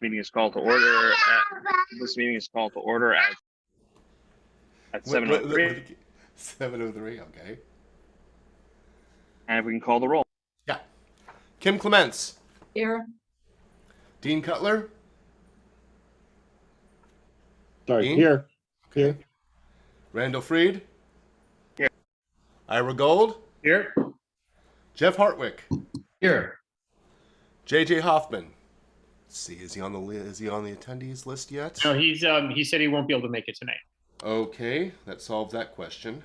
Meeting is called to order. This meeting is called to order at 7:03. 7:03, okay. And if we can call the roll. Yeah. Kim Clements. Here. Dean Cutler. Sorry, Dean? here. Okay. Here. Randall Freed. Here. Ira Gold. Here. Jeff Hartwick. Here. JJ Hoffman. Let's see, is he on the attendees list yet? No, he said he won't be able to make it tonight. Okay, that solves that question.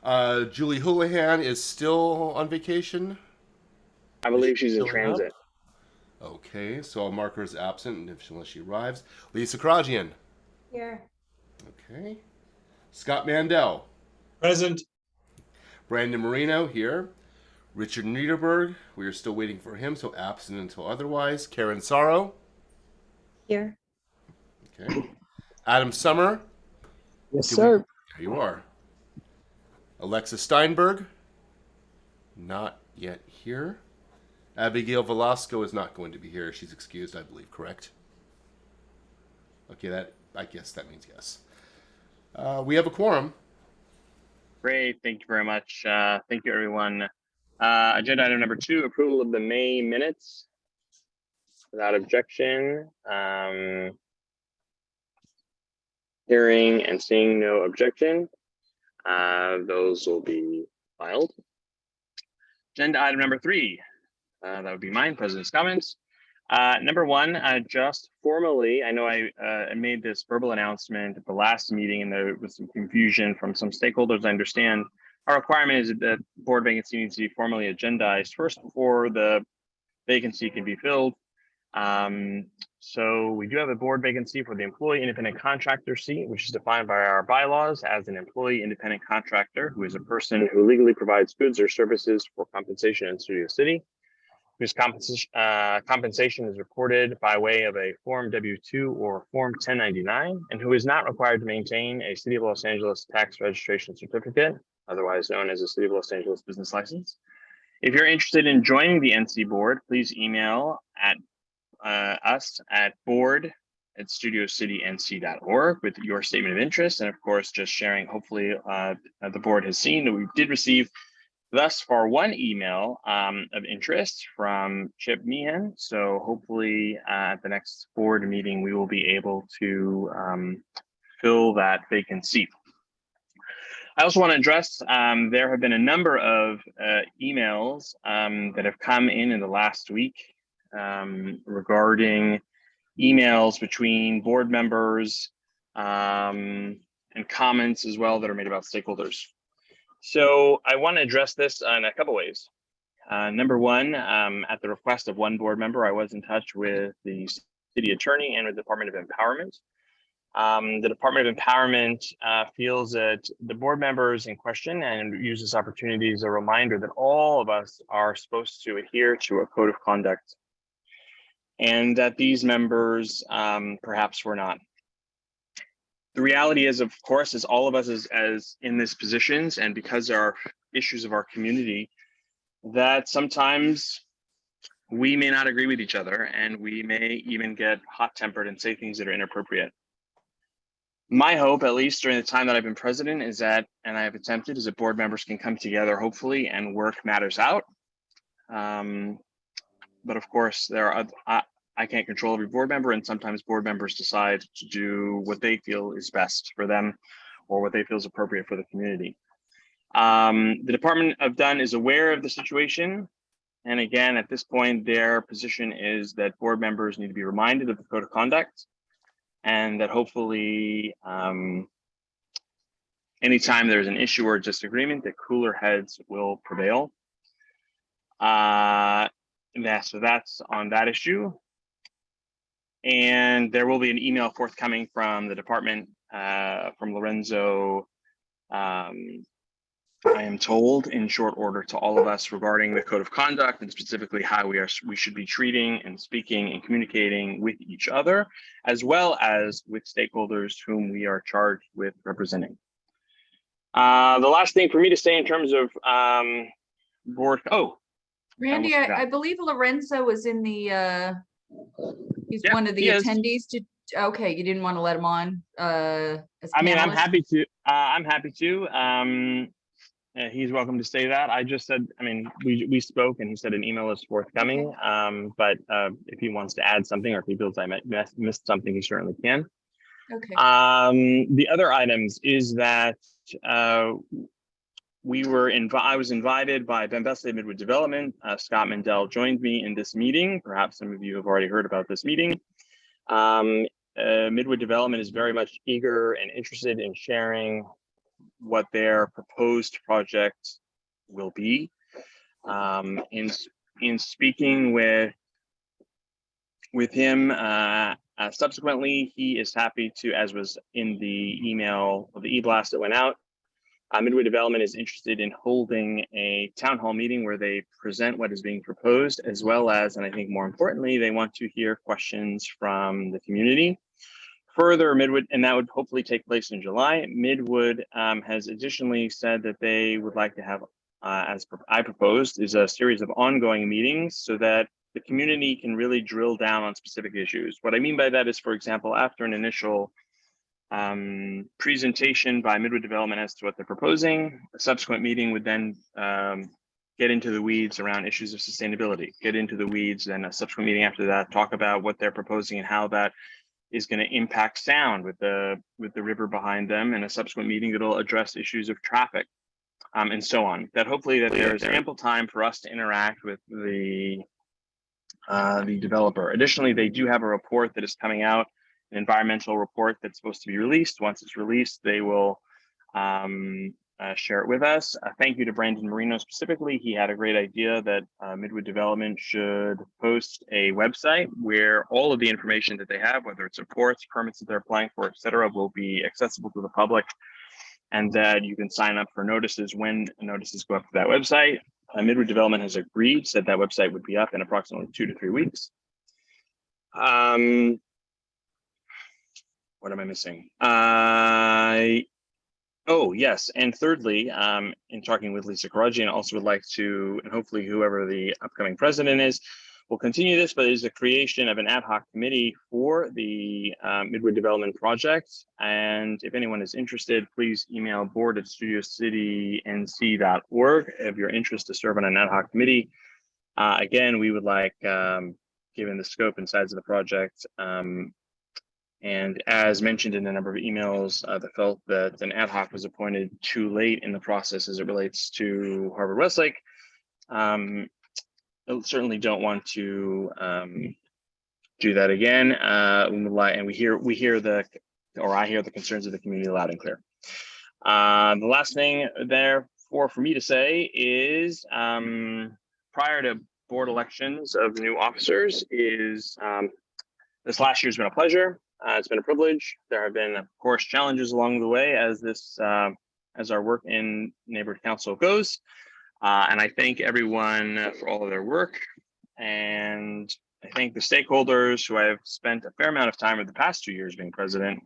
Julie Houlihan is still on vacation. I believe she's in Showing transit. up? Okay, so I'll mark her as absent unless she arrives. Lisa Karajian. Here. Okay. Scott Mandel. Present. Brandon Marino here. Richard Niederberg. We are still waiting for him, so absent until otherwise. Karen Sorrow. Here. Okay. Adam Summer. Yes, sir. There you are. Alexa Steinberg. Not yet here. Abigail Velasco is not going to be here. She's excused, I believe, correct? Okay, I guess that means yes. We have a quorum. Great. Thank you very much. Thank you, everyone. Agenda item number 2, approval of the May minutes. Without objection. Hearing and seeing no objection. Those will be filed. Agenda item number 3. That would be mine, President's comments. Number 1, just formally, I know I made this verbal announcement at the last meeting and there was some confusion from some stakeholders. I understand our requirement is that board vacancy needs to be formally agendized first before the vacancy can be filled. So we do have a board vacancy for the employee independent contractor seat, which is defined by our bylaws as an employee independent contractor who is a person who legally provides goods or services for compensation in Studio City, whose compensation is reported by way of a Form W-2 or Form 1099, and who is not required to maintain a City of Los Angeles tax registration certificate, otherwise known as a City of Los Angeles business license. If you're interested in joining the NC board, please email at us at board@studiocitync.org with your statement of interest. And of course, just sharing, hopefully the board has seen that we did receive thus far 1 email of interest from Chip Meehan. So hopefully at the next board meeting, we will be able to fill that vacant seat. I also want to address, there have been a number of emails that have come in the last week regarding emails between board members and comments as well that are made about stakeholders. So I want to address this in a couple ways. Number 1, at the request of one board member, I was in touch with the city attorney and with the Department of Empowerment. The Department of Empowerment feels that the board members in question and use this opportunity as a reminder that all of us are supposed to adhere to a code of conduct, and that these members perhaps were not. The reality is, of course, as all of us as in this positions, and because there are issues of our community, that sometimes we may not agree with each other, and we may even get hot-tempered and say things that are inappropriate. My hope, at least during the time that I've been president, is that, and I have attempted, is that board members can come together, hopefully, and work matters out. But of course, there are I can't control every board member, and sometimes board members decide to do what they feel is best for them or what they feel is appropriate for the community. The Department of Dunn is aware of the situation. And again, at this point, their position is that board members need to be reminded of the code of conduct, and that hopefully anytime there's an issue or disagreement, that cooler heads will prevail. So that's on that issue. And there will be an email forthcoming from the department, from Lorenzo, I am told, in short order to all of us regarding the code of conduct and specifically how we should be treating and speaking and communicating with each other, as well as with stakeholders whom we are charged with representing. The last thing for me to say in terms of board, Randy, I believe Lorenzo was in the He's Yeah, one of the he is. attendees to, okay, you didn't want to let him on, as I mean, I'm panelist? happy to. I'm happy to. He's welcome to say that. I just said, I mean, we spoke and he said an email is forthcoming. But if he wants to add something or if he feels I missed something, he certainly can. Okay, The other items is that I was invited by Ben Besley, Midway Development. Scott Mendel joined me in this meeting. Perhaps some of you have already heard about this meeting. Midway Development is very much eager and interested in sharing what their proposed project will be. In speaking with him subsequently, he is happy to, as was in the email of the e-blast that went out, Midway Development is interested in holding a town hall meeting where they present what is being proposed, as well as, and I think more importantly, they want to hear questions from the community. Further, Midwood, and that would hopefully take place in July. Midwood has additionally said that they would like to have, as I proposed, is a series of ongoing meetings so that the community can really drill down on specific issues. What I mean by that is, for example, after an initial presentation by Midway Development as to what they're proposing, a subsequent meeting would then get into the weeds around issues of sustainability, get into the weeds, and a subsequent meeting after that, talk about what they're proposing and how that is going to impact sound with the river behind them, and a subsequent meeting that'll address issues of traffic, and so on. That hopefully that there's ample time for us to interact with the developer. Additionally, they do have a report that is coming out, an environmental report that's supposed to be released. Once it's released, they will share it with us. Thank you to Brandon Marino specifically. He had a great idea that Midway Development should post a website where all of the information that they have, whether it's reports, permits that they're applying for, et cetera, will be accessible to the public, and that you can sign up for notices when notices go up to that website. Midway Development has agreed, said that website would be up in approximately 2 to 3 weeks. What am I missing? Oh, yes. And thirdly, in talking with Lisa Karajian, I also would like to, and hopefully whoever the upcoming president is, will continue this, but it is the creation of an ad hoc committee for the Midway Development project. And if anyone is interested, please email board@studiocitync.org if you're interested to serve on an ad hoc committee. Again, we would like, given the scope and size of the project, and as mentioned in a number of emails, that felt that an ad hoc was appointed too late in the process as it relates to Harvard Westlake. I certainly don't want to do that again. And I hear the concerns of the community loud and clear. The last thing therefore for me to say is prior to board elections of new officers is this last year's been a pleasure. It's been a privilege. There have been, of course, challenges along the way as our work in neighborhood council goes. And I thank everyone for all of their work. And I thank the stakeholders who I've spent a fair amount of time over the past 2 years being president,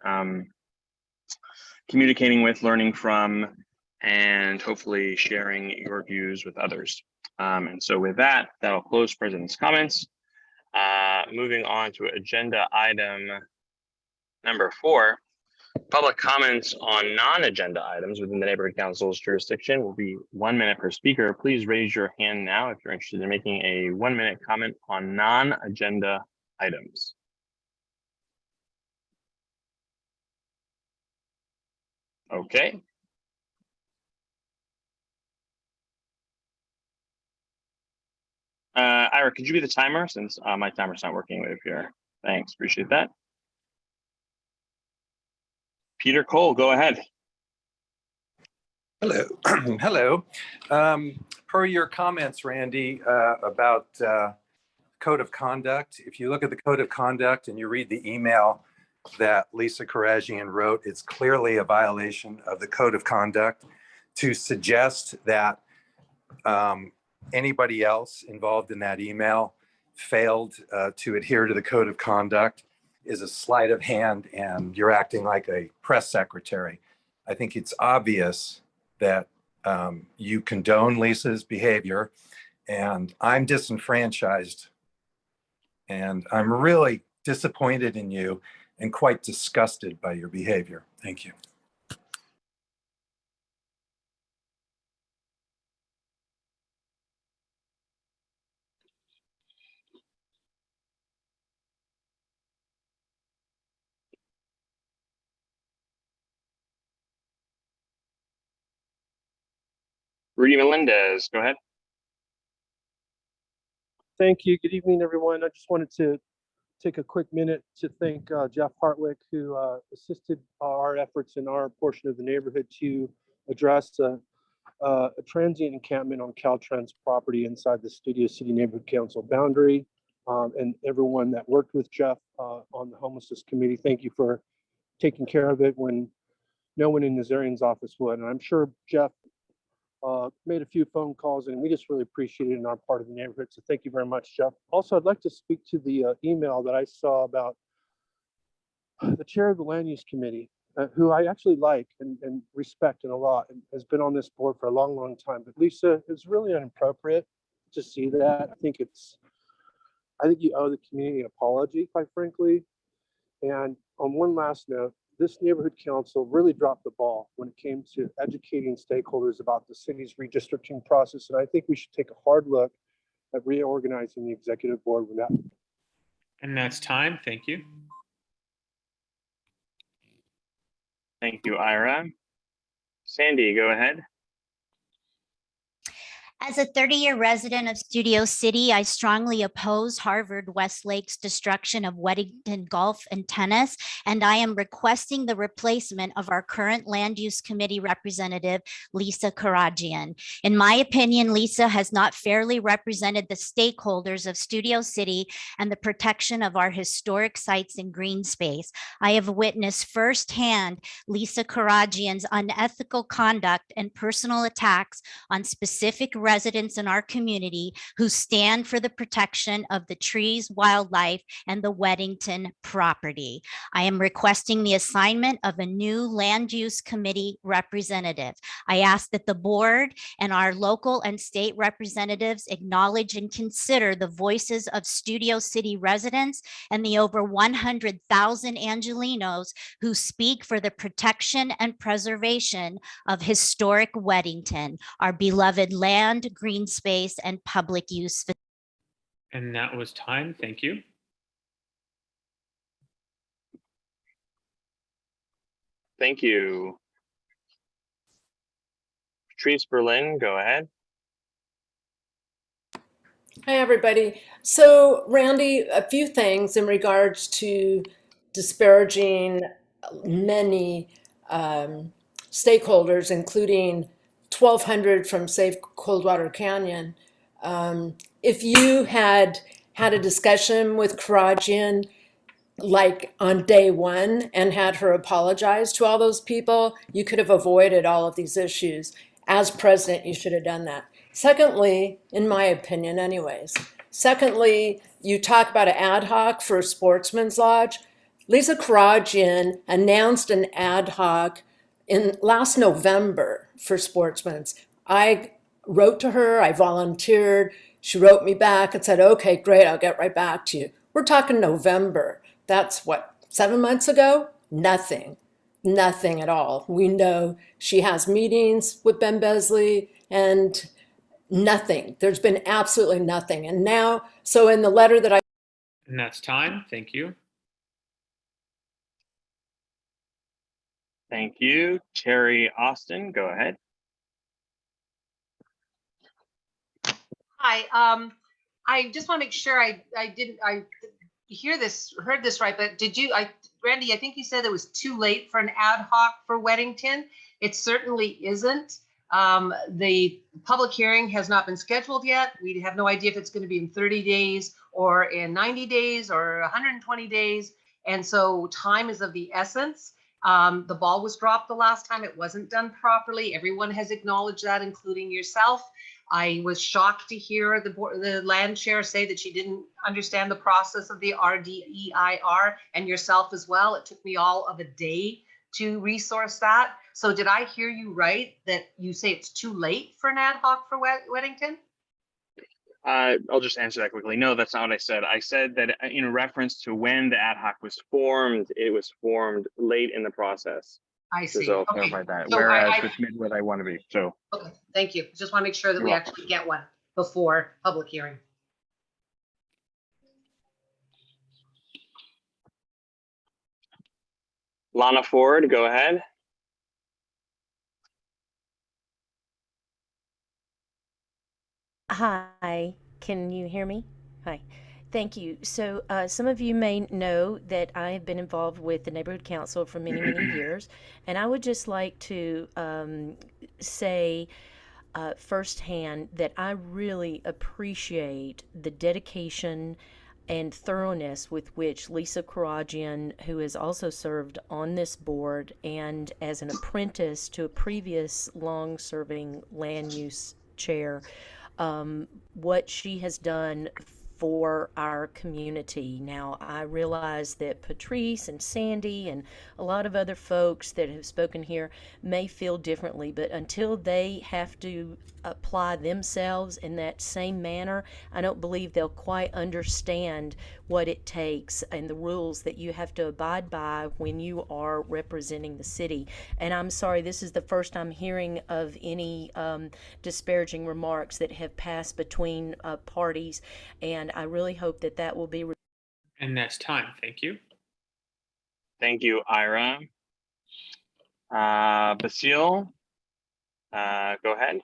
communicating with, learning from, and hopefully sharing your views with others. And so with that, that'll close President's comments. Moving on to agenda item number 4, public comments on non-agenda items within the neighborhood council's jurisdiction will be 1 minute per speaker. Please raise your hand now if you're interested in making a 1-minute comment on non-agenda items. Okay. Ira, could you be the timer since my timer's not working with here? Thanks, appreciate that. Peter Cole, go ahead. Hello. Hello. Per your comments, Randy, about code of conduct, if you look at the code of conduct and you read the email that Lisa Karajian wrote, it's clearly a violation of the code of conduct to suggest that anybody else involved in that email failed to adhere to the code of conduct is a sleight of hand, and you're acting like a press secretary. I think it's obvious that you condone Lisa's behavior, and I'm disenfranchised And I'm really disappointed in you and quite disgusted by your behavior. Thank you. Rudy Melendez, go ahead. Thank you. Good evening, everyone. I just wanted to take a quick minute to thank Jeff Hartwick, who assisted our efforts in our portion of the neighborhood to address a transient encampment on Caltrans property inside the Studio City Neighborhood Council boundary. And everyone that worked with Jeff on the homelessness committee, thank you for taking care of it when no one in Nazarian's office would. And I'm sure Jeff made a few phone calls, and we just really appreciate it in our part of the neighborhood. So thank you very much, Jeff. Also, I'd like to speak to the email that I saw about the chair of the land use committee, who I actually like and respect a lot, and has been on this board for a long, long time. But Lisa, it's really inappropriate to see that. I think you owe the community an apology, quite frankly. And on one last note, this neighborhood council really dropped the ball when it came to educating stakeholders about the city's redistricting process. And I think we should take a hard look at reorganizing the executive board with that. And that's time. Thank you. Thank you, Ira. Sandy, go ahead. As a 30-year resident of Studio City, I strongly oppose Harvard Westlake's destruction of Weddington Golf and Tennis, and I am requesting the replacement of our current Land Use Committee representative, Lisa Karagian. In my opinion, Lisa has not fairly represented the stakeholders of Studio City and the protection of our historic sites and green space. I have witnessed firsthand Lisa Karagian's unethical conduct and personal attacks on specific residents in our community who stand for the protection of the trees, wildlife, and the Weddington property. I am requesting the assignment of a new land use committee representative. I ask that the board and our local and state representatives acknowledge and consider the voices of Studio City residents and the over 100,000 Angelenos who speak for the protection and preservation of historic Weddington, our beloved land, green space, and public use. And that was time. Thank you. Thank you. Patrice Berlin, go ahead. Hi, everybody. So, Randy, a few things in regards to disparaging many stakeholders, including 1,200 from Safe Coldwater Canyon. If you had a discussion with Karagian, like on day one, and had her apologize to all those people, you could have avoided all of these issues. As president, you should have done that. Secondly, in my opinion anyways, you talk about an ad hoc for Sportsman's Lodge. Lisa Karagian announced an ad hoc in last November for Sportsman's. I wrote to her, I volunteered, she wrote me back and said, okay, great, I'll get right back to you. We're talking November. That's what, 7 months ago? Nothing at all. We know she has meetings with Ben Besley and nothing. There's been absolutely nothing. And now, so in the letter that And that's time. Thank you. Thank you. Terry Austin, go ahead. Hi, I just want to make sure I heard this right, but Randy, I think you said it was too late for an ad hoc for Weddington. It certainly isn't. The public hearing has not been scheduled yet. We have no idea if it's going to be in 30 days or in 90 days or 120 days. And so time is of the essence. The ball was dropped the last time. It wasn't done properly. Everyone has acknowledged that, including yourself. I was shocked to hear the land chair say that she didn't understand the process of the RDEIR, and yourself as well. It took me all of a day to resource that. So did I hear you right that you say it's too late for an ad hoc for Weddington? I'll just answer that quickly. No, that's not what I said. I said that in reference to when the ad hoc was formed, it was formed late in the process. I see. So I'll Okay. clarify that. So Whereas with Midway, I want to be. So okay, thank you. Just want to make sure that You're we welcome. actually get one before public hearing. Lana Ford, go ahead. Hi, can you hear me? Hi, thank you. So some of you may know that I have been involved with the neighborhood council for many, many years, and I would just like to say firsthand that I really appreciate the dedication and thoroughness with which Lisa Karajian, who has also served on this board and as an apprentice to a previous long-serving land use chair, what she has done for our community. Now, I realize that Patrice and Sandy and a lot of other folks that have spoken here may feel differently, but until they have to apply themselves in that same manner, I don't believe they'll quite understand what it takes and the rules that you have to abide by when you are representing the city. And I'm sorry, this is the first I'm hearing of any disparaging remarks that have passed between parties, and I really hope that that will be. And that's time. Thank you. Thank you, Ira. Basile, go ahead.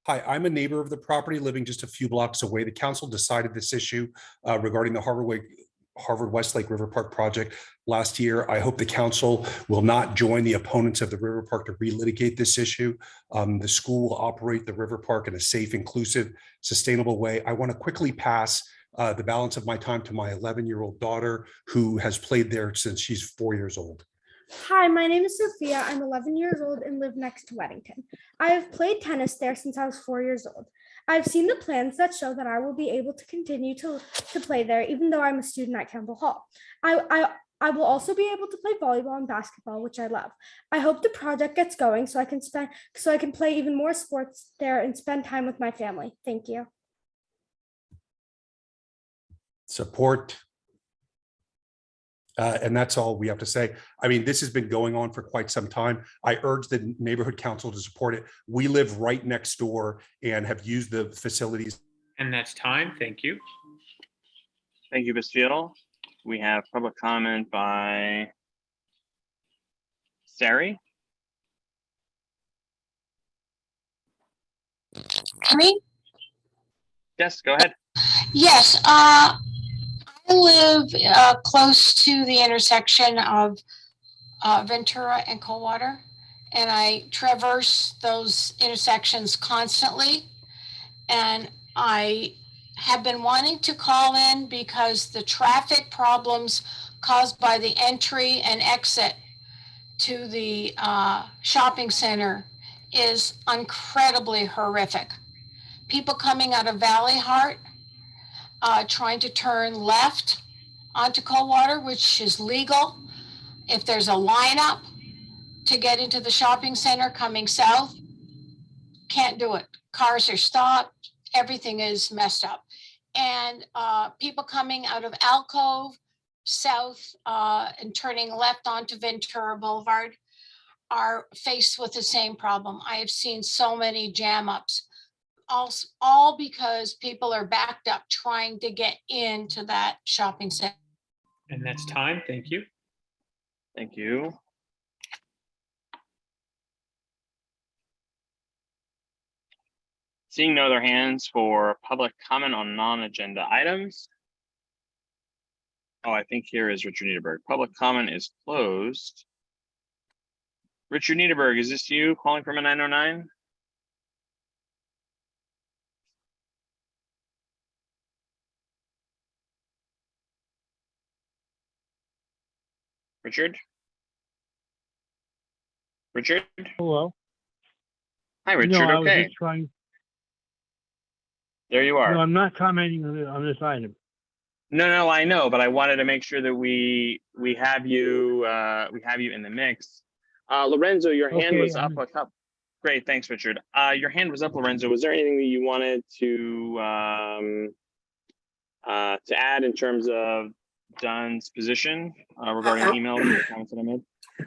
Hi, I'm a neighbor of the property living just a few blocks away. The council decided this issue regarding the Harvard Westlake River Park project last year. I hope the council will not join the opponents of the river park to relitigate this issue. The school will operate the river park in a safe, inclusive, sustainable way. I want to quickly pass the balance of my time to my 11-year-old daughter, who has played there since she's 4 years old. Hi, my name is Sophia. I'm 11 years old and live next to Weddington. I have played tennis there since I was 4 years old. I've seen the plans that show that I will be able to continue to play there, even though I'm a student at Campbell Hall. I will also be able to play volleyball and basketball, which I love. I hope the project gets going so I can play even more sports there and spend time with my family. Thank you. Support. And that's all we have to say. I mean, this has been going on for quite some time. I urge the neighborhood council to support it. We live right next door and have used the facilities. And that's time. Thank you. Thank you, Basile. We have public comment by Sari. Me? Yes, go ahead. Yes, I live close to the intersection of Ventura and Coldwater, and I traverse those intersections constantly. And I have been wanting to call in because the traffic problems caused by the entry and exit to the shopping center is incredibly horrific. People coming out of Valley Heart, trying to turn left onto Coldwater, which is legal. If there's a lineup to get into the shopping center coming south, can't do it. Cars are stopped, everything is messed up. And people coming out of Alcove south and turning left onto Ventura Boulevard are faced with the same problem. I have seen so many jam ups, all because people are backed up trying to get into that shopping center. And that's time. Thank you. Thank you. Seeing no other hands for public comment on non-agenda items. Oh, I think here is Richard Niederberg. Public comment is closed. Richard Niederberg, is this you calling from a 909? Richard? Richard? Hello. Hi, Richard. No, I was Okay. just trying. There you are. No, I'm not commenting on this item. No, I know, but I wanted to make sure that we have you in the mix. Lorenzo, your hand Okay, was up a couple. Great, thanks, Richard. Your hand was up, Lorenzo. Was there anything that you wanted to add in terms of John's position regarding emails and the comments that I made?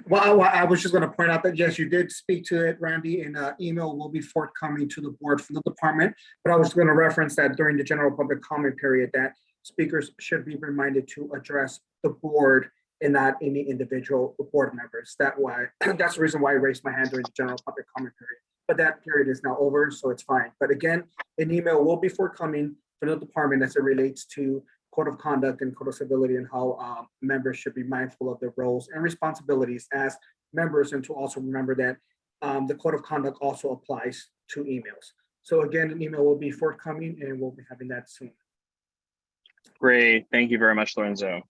Well, I was just going to point out that, yes, you did speak to it, Randy, and email will be forthcoming to the board from the department. But I was going to reference that during the general public comment period, that speakers should be reminded to address the board and not any individual board members. That's the reason why I raised my hand during the general public comment period. But that period is now over, so it's fine. But again, an email will be forthcoming from the department as it relates to code of conduct and code of civility and how members should be mindful of their roles and responsibilities as members, and to also remember that the code of conduct also applies to emails. So again, an email will be forthcoming and we'll be having that soon. Great, thank you very much, Lorenzo.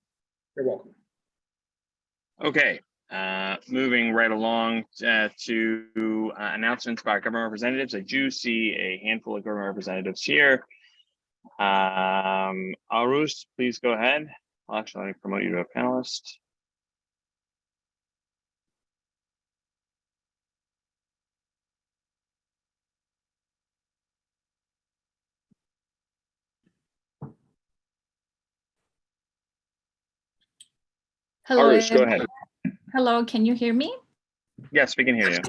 You're welcome. Okay, moving right along to announcements by government representatives. I do see a handful of government representatives here. Arus, please go ahead. I'll actually promote you to a panelist. Hello. Arus, go ahead. Hello, can you hear me? Yes, we can hear you.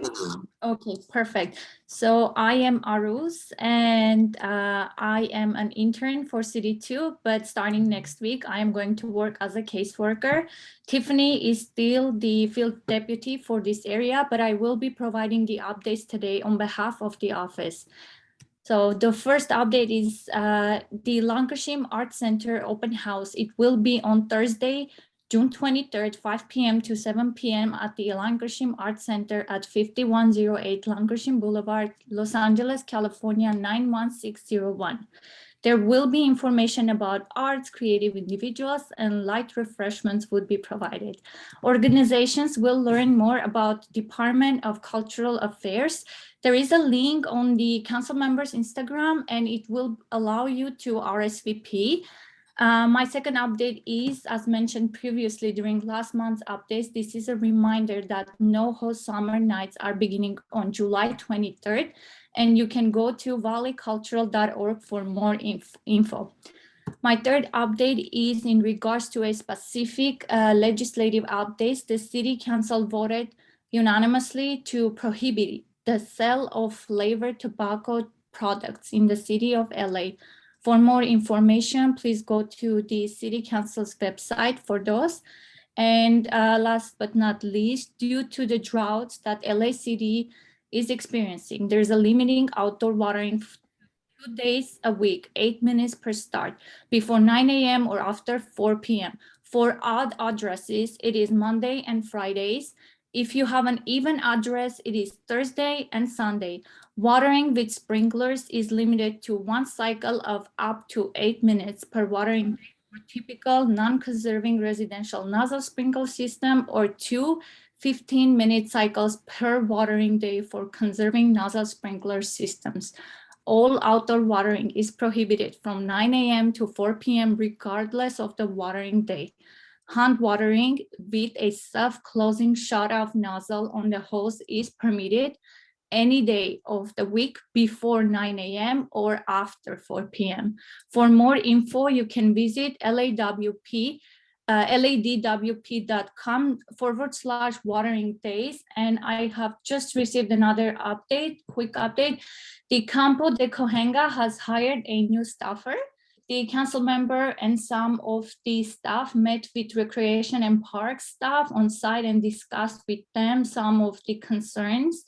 Okay, perfect. So I am Aruz and I am an intern for City 2, but starting next week, I am going to work as a caseworker. Tiffany is still the field deputy for this area, but I will be providing the updates today on behalf of the office. So the first update is the Lancashire Art Center open house. It will be on Thursday, June 23rd, 5 p.m. to 7 p.m. at the Lancashire Art Center at 5108 Lancashire Boulevard, Los Angeles, California, 91601. There will be information about arts, creative individuals, and light refreshments would be provided. Organizations will learn more about Department of Cultural Affairs. There is a link on the council members' Instagram, and it will allow you to RSVP. My second update is, as mentioned previously during last month's updates, this is a reminder that NoHo Summer Nights are beginning on July 23rd, and you can go to valleycultural.org for more info. My third update is in regards to a specific legislative updates. The City Council voted unanimously to prohibit the sale of flavored tobacco products in the city of LA. For more information, please go to the City Council's website for those. And last but not least, due to the droughts that LA City is experiencing, there's a limiting outdoor watering 2 days a week, 8 minutes per start, before 9 a.m. or after 4 p.m. For odd addresses, it is Monday and Fridays. If you have an even address, it is Thursday and Sunday. Watering with sprinklers is limited to one cycle of up to 8 minutes per watering day for typical non-conserving residential nozzle sprinkle system, or two 15-minute cycles per watering day for conserving nozzle sprinkler systems. All outdoor watering is prohibited from 9 a.m. to 4 p.m. regardless of the watering day. Hand watering with a self-closing shut-off nozzle on the hose is permitted any day of the week before 9 a.m. or after 4 p.m. For more info, you can visit ladwp.com/watering days. And I have just received another update, quick update. The Campo de Cohenga has hired a new staffer. The council member and some of the staff met with recreation and park staff on site and discussed with them some of the concerns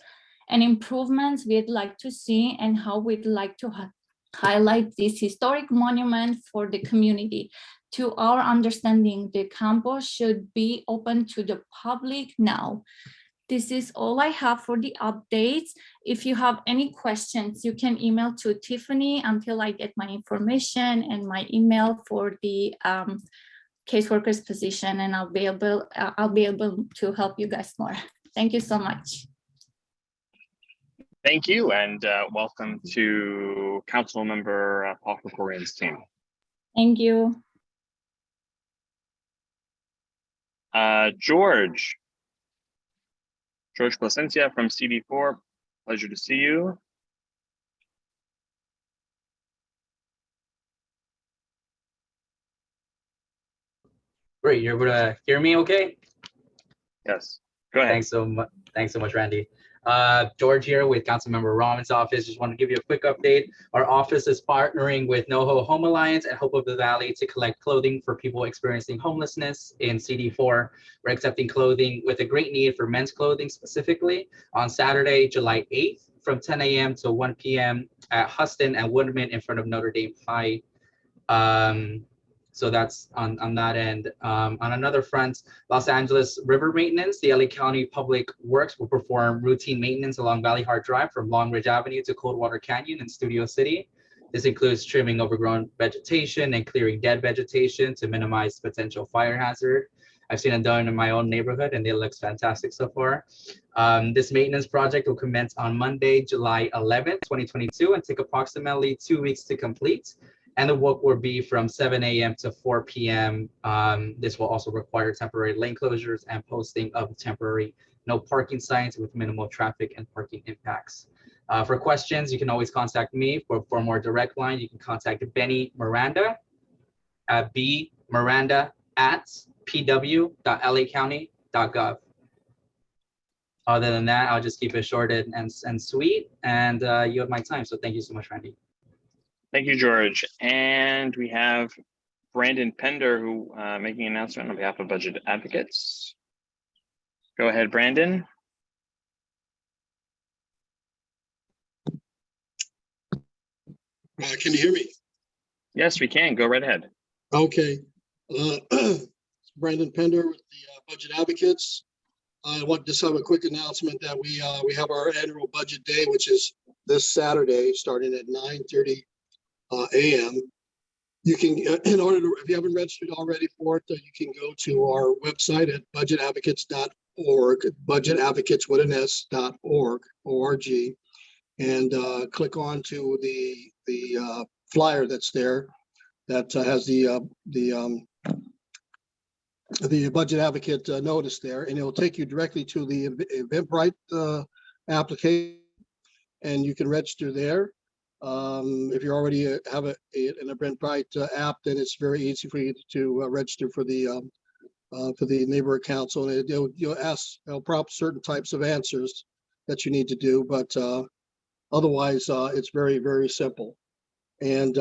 and improvements we'd like to see and how we'd like to highlight this historic monument for the community. To our understanding, the campus should be open to the public now. This is all I have for the updates. If you have any questions, you can email to Tiffany until I get my information and my email for the caseworker's position, and I'll be able to help you guys more. Thank you so much. Thank you, and welcome to Council Member Paul Krikorian's team. Thank you. George. George Placencia from CD4, pleasure to see you. Great, you're able to hear me okay? Yes, go ahead. Thanks so much, Randy. George here with Councilmember Rahman's office. Just want to give you a quick update. Our office is partnering with NoHo Home Alliance and Hope of the Valley to collect clothing for people experiencing homelessness in CD4. We're accepting clothing with a great need for men's clothing specifically on Saturday, July 8th from 10 a.m. to 1 p.m. at Huston and Woodman in front of Notre Dame High. So that's on that end. On another front, Los Angeles River Maintenance, the LA County Public Works will perform routine maintenance along Valley Heart Drive from Long Ridge Avenue to Coldwater Canyon in Studio City. This includes trimming overgrown vegetation and clearing dead vegetation to minimize potential fire hazard. I've seen it done in my own neighborhood and it looks fantastic so far. This maintenance project will commence on Monday, July 11th, 2022 and take approximately 2 weeks to complete. And the work will be from 7 a.m. to 4 p.m. This will also require temporary lane closures and posting of temporary no parking signs with minimal traffic and parking impacts. For questions, you can always contact me. For a more direct line, you can contact Benny Miranda at bmiranda@pw.lacounty.gov. Other than that, I'll just keep it short and sweet. And you have my time. So thank you so much, Randy. Thank you, George. And we have Brandon Pender who making an announcement on behalf of Budget Advocates. Go ahead, Brandon. Can you hear me? Yes, we can. Go right ahead. Okay. Brandon Pender with the Budget Advocates. I want to just have a quick announcement that we have our annual budget day, which is this Saturday, starting at 9:30 a.m. You can, in order to, if you haven't registered already for it, you can go to our website at budgetadvocates.org, budgetadvocates.org, and click on to the flyer that's there that has the Budget Advocate notice there, and it will take you directly to the Eventbrite application, and you can register there. If you already have an Eventbrite app, then it's very easy for you to register for the neighborhood council, and they'll prompt certain types of answers that you need to do, but otherwise it's very, very simple. And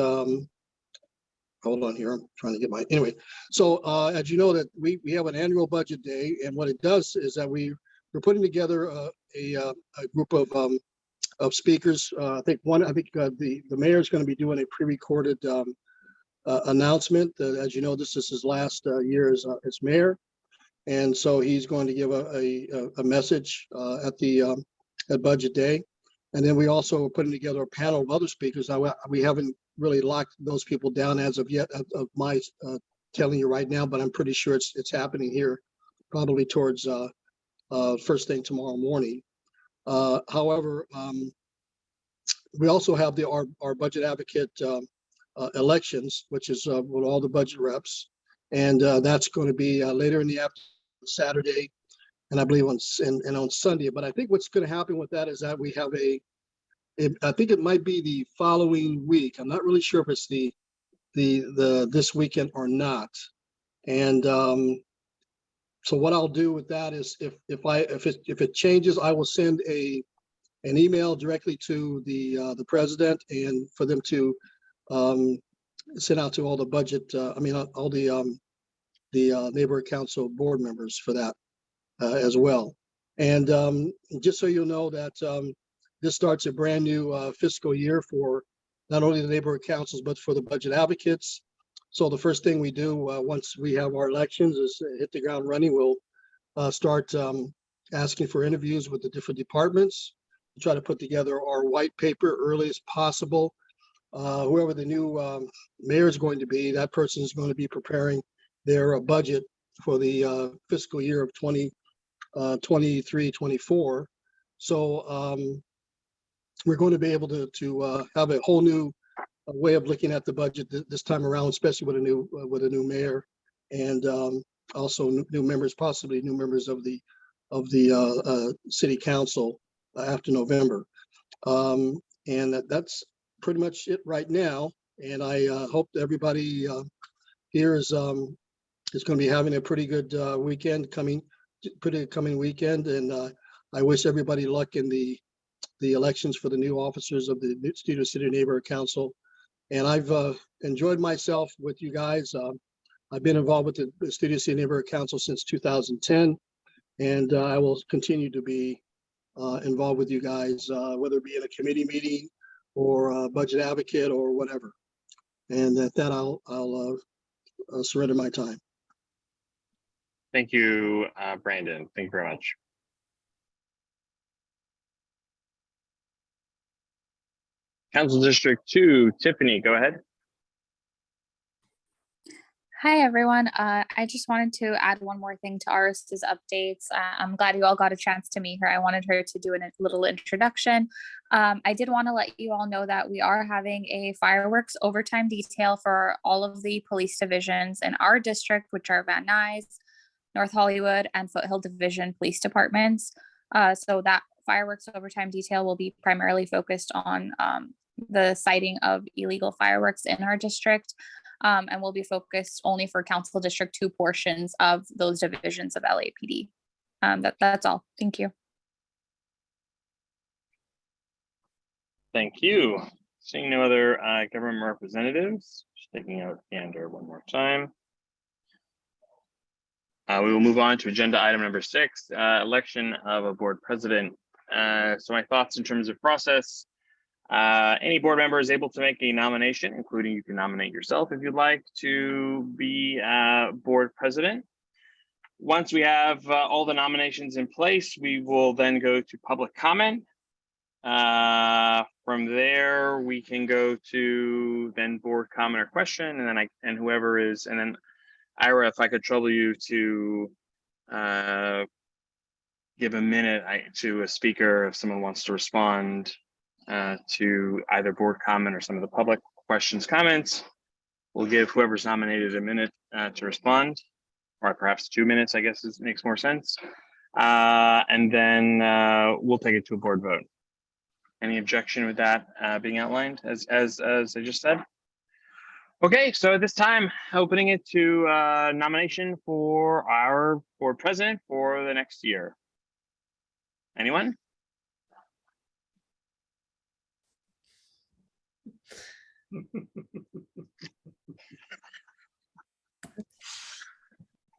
hold on here, I'm trying to get my, anyway. So as you know, that we have an annual budget day, and what it does is that we're putting together a group of speakers. I think the mayor is going to be doing a pre-recorded announcement. As you know, this is his last year as mayor, and so he's going to give a message at Budget Day. And then we also are putting together a panel of other speakers. We haven't really locked those people down as of yet, of my telling you right now, but I'm pretty sure it's happening here probably towards first thing tomorrow morning. However, we also have our Budget Advocate elections, which is with all the budget reps, and that's going to be later in the afternoon, Saturday, and I believe on Sunday. But I think what's going to happen with that is that we have I think it might be the following week. I'm not really sure if it's this weekend or not. And so what I'll do with that is if it changes, I will send an email directly to the president, and for them to send out to all the budget, all the neighborhood council board members for that as well. And just so you know that this starts a brand new fiscal year for not only the neighborhood councils, but for the budget advocates. So the first thing we do once we have our elections is hit the ground running. We'll start asking for interviews with the different departments, try to put together our white paper early as possible. Whoever the new mayor is going to be, that person is going to be preparing their budget for the fiscal year of 2023-24. So we're going to be able to have a whole new way of looking at the budget this time around, especially with a new mayor, and also new members, possibly new members of the of the city council after November. And that's pretty much it right now. And I hope that everybody here is going to be having a pretty good weekend coming weekend. And I wish everybody luck in the elections for the new officers of the Studio City Neighborhood Council. And I've enjoyed myself with you guys. I've been involved with the Studio City Neighborhood Council since 2010, and I will continue to be involved with you guys, whether it be in a committee meeting or a budget advocate or whatever. And at that, I'll surrender my time. Thank you, Brandon. Thank you very much. Council District 2, Tiffany, go ahead. Hi, everyone. I just wanted to add one more thing to Aris's updates. I'm glad you all got a chance to meet her. I wanted her to do a little introduction. I did want to let you all know that we are having a fireworks overtime detail for all of the police divisions in our district, which are Van Nuys, North Hollywood, and Foothill Division police departments. So that fireworks overtime detail will be primarily focused on the sighting of illegal fireworks in our district. And will be focused only for Council District 2 portions of those divisions of LAPD. That's all. Thank you. Thank you. Seeing no other government representatives, just taking out Gander one more time. We will move on to agenda item number 6, election of a board president. So my thoughts in terms of process. Any board member is able to make a nomination, including you can nominate yourself if you'd like to be board president. Once we have all the nominations in place, we will then go to public comment. From there, we can go to then board comment or question, and then whoever is, and then Ira, if I could trouble you to give a minute to a speaker if someone wants to respond to either board comment or some of the public questions, comments. We'll give whoever's nominated a minute to respond, or perhaps 2 minutes, I guess makes more sense. And then we'll take it to a board vote. Any objection with that being outlined as I just said? Okay, so at this time, opening it to nomination for our board president for the next year. Anyone?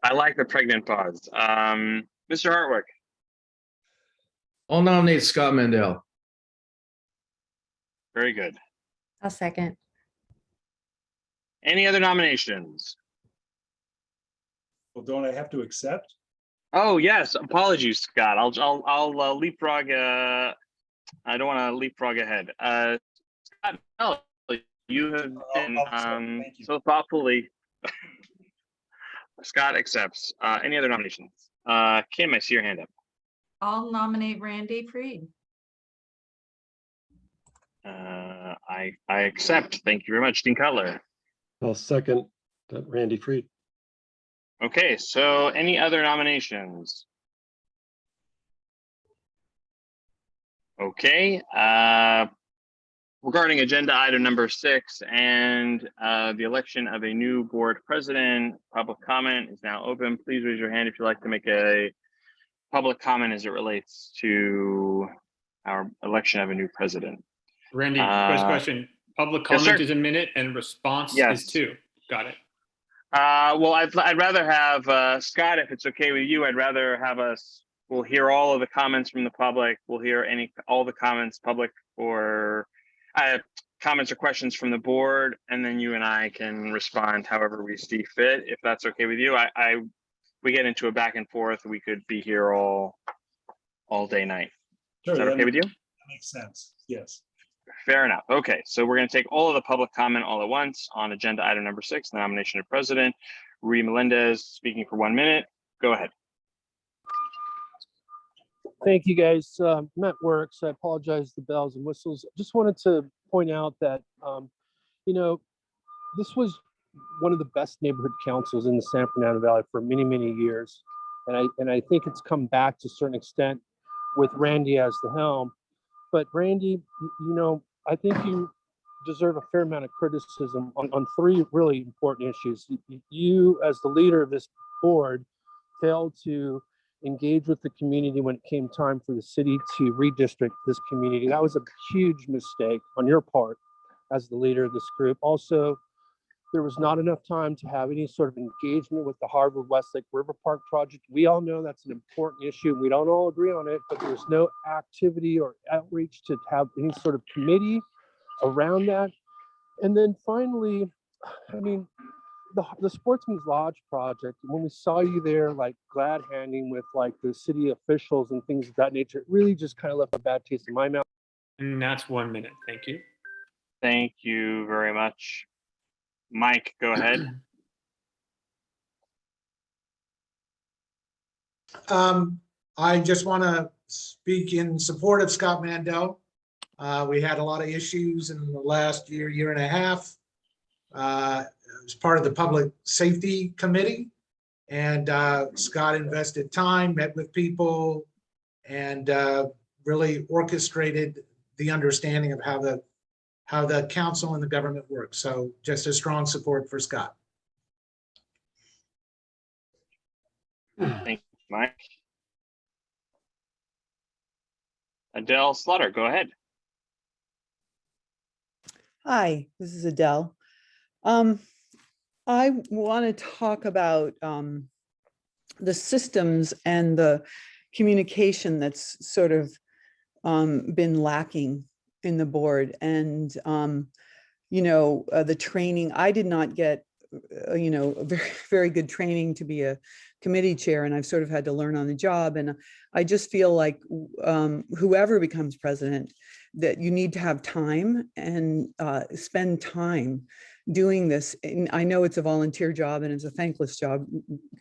I like the pregnant pause. Mr. Hartwick. I'll nominate Scott Mandel. Very good. I'll second. Any other nominations? Well, don't I have to accept? Oh yes, apologies, Scott. I'll leapfrog. I don't want to leapfrog ahead. Scott, no, you have been so thoughtfully. Scott accepts. Any other nominations? Kim, I see your hand up. I'll nominate Randy Freed. I accept. Thank you very much, Dean Cutler. I'll second that Randy Freed. Okay, so any other nominations? Okay, regarding agenda item number 6 and the election of a new board president, public comment is now open. Please raise your hand if you'd like to make a public comment as it relates to our election of a new president. Randy, first question. Public comment is a minute and response is 2. Got it. Well, I'd rather have Scott, if it's okay with you, I'd rather have us, we'll hear all of the comments from the public. We'll hear all the comments public or comments or questions from the board, and then you and I can respond however we see fit, if that's okay with you. We get into a back and forth, we could be here all day night. Sure, is that okay with you? That makes sense. Yes. Fair enough. Okay, so we're going to take all of the public comment all at once on agenda item number 6, the nomination of president. Ree Melendez speaking for 1 minute. Go ahead. Thank you, guys. I'm at work, so I apologize for the bells and whistles. Just wanted to point out that, this was one of the best neighborhood councils in the San Fernando Valley for many, many years. And I think it's come back to a certain extent with Randy as the helm. But Randy, I think you deserve a fair amount of criticism on three really important issues. You, as the leader of this board, failed to engage with the community when it came time for the city to redistrict this community. That was a huge mistake on your part as the leader of this group. Also, there was not enough time to have any sort of engagement with the Harvard Westlake River Park project. We all know that's an important issue. We don't all agree on it, but there was no activity or outreach to have any sort of committee around that. And then finally, I mean, the Sportsman's Lodge project, when we saw you there, like glad handing with like the city officials and things of that nature, it really just kind of left a bad taste in my mouth. And that's 1 minute. Thank you. Thank you very much. Mike, go ahead. I just want to speak in support of Scott Mandel. We had a lot of issues in the last year and a half. As part of the Public Safety Committee, and Scott invested time, met with people, and really orchestrated the understanding of how the council and the government works. So just a strong support for Scott. Thank you, Mike. Adele Slaughter, go ahead. Hi, this is Adele. I want to talk about the systems and the communication that's sort of been lacking in the board. And, the training, I did not get, very, very good training to be a committee chair, and I've sort of had to learn on the job. And I just feel like whoever becomes president, that you need to have time and spend time doing this. And I know it's a volunteer job and it's a thankless job.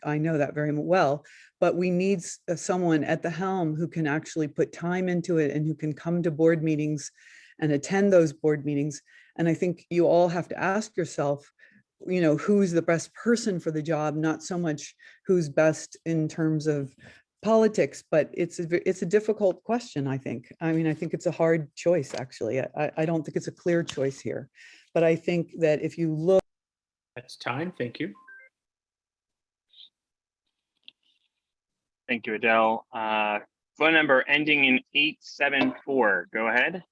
I know that very well, but we need someone at the helm who can actually put time into it and who can come to board meetings and attend those board meetings. And I think you all have to ask yourself, who's the best person for the job, not so much who's best in terms of politics, but it's a difficult question, I think. I mean, I think it's a hard choice, actually. I don't think it's a clear choice here, but I think that if you look. That's time. Thank you. Thank you, Adele. Phone number ending in 874. Go ahead.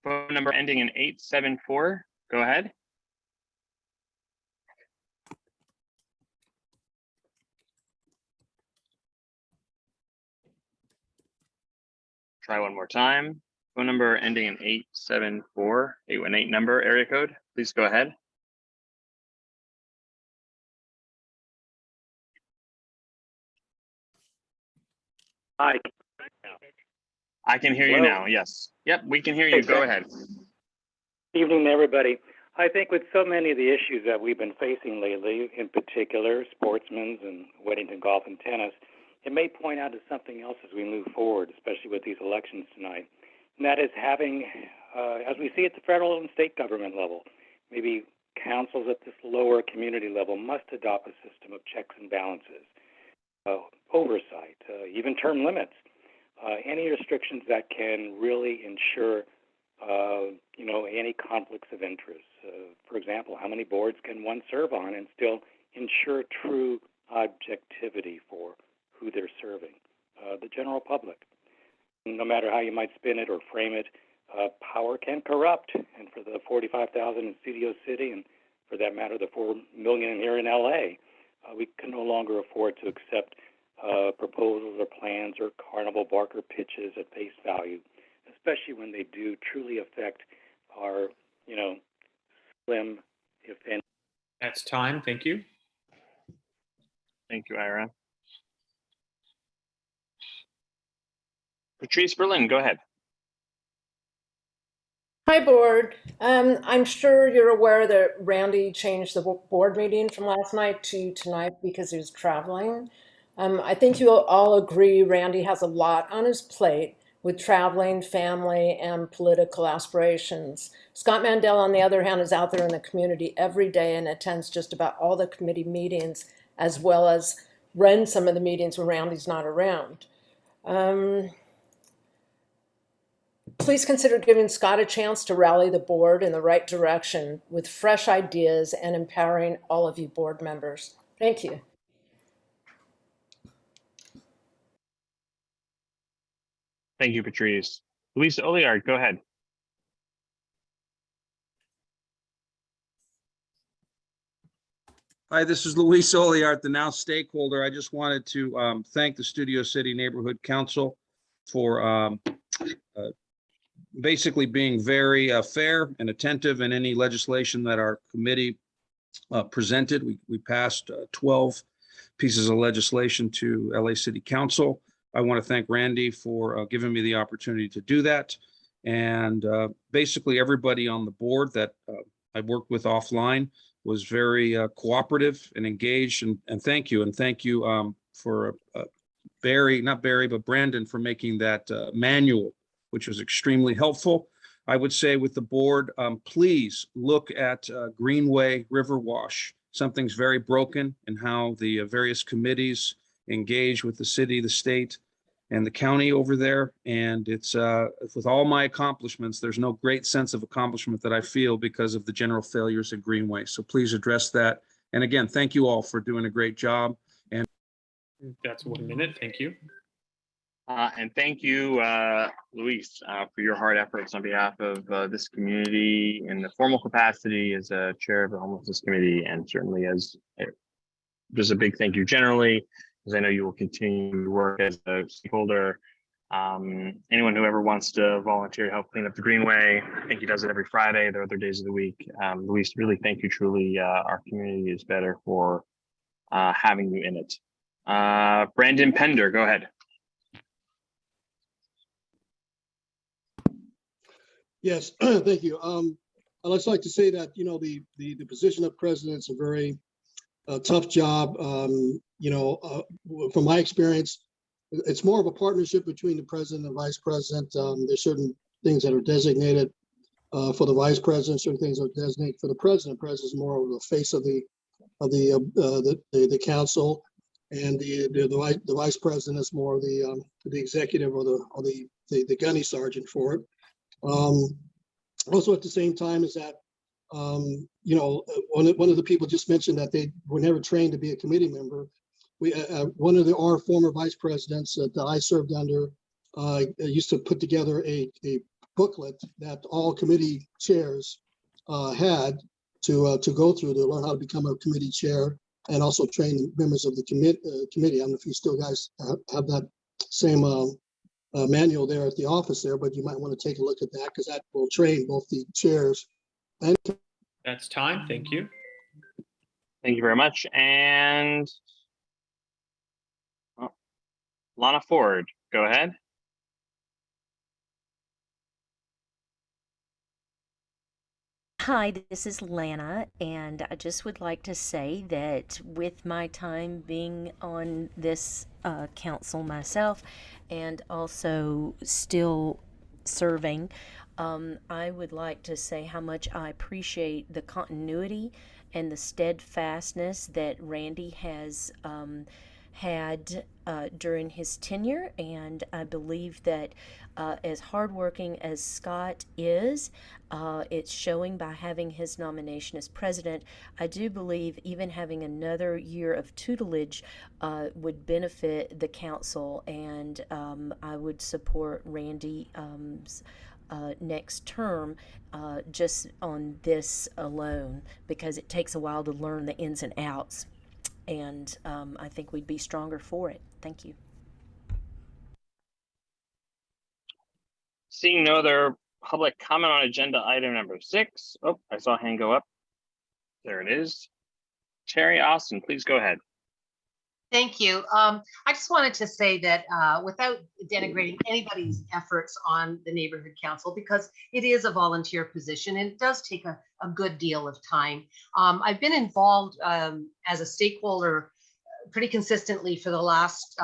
Phone number ending in 874. Go ahead. Try one more time. Phone number ending in 874, 818 number, area code. Please go ahead. Hi. I can hear you now. Yes. Yep, we can hear you. Go ahead. Evening, everybody. I think with so many of the issues that we've been facing lately, in particular sportsmen's and Weddington golf and tennis, it may point out to something else as we move forward, especially with these elections tonight. And that is having, as we see at the federal and state government level, maybe councils at this lower community level must adopt a system of checks and balances, oversight, even term limits, any restrictions that can really ensure, any conflicts of interest. For example, how many boards can one serve on and still ensure true objectivity for who they're serving? The general public. No matter how you might spin it or frame it, power can corrupt. And for the 45,000 in Studio City, and for that matter, the 4 million here in LA, we can no longer afford to accept proposals or plans or carnival barker pitches at face value, especially when they do truly affect our, slim, if any. That's time. Thank you. Thank you, Ira. Patrice Berlin, go ahead. Hi, board. I'm sure you're aware that Randy changed the board meeting from last night to tonight because he was traveling. I think you all agree Randy has a lot on his plate, with traveling, family, and political aspirations. Scott Mandel, on the other hand, is out there in the community every day and attends just about all the committee meetings, as well as run some of the meetings when Randy's not around. Please consider giving Scott a chance to rally the board in the right direction with fresh ideas and empowering all of you board members. Thank you. Thank you, Patrice. Luis Oliard, go ahead. Hi, this is Luis Oliart, the now stakeholder. I just wanted to thank the Studio City Neighborhood Council for basically being very fair and attentive in any legislation that our committee presented. We passed 12 pieces of legislation to LA City Council. I want to thank Randy for giving me the opportunity to do that. And basically everybody on the board that I worked with offline was very cooperative and engaged, and thank you. And thank you for but Brandon for making that manual, which was extremely helpful. I would say with the board, please look at Greenway River Wash. Something's very broken in how the various committees engage with the city, the state, and the county over there. And it's with all my accomplishments, there's no great sense of accomplishment that I feel because of the general failures at Greenway. So please address that. And again, thank you all for doing a great job. And That's 1 minute. Thank you. And thank you, Luis, for your hard efforts on behalf of this community in the formal capacity as a chair of the homelessness committee, and certainly as just a big thank you generally, because I know you will continue to work as a stakeholder. Anyone who ever wants to volunteer to help clean up the Greenway, I think he does it every Friday. There are other days of the week. Luis, really thank you. Truly, our community is better for having you in it. Brandon Pender, go ahead. Yes, thank you. I'd just like to say that, you know, the position of president is a very tough job. From my experience, it's more of a partnership between the president and vice president. There's certain things that are designated for the vice president, certain things are designated for the president. President is more of the face of the council, and the vice president is more of the executive or the gunny sergeant for it. Also at the same time is that, one of the people just mentioned that they were never trained to be a committee member. One of our former vice presidents that I served under used to put together a booklet that all committee chairs had to go through to learn how to become a committee chair, and also train members of the committee. I don't know if you still guys have that same manual there at the office there, but you might want to take a look at that, because that will train both the chairs and. That's time. Thank you. Thank you very much. And Lana Ford, go ahead. Hi, this is Lana, and I just would like to say that with my time being on this council myself, and also still serving, I would like to say how much I appreciate the continuity and the steadfastness that Randy has had during his tenure, and I believe that as hardworking as Scott is, it's showing by having his nomination as president. I do believe even having another year of tutelage would benefit the council, and I would support Randy's next term just on this alone, because it takes a while to learn the ins and outs, and I think we'd be stronger for it. Thank you. Seeing no other public comment on agenda item number 6. Oh, I saw a hand go up. There it is. Terry Austin, please go ahead. Thank you. I just wanted to say that without denigrating anybody's efforts on the neighborhood council, because it is a volunteer position and it does take a good deal of time. I've been involved as a stakeholder pretty consistently for the last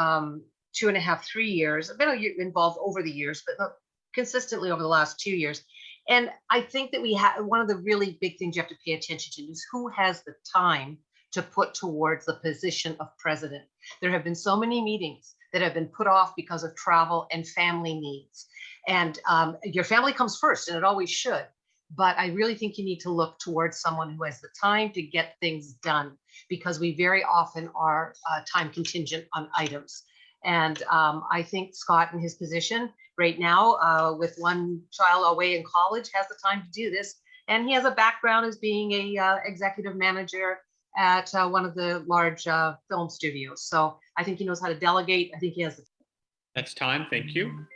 2.5, 3 years. I've been involved over the years, but not consistently over the last 2 years. And I think that we have one of the really big things you have to pay attention to is who has the time to put towards the position of president. There have been so many meetings that have been put off because of travel and family needs. And your family comes first, and it always should. But I really think you need to look towards someone who has the time to get things done, because we very often are time contingent on items. And I think Scott in his position right now, with one child away in college, has the time to do this. And he has a background as being a executive manager at one of the large film studios. So I think he knows how to delegate. I think he has the. That's time. Thank you.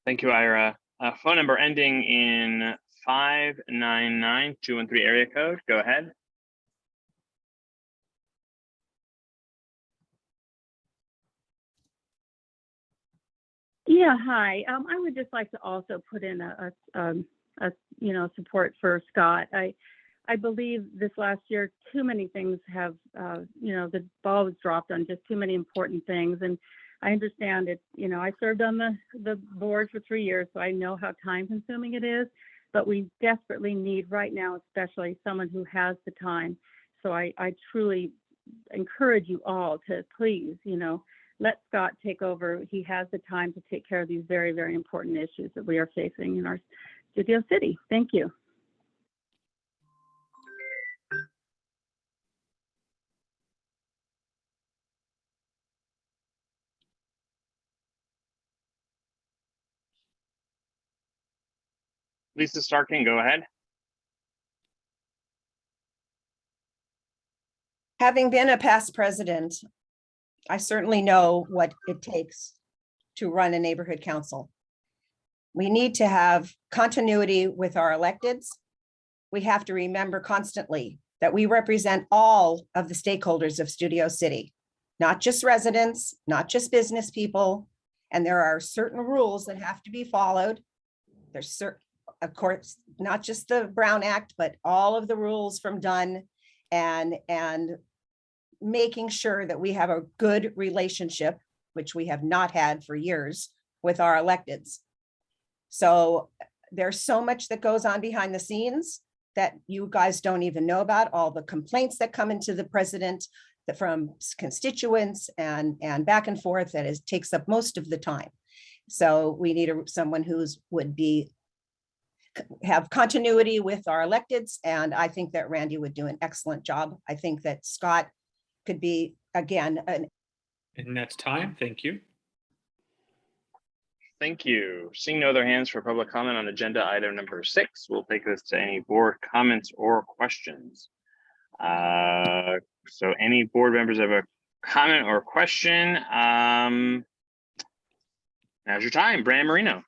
Thank you, Ira. Phone number ending in 599, 213 area code. Go ahead. Yeah, hi. I would just like to also put in a support for Scott. I believe this last year, too many things have, the ball was dropped on just too many important things. And I understand it, I served on the board for 3 years, so I know how time consuming it is, but we desperately need right now, especially someone who has the time. So I truly encourage you all to please, let Scott take over. He has the time to take care of these very, very important issues that we are facing in our Studio City. Thank you. Lisa Starkin, go ahead. Having been a past president, I certainly know what it takes to run a neighborhood council. We need to have continuity with our electeds. We have to remember constantly that we represent all of the stakeholders of Studio City, not just residents, not just business people. And there are certain rules that have to be followed. There's certain, of course, not just the Brown Act, but all of the rules from Dunn and making sure that we have a good relationship, which we have not had for years, with our electeds. So there's so much that goes on behind the scenes that you guys don't even know about, all the complaints that come into the president from constituents and back and forth that takes up most of the time. So we need someone who's have continuity with our electeds. And I think that Randy would do an excellent job. I think that Scott could be, again, And that's time. Thank you. Thank you. Seeing no other hands for public comment on agenda item number 6, we'll take this to any board comments or questions. So any board members have a comment or question? Now's your time, Brian Marino.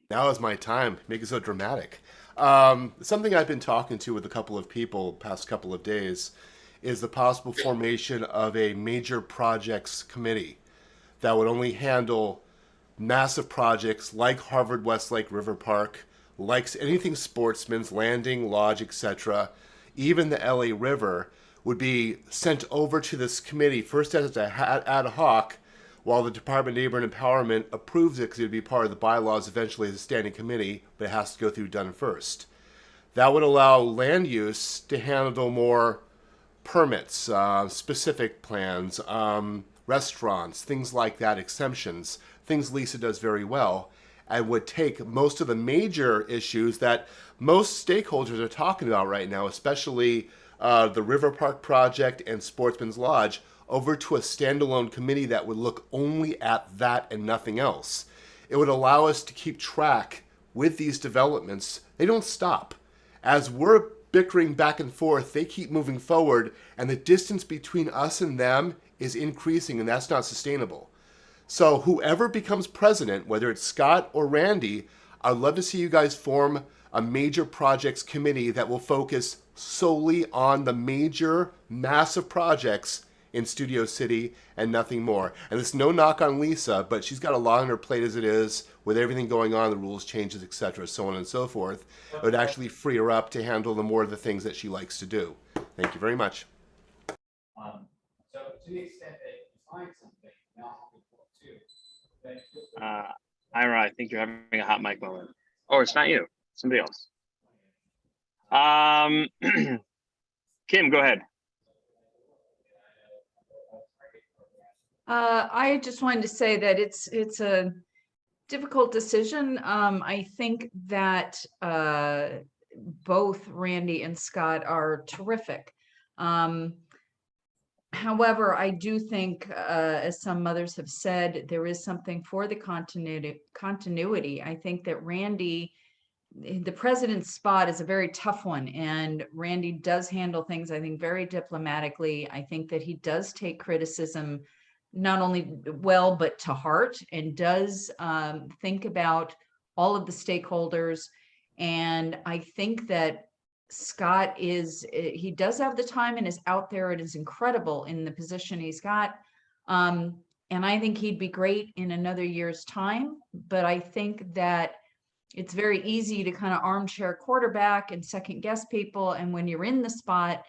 Now is my time. Make it so dramatic. Something I've been talking to with a couple of people past couple of days is the possible formation of a major projects committee that would only handle massive projects like Harvard Westlake River Park, like anything Sportsman's Landing, Lodge, etc. Even the LA River would be sent over to this committee first as an ad hoc, while the Department of Labor and Empowerment approves it because it would be part of the bylaws eventually as a standing committee, but it has to go through Dunn first. That would allow land use to handle more permits, specific plans, restaurants, things like that, exemptions, things Lisa does very well, and would take most of the major issues that most stakeholders are talking about right now, especially the River Park project and Sportsman's Lodge, over to a standalone committee that would look only at that and nothing else. It would allow us to keep track with these developments. They don't stop. As we're bickering back and forth, they keep moving forward, and the distance between us and them is increasing, and that's not sustainable. So whoever becomes president, whether it's Scott or Randy, I'd love to see you guys form a major projects committee that will focus solely on the major, massive projects in Studio City and nothing more. And it's no knock on Lisa, but she's got a lot on her plate as it is, with everything going on, the rules changes, etc., so on and so forth. It would actually free her up to handle the more of the things that she likes to do. Thank you very much. So to the extent that you find something, now Ira, I think you're having a hot mic moment. Oh, it's not you, somebody else. Kim, go ahead. I just wanted to say that it's a difficult decision. I think that both Randy and Scott are terrific. However, I do think, as some others have said, there is something for the continuity. I think that Randy, the president's spot is a very tough one, and Randy does handle things, I think, very diplomatically. I think that he does take criticism not only well, but to heart, and does think about all of the stakeholders. And I think that Scott he does have the time and is out there. It is incredible in the position he's got. And I think he'd be great in another year's time. But I think that it's very easy to kind of armchair quarterback and second guess people. And when you're in the spot,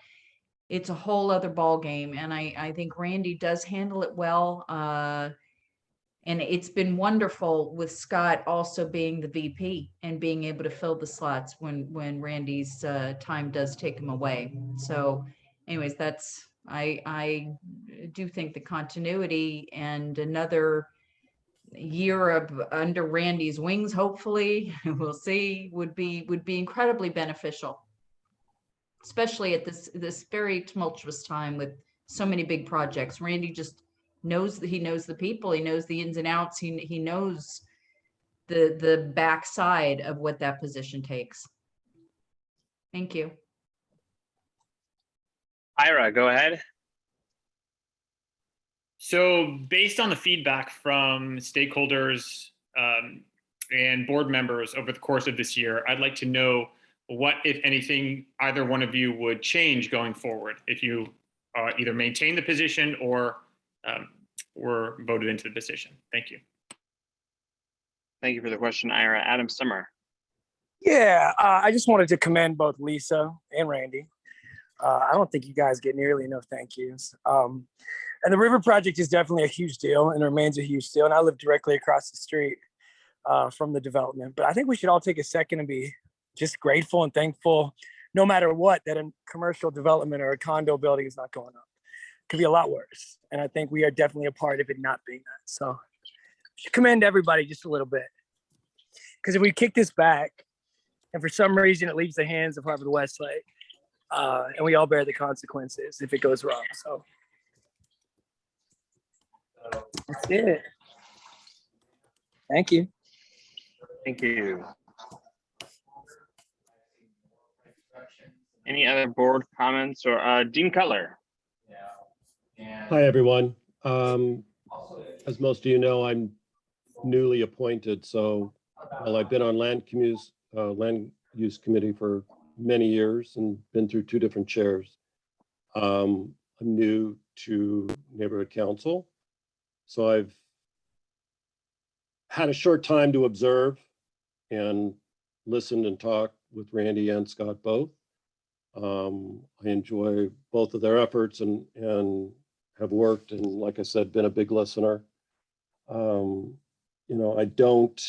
it's a whole other ball game. And I think Randy does handle it well. And it's been wonderful with Scott also being the VP and being able to fill the slots when Randy's time does take him away. So anyways, I do think the continuity and another year of under Randy's wings, hopefully, we'll see, would be incredibly beneficial, especially at this very tumultuous time with so many big projects. Randy just knows that he knows the people, he knows the ins and outs, he knows the backside of what that position takes. Thank you. Ira, go ahead. So based on the feedback from stakeholders and board members over the course of this year, I'd like to know what, if anything, either one of you would change going forward if you either maintain the position or were voted into the position. Thank you. Thank you for the question, Ira. Adam Summer. Yeah, I just wanted to commend both Lisa and Randy. I don't think you guys get nearly enough thank yous. And the river project is definitely a huge deal and remains a huge deal. And I live directly across the street from the development. But I think we should all take a second and be just grateful and thankful, no matter what, that a commercial development or a condo building is not going up. It could be a lot worse. And I think we are definitely a part of it not being that. So I should commend everybody just a little bit. Because if we kick this back and for some reason it leaves the hands of Harvard Westlake, and we all bear the consequences if it goes wrong. So that's it. Thank you. Thank you. Any other board comments or Dean Cutler? Hi, everyone. As most of you know, I'm newly appointed, so while I've been on land use committee for many years and been through 2 different chairs, I'm new to neighborhood council. So I've had a short time to observe and listened and talk with Randy and Scott both. I enjoy both of their efforts and have worked and, like I said, been a big listener. You know, I don't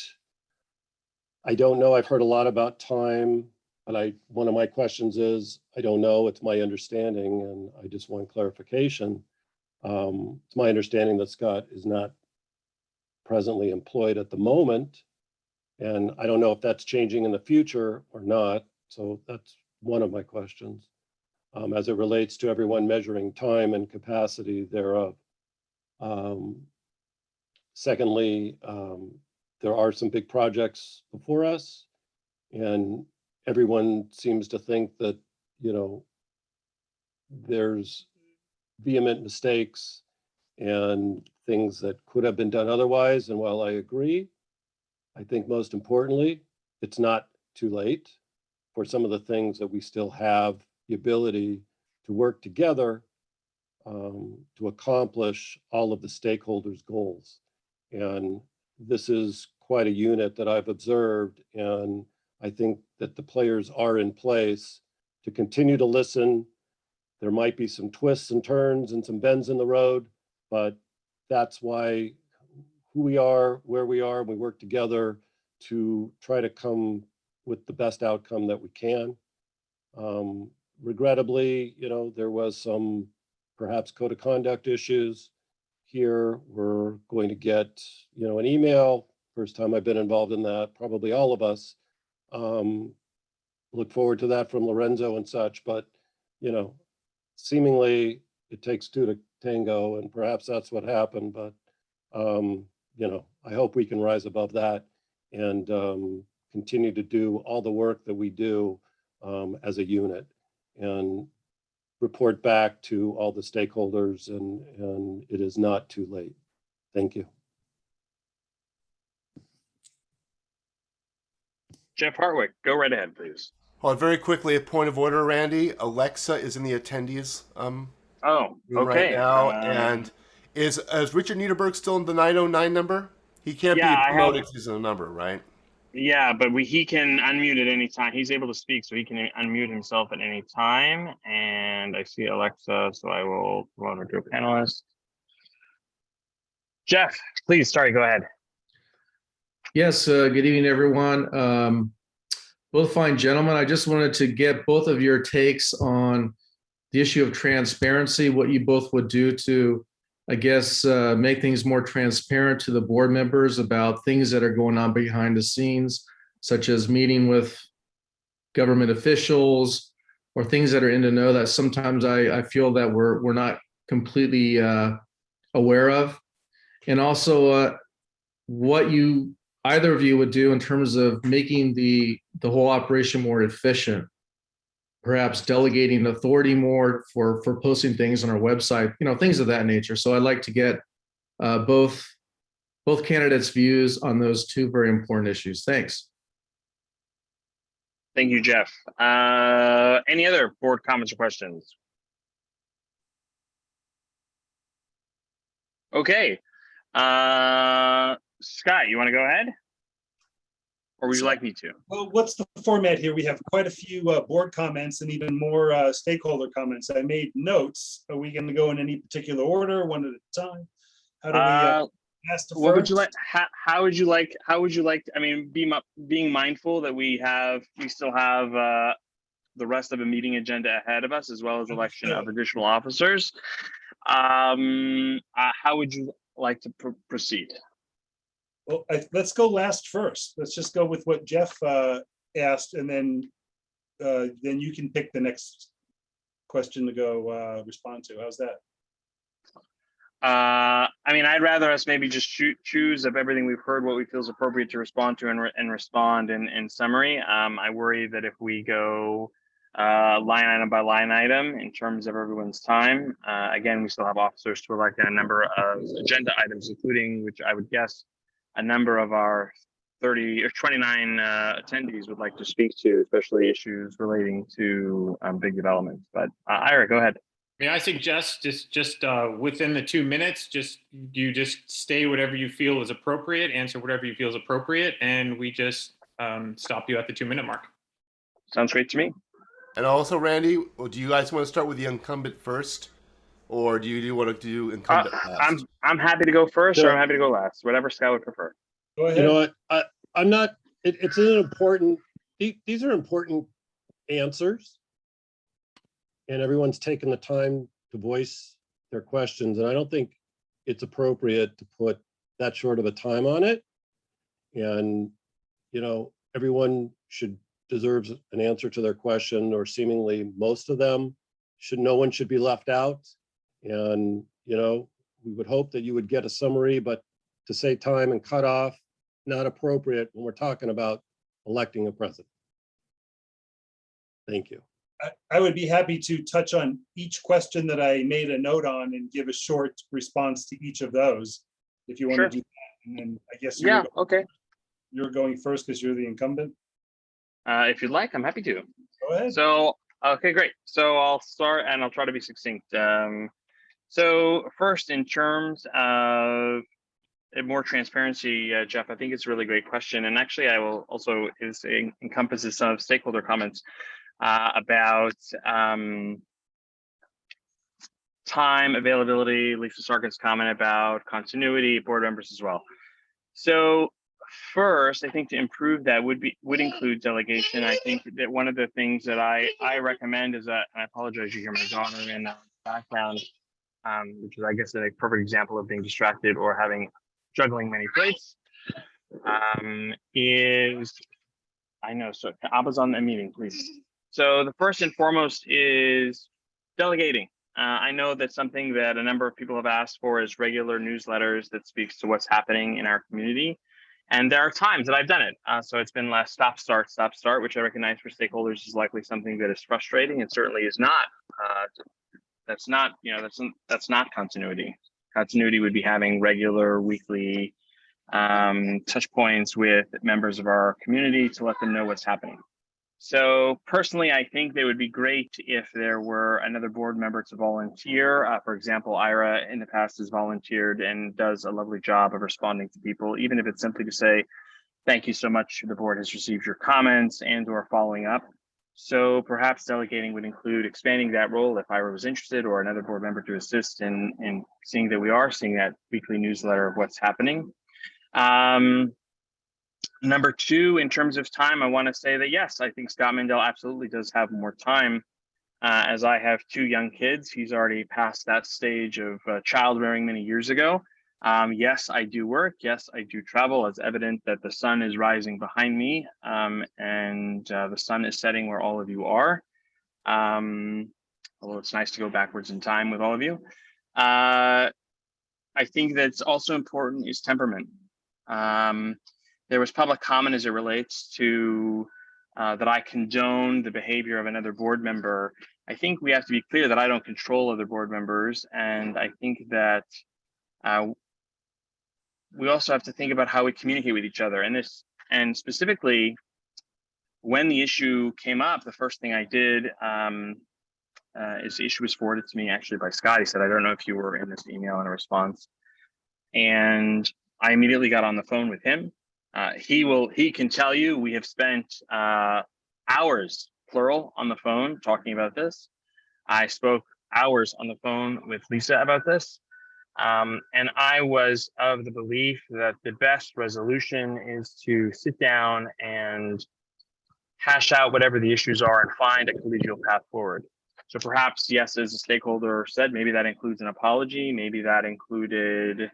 know. I've heard a lot about time, but one of my questions is, I don't know. It's my understanding, and I just want clarification. It's my understanding that Scott is not presently employed at the moment, and I don't know if that's changing in the future or not. So that's one of my questions as it relates to everyone measuring time and capacity thereof. Secondly, there are some big projects before us, and everyone seems to think that, you know, there's vehement mistakes and things that could have been done otherwise. And while I agree, I think most importantly, it's not too late for some of the things that we still have the ability to work together to accomplish all of the stakeholders' goals. And this is quite a unit that I've observed, and I think that the players are in place to continue to listen. There might be some twists and turns and some bends in the road, but that's why who we are, where we are, and we work together to try to come with the best outcome that we can. Regrettably, there was some perhaps code of conduct issues here. We're going to get, an email. First time I've been involved in that, probably all of us. Look forward to that from Lorenzo and such, but, seemingly it takes two to tango, and perhaps that's what happened, but, I hope we can rise above that and continue to do all the work that we do as a unit and report back to all the stakeholders, and it is not too late. Thank you. Jeff Hartwick, go right ahead, please. Well, very quickly, a point of order, Randy. Alexa is in the attendees room right now, and is Richard Niederberg still in the 909 number? He can't be promoted because he's in a number, right? Yeah, but he can unmute at any time. He's able to speak, so he can unmute himself at any time. And I see Alexa, so I will promote her to a panelist. Jeff, please, sorry, go ahead. Yes, good evening, everyone. Both fine gentlemen, I just wanted to get both of your takes on the issue of transparency, what you both would do to, I guess, make things more transparent to the board members about things that are going on behind the scenes, such as meeting with government officials or things that are in the know that sometimes I feel that we're not completely aware of. And also what either of you would do in terms of making the whole operation more efficient, perhaps delegating authority more for posting things on our website, things of that nature. So I'd like to get both candidates' views on those two very important issues. Thanks. Thank you, Jeff. Any other board comments or questions? Okay. Scott, you want to go ahead? Or would you like me to? Well, what's the format here? We have quite a few board comments and even more stakeholder comments. I made notes. Are we going to go in any particular order, one at a time? How do we ask the what first? would you like? How would you like? I mean, being mindful that we still have the rest of a meeting agenda ahead of us, as well as election of additional officers. How would you like to proceed? Well, let's go last first. Let's just go with what Jeff asked, and then you can pick the next question to go respond to. How's that? I mean, I'd rather us maybe just choose of everything we've heard what we feel is appropriate to respond to and respond in summary. I worry that if we go line item by line item in terms of everyone's time, again, we still have officers to elect and a number of agenda items, including, which I would guess a number of our 30 or 29 attendees would like to speak to, especially issues relating to big developments. But Ira, go ahead. May I suggest just within the 2 minutes, you say whatever you feel is appropriate, answer whatever you feel is appropriate, and we just stop you at the 2-minute mark. Sounds great to me. And also, Randy, do you guys want to start with the incumbent first, or do you want to do incumbent last? I'm happy to go first, or I'm happy to go last. Whatever Scott would prefer. Go ahead. You know what? I'm not. It's an important. These are important answers, and everyone's taken the time to voice their questions, and I don't think it's appropriate to put that short of a time on it. And everyone deserves an answer to their question, or seemingly most of them. No one should be left out. And we would hope that you would get a summary, but to say time and cut off, not appropriate when we're talking about electing a president. Thank you. I would be happy to touch on each question that I made a note on and give a short response to each of those, if you want to do that. And then I guess you're going first because you're the incumbent. If you'd like, I'm happy to. Go ahead. So, okay, great. So I'll start and I'll try to be succinct. So first, in terms of more transparency, Jeff, I think it's a really great question. And actually, I will also encompasses some of stakeholder comments about time availability, Lisa Sarkin's comment about continuity, board members as well. So first, I think to improve that would include delegation. I think that one of the things that I recommend is that, and I apologize, you hear my daughter in the background, which is, I guess, a perfect example of being distracted or juggling many plates, is, I know, so Abba's on the meeting, please. So the first and foremost is delegating. I know that's something that a number of people have asked for is regular newsletters that speaks to what's happening in our community. And there are times that I've done it. So it's been less stop, start, which I recognize for stakeholders is likely something that is frustrating and certainly is not. That's not, that's not continuity. Continuity would be having regular weekly touch points with members of our community to let them know what's happening. So personally, I think they would be great if there were another board member to volunteer. For example, Ira in the past has volunteered and does a lovely job of responding to people, even if it's simply to say, thank you so much, the board has received your comments and or following up. So perhaps delegating would include expanding that role if Ira was interested, or another board member to assist in seeing that we are seeing that weekly newsletter of what's happening. Number two, in terms of time, I want to say that, yes, I think Scott Mandel absolutely does have more time. As I have two young kids, he's already past that stage of child rearing many years ago. Yes, I do work. Yes, I do travel. It's evident that the sun is rising behind me and the sun is setting where all of you are. Although it's nice to go backwards in time with all of you. I think that's also important is temperament. There was public comment as it relates to that I condone the behavior of another board member. I think we have to be clear that I don't control other board members. And I think that we also have to think about how we communicate with each other. And specifically, when the issue came up, the first thing I did is the issue was forwarded to me actually by Scott. He said, I don't know if you were in this email in a response. And I immediately got on the phone with him. He can tell you we have spent hours, plural, on the phone talking about this. I spoke hours on the phone with Lisa about this. And I was of the belief that the best resolution is to sit down and hash out whatever the issues are and find a collegial path forward. So perhaps, yes, as a stakeholder said, maybe that includes an apology, maybe that included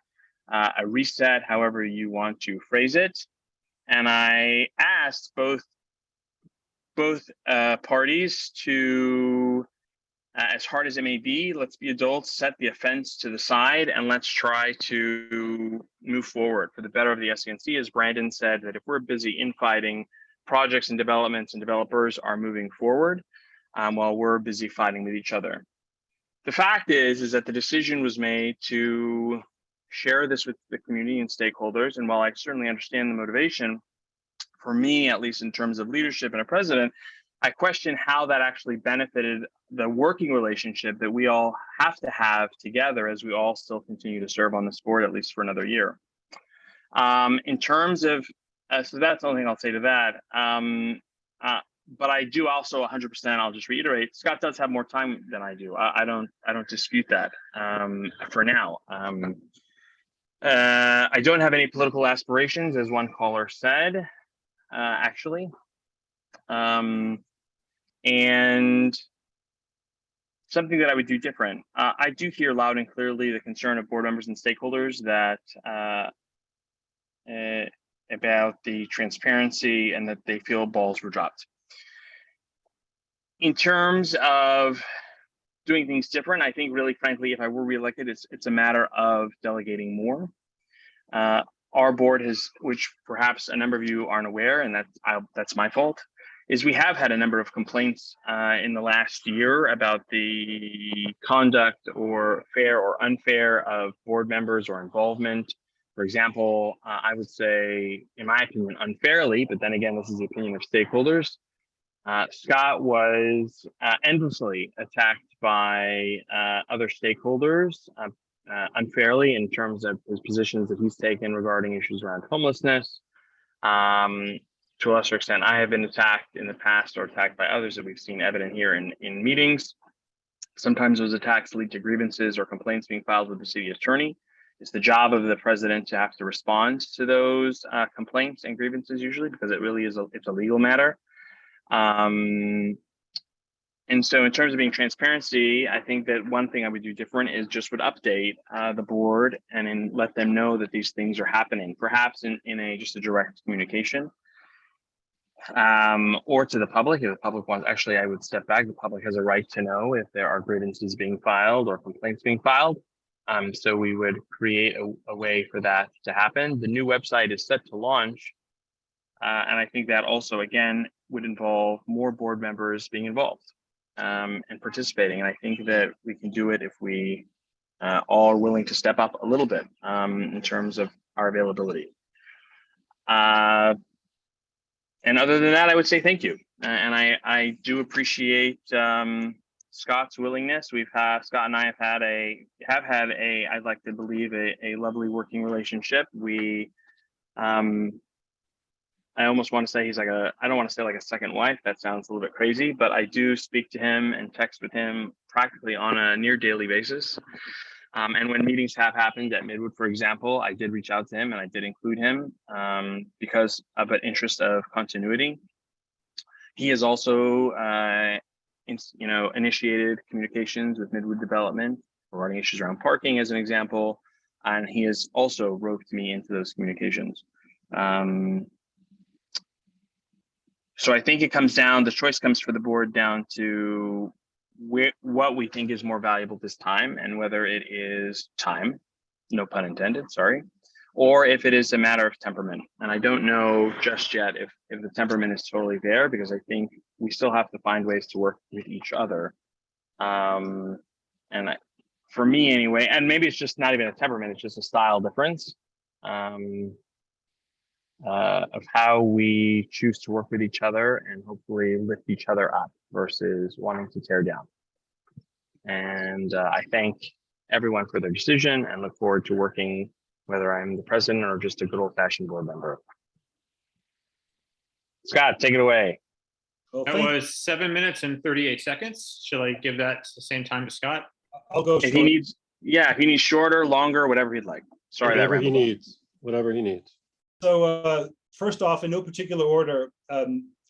a reset, however you want to phrase it. And I asked both parties to, as hard as it may be, let's be adults, set the offense to the side, and let's try to move forward for the better of the SCNC. As Brandon said, that if we're busy infighting, projects and developments and developers are moving forward while we're busy fighting with each other. The fact is that the decision was made to share this with the community and stakeholders. And while I certainly understand the motivation, for me, at least in terms of leadership and a president, I question how that actually benefited the working relationship that we all have to have together as we all still continue to serve on this board, at least for another year. In terms of, so that's the only thing I'll say to that. But I do also 100%, I'll just reiterate, Scott does have more time than I do. I don't dispute that for now. I don't have any political aspirations, as one caller said, actually. And something that I would do different. I do hear loud and clearly the concern of board members and stakeholders that about the transparency and that they feel balls were dropped. In terms of doing things different, I think really frankly, if I were reelected, it's a matter of delegating more. Our board has, which perhaps a number of you aren't aware, and that's my fault, is we have had a number of complaints in the last year about the conduct or fair or unfair of board members or involvement. For example, I would say, in my opinion, unfairly, but then again, this is the opinion of stakeholders. Scott was endlessly attacked by other stakeholders unfairly in terms of his positions that he's taken regarding issues around homelessness. To a lesser extent, I have been attacked in the past or attacked by others that we've seen evident here in meetings. Sometimes those attacks lead to grievances or complaints being filed with the city attorney. It's the job of the president to have to respond to those complaints and grievances usually, because it really is it's a legal matter. And so in terms of being transparency, I think that one thing I would do different is just would update the board and let them know that these things are happening, perhaps in just a direct communication, or to the public. If the public wants, actually, I would step back. The public has a right to know if there are grievances being filed or complaints being filed. So we would create a way for that to happen. The new website is set to launch. And I think that also, again, would involve more board members being involved and participating. And I think that we can do it if we all are willing to step up a little bit in terms of our availability. And other than that, I would say thank you. And I do appreciate Scott's willingness. Scott and I have had I'd like to believe a lovely working relationship. I almost want to say he's like I don't want to say like a second wife. That sounds a little bit crazy, but I do speak to him and text with him practically on a near daily basis. And when meetings have happened at Midwood, for example, I did reach out to him and I did include him because of an interest of continuity. He has also, initiated communications with Midwood Development regarding issues around parking, as an example, and he has also roped me into those communications. So I think the choice comes for the board down to what we think is more valuable this time, and whether it is time, no pun intended, sorry, or if it is a matter of temperament. And I don't know just yet if the temperament is totally there, because I think we still have to find ways to work with each other. For me anyway, and maybe it's just not even a temperament, it's just a style difference. Of how we choose to work with each other and hopefully lift each other up versus wanting to tear down. And I thank everyone for their decision and look forward to working, whether I'm the president or just a good old-fashioned board member. Scott, take it away. That was 7 minutes and 38 seconds. Shall I give that the same time to Scott? I'll go. If he needs shorter, longer, whatever he'd like. Sorry, whatever he needs. Whatever he needs. So first off, in no particular order,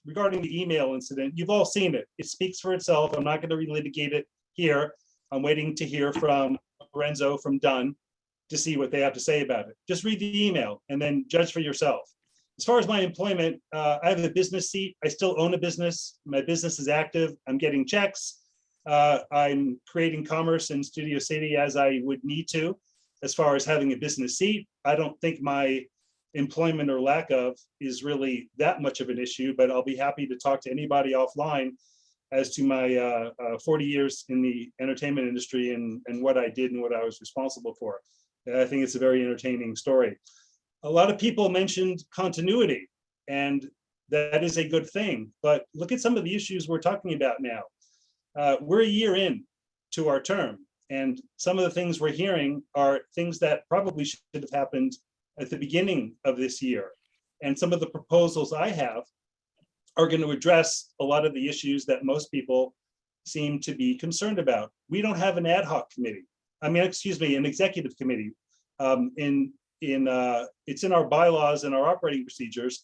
regarding the email incident, you've all seen it. It speaks for itself. I'm not going to relitigate it here. I'm waiting to hear from Lorenzo from Dunn to see what they have to say about it. Just read the email and then judge for yourself. As far as my employment, I have a business seat. I still own a business. My business is active. I'm getting checks. I'm creating commerce in Studio City as I would need to. As far as having a business seat, I don't think my employment or lack of is really that much of an issue, but I'll be happy to talk to anybody offline as to my 40 years in the entertainment industry and what I did and what I was responsible for. And I think it's a very entertaining story. A lot of people mentioned continuity, and that is a good thing, but look at some of the issues we're talking about now. We're a year in to our term, and some of the things we're hearing are things that probably should have happened at the beginning of this year. And some of the proposals I have are going to address a lot of the issues that most people seem to be concerned about. We don't have an ad hoc committee. An executive committee. It's in our bylaws and our operating procedures,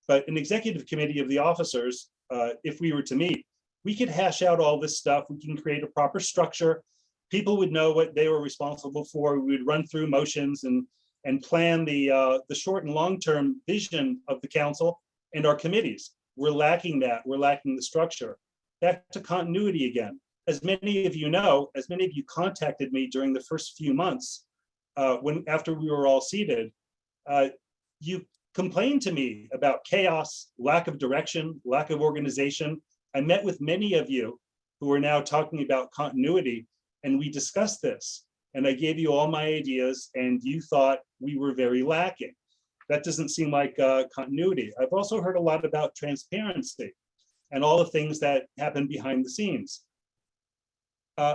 but an executive committee of the officers, if we were to meet, we could hash out all this stuff. We can create a proper structure. People would know what they were responsible for. We would run through motions and plan the short and long-term vision of the council and our committees. We're lacking that. We're lacking the structure. Back to continuity again. As many of you know, as many of you contacted me during the first few months, after we were all seated, you complained to me about chaos, lack of direction, lack of organization. I met with many of you who are now talking about continuity, and we discussed this. And I gave you all my ideas, and you thought we were very lacking. That doesn't seem like continuity. I've also heard a lot about transparency and all the things that happen behind the scenes.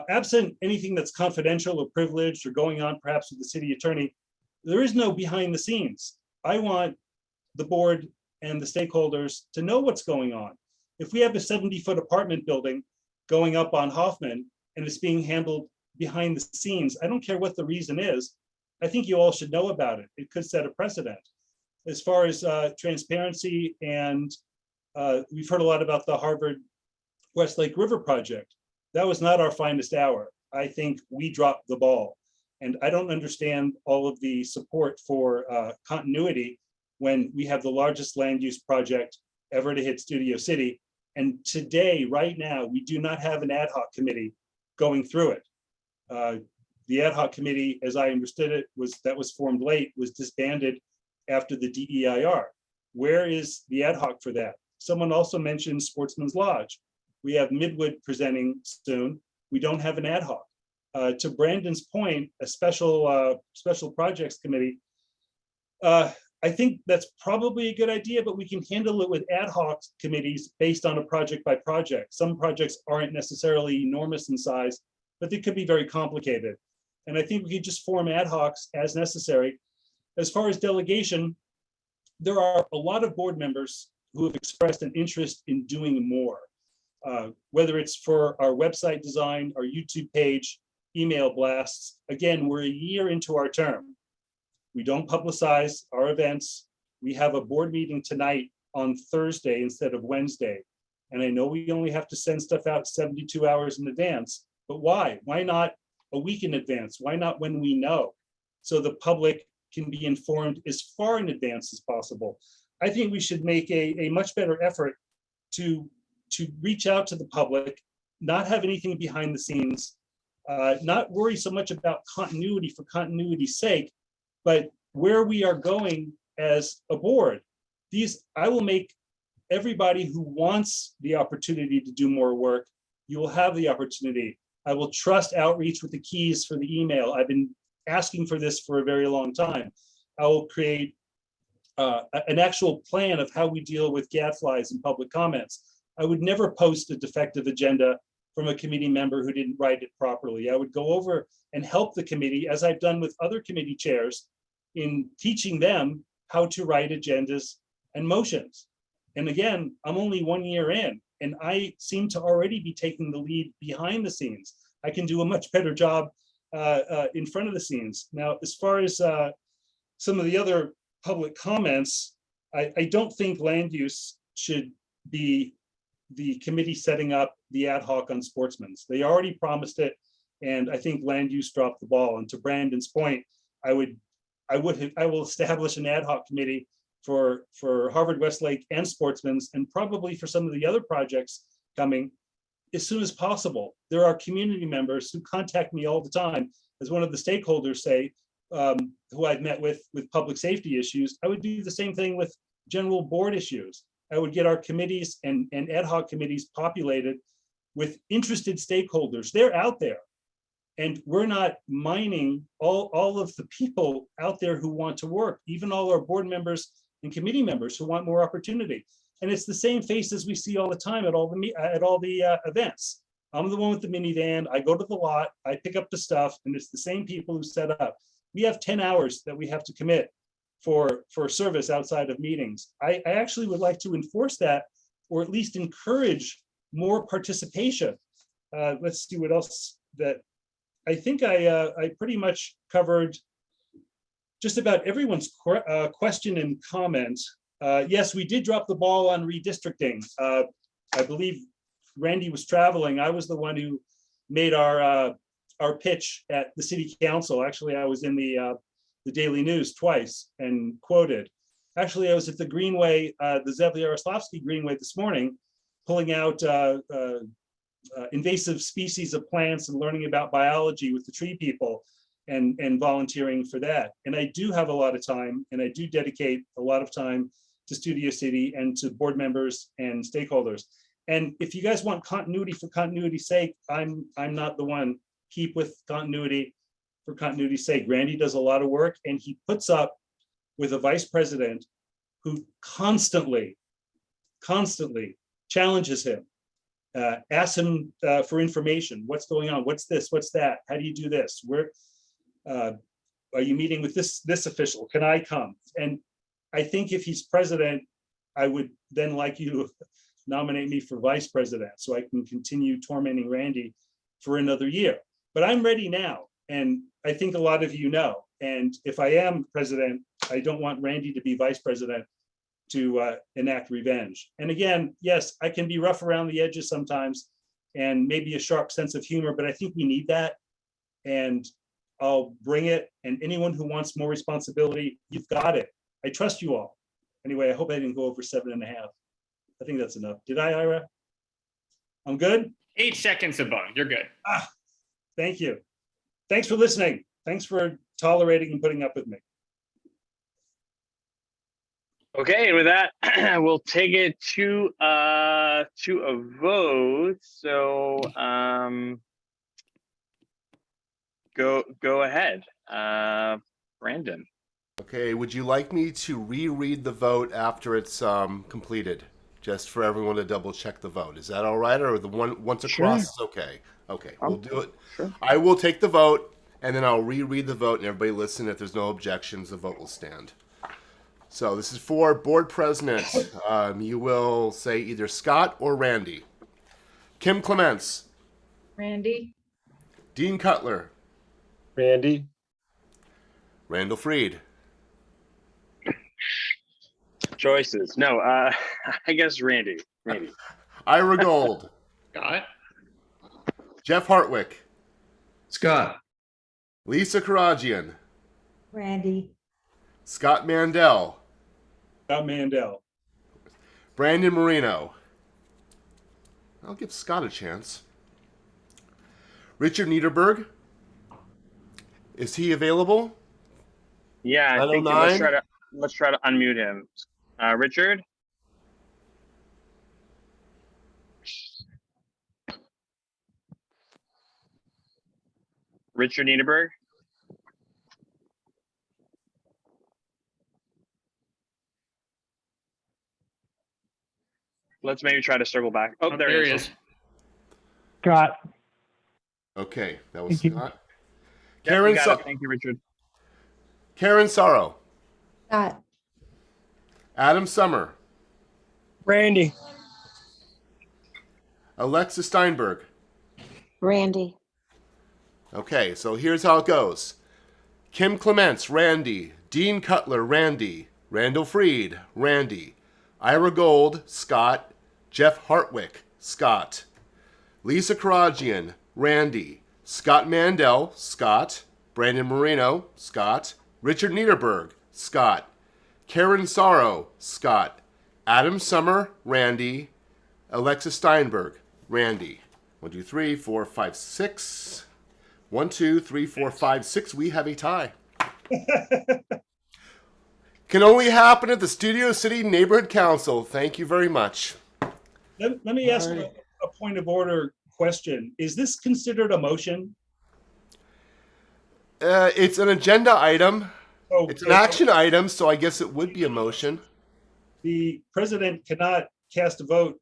Absent anything that's confidential or privileged or going on perhaps with the city attorney, there is no behind the scenes. I want the board and the stakeholders to know what's going on. If we have a 70-foot apartment building going up on Hoffman and it's being handled behind the scenes, I don't care what the reason is, I think you all should know about it. It could set a precedent. As far as transparency, and we've heard a lot about the Harvard Westlake River project. That was not our finest hour. I think we dropped the ball. And I don't understand all of the support for continuity when we have the largest land use project ever to hit Studio City. And today, right now, we do not have an ad hoc committee going through it. The ad hoc committee, as I understood it, was formed late, was disbanded after the DEIR. Where is the ad hoc for that? Someone also mentioned Sportsman's Lodge. We have Midway presenting soon. We don't have an ad hoc. To Brandon's point, a special projects committee, I think that's probably a good idea, but we can handle it with ad hoc committees based on a project by project. Some projects aren't necessarily enormous in size, but they could be very complicated. And I think we could just form ad hocs as necessary. As far as delegation, there are a lot of board members who have expressed an interest in doing more, whether it's for our website design, our YouTube page, email blasts. Again, we're a year into our term. We don't publicize our events. We have a board meeting tonight on Thursday instead of Wednesday. And I know we only have to send stuff out 72 hours in advance, but why? Why not a week in advance? Why not when we know? So the public can be informed as far in advance as possible. I think we should make a much better effort to reach out to the public, not have anything behind the scenes, not worry so much about continuity for continuity's sake, but where we are going as a board. I will make everybody who wants the opportunity to do more work, you will have the opportunity. I will trust outreach with the keys for the email. I've been asking for this for a very long time. I will create an actual plan of how we deal with gadflies and public comments. I would never post a defective agenda from a committee member who didn't write it properly. I would go over and help the committee, as I've done with other committee chairs, in teaching them how to write agendas and motions. And again, I'm only 1 year in, and I seem to already be taking the lead behind the scenes. I can do a much better job in front of the scenes. Now, as far as some of the other public comments, I don't think land use should be the committee setting up the ad hoc on Sportsman's. They already promised it, and I think land use dropped the ball. And to Brandon's point, I will establish an ad hoc committee for Harvard Westlake and Sportsman's, and probably for some of the other projects coming as soon as possible. There are community members who contact me all the time, as one of the stakeholders say, who I've met with public safety issues. I would do the same thing with general board issues. I would get our committees and ad hoc committees populated with interested stakeholders. They're out there. And we're not mining all of the people out there who want to work, even all our board members and committee members who want more opportunity. And it's the same faces we see all the time at all the events. I'm the one with the minivan. I go to the lot, I pick up the stuff, and it's the same people who set up. We have 10 hours that we have to commit for service outside of meetings. I actually would like to enforce that, or at least encourage more participation. Let's see what else that I think I pretty much covered just about everyone's question and comment. Yes, we did drop the ball on redistricting. I believe Randy was traveling. I was the one who made our pitch at the city council. Actually, I was in the Daily News twice and quoted. Actually, I was at the Greenway, the Zev Yaroslavsky Greenway this morning, pulling out invasive species of plants and learning about biology with the tree people and volunteering for that. And I do have a lot of time, and I do dedicate a lot of time to Studio City and to board members and stakeholders. And if you guys want continuity for continuity's sake, I'm not the one. Keep with continuity for continuity's sake. Randy does a lot of work, and he puts up with a vice president who constantly challenges him, asks him for information. What's going on? What's this? What's that? How do you do this? Where are you meeting with this official? Can I come? And I think if he's president, I would then like you to nominate me for vice president so I can continue tormenting Randy for another year. But I'm ready now. And I think a lot of you know, And if I am president, I don't want Randy to be vice president to enact revenge. And again, yes, I can be rough around the edges sometimes and maybe a sharp sense of humor, but I think we need that. And I'll bring it. And anyone who wants more responsibility, you've got it. I trust you all. Anyway, I hope I didn't go over 7.5. I think that's enough. Did I, Ira? I'm good? 8 seconds above. You're good. Thank you. Thanks for listening. Thanks for tolerating and putting up with me. Okay, and with that, we'll take it to a vote. So go ahead, Brandon. Okay, would you like me to reread the vote after it's completed? Just for everyone to double check the vote. Is that all right? Or the one once across is okay? Okay, we'll do it. Sure. I will take the vote and then I'll reread the vote and everybody listen. If there's no objections, the vote will stand. So this is for board president. You will say either Scott or Randy. Kim Clements. Randy, Dean Cutler. Randy, Randall Freed. Choices. No, I guess Randy. Ira Gold. Scott, Jeff Hartwick. Scott, Lisa Karagian. Randy. Scott Mandel. Scott Mandel. Brandon Marino. I'll give Scott a chance. Richard Niederberg. Is he available? Yeah, I think 909? let's try to unmute him. Richard. Richard Niederberg. Let's maybe try to circle back. Oh, there he is. Scott. Okay, that was Thank you. Scott. Yep, Karen, you got it. Thank you, Richard. Karen Sorrow. Scott. Adam Summer. Randy. Alexa Steinberg. Randy. Okay, so here's how it goes. Kim Clements, Randy. Dean Cutler, Randy. Randall Freed, Randy. Ira Gold, Scott. Jeff Hartwick, Scott. Lisa Karagian, Randy. Scott Mandel, Scott. Brandon Marino, Scott. Richard Niederberg, Scott. Karen Sorrow, Scott. Adam Summer, Randy. Alexa Steinberg, Randy. 1, 2, 3, 4, 5, 6. 1, 2, 3, 4, 5, 6. We have a tie. Can only happen at the Studio City Neighborhood Council. Thank you very much. Let me ask a point of order question. Is this considered a motion? It's an agenda item. Oh, It's an action item, so I guess it would be a motion. The president cannot cast a vote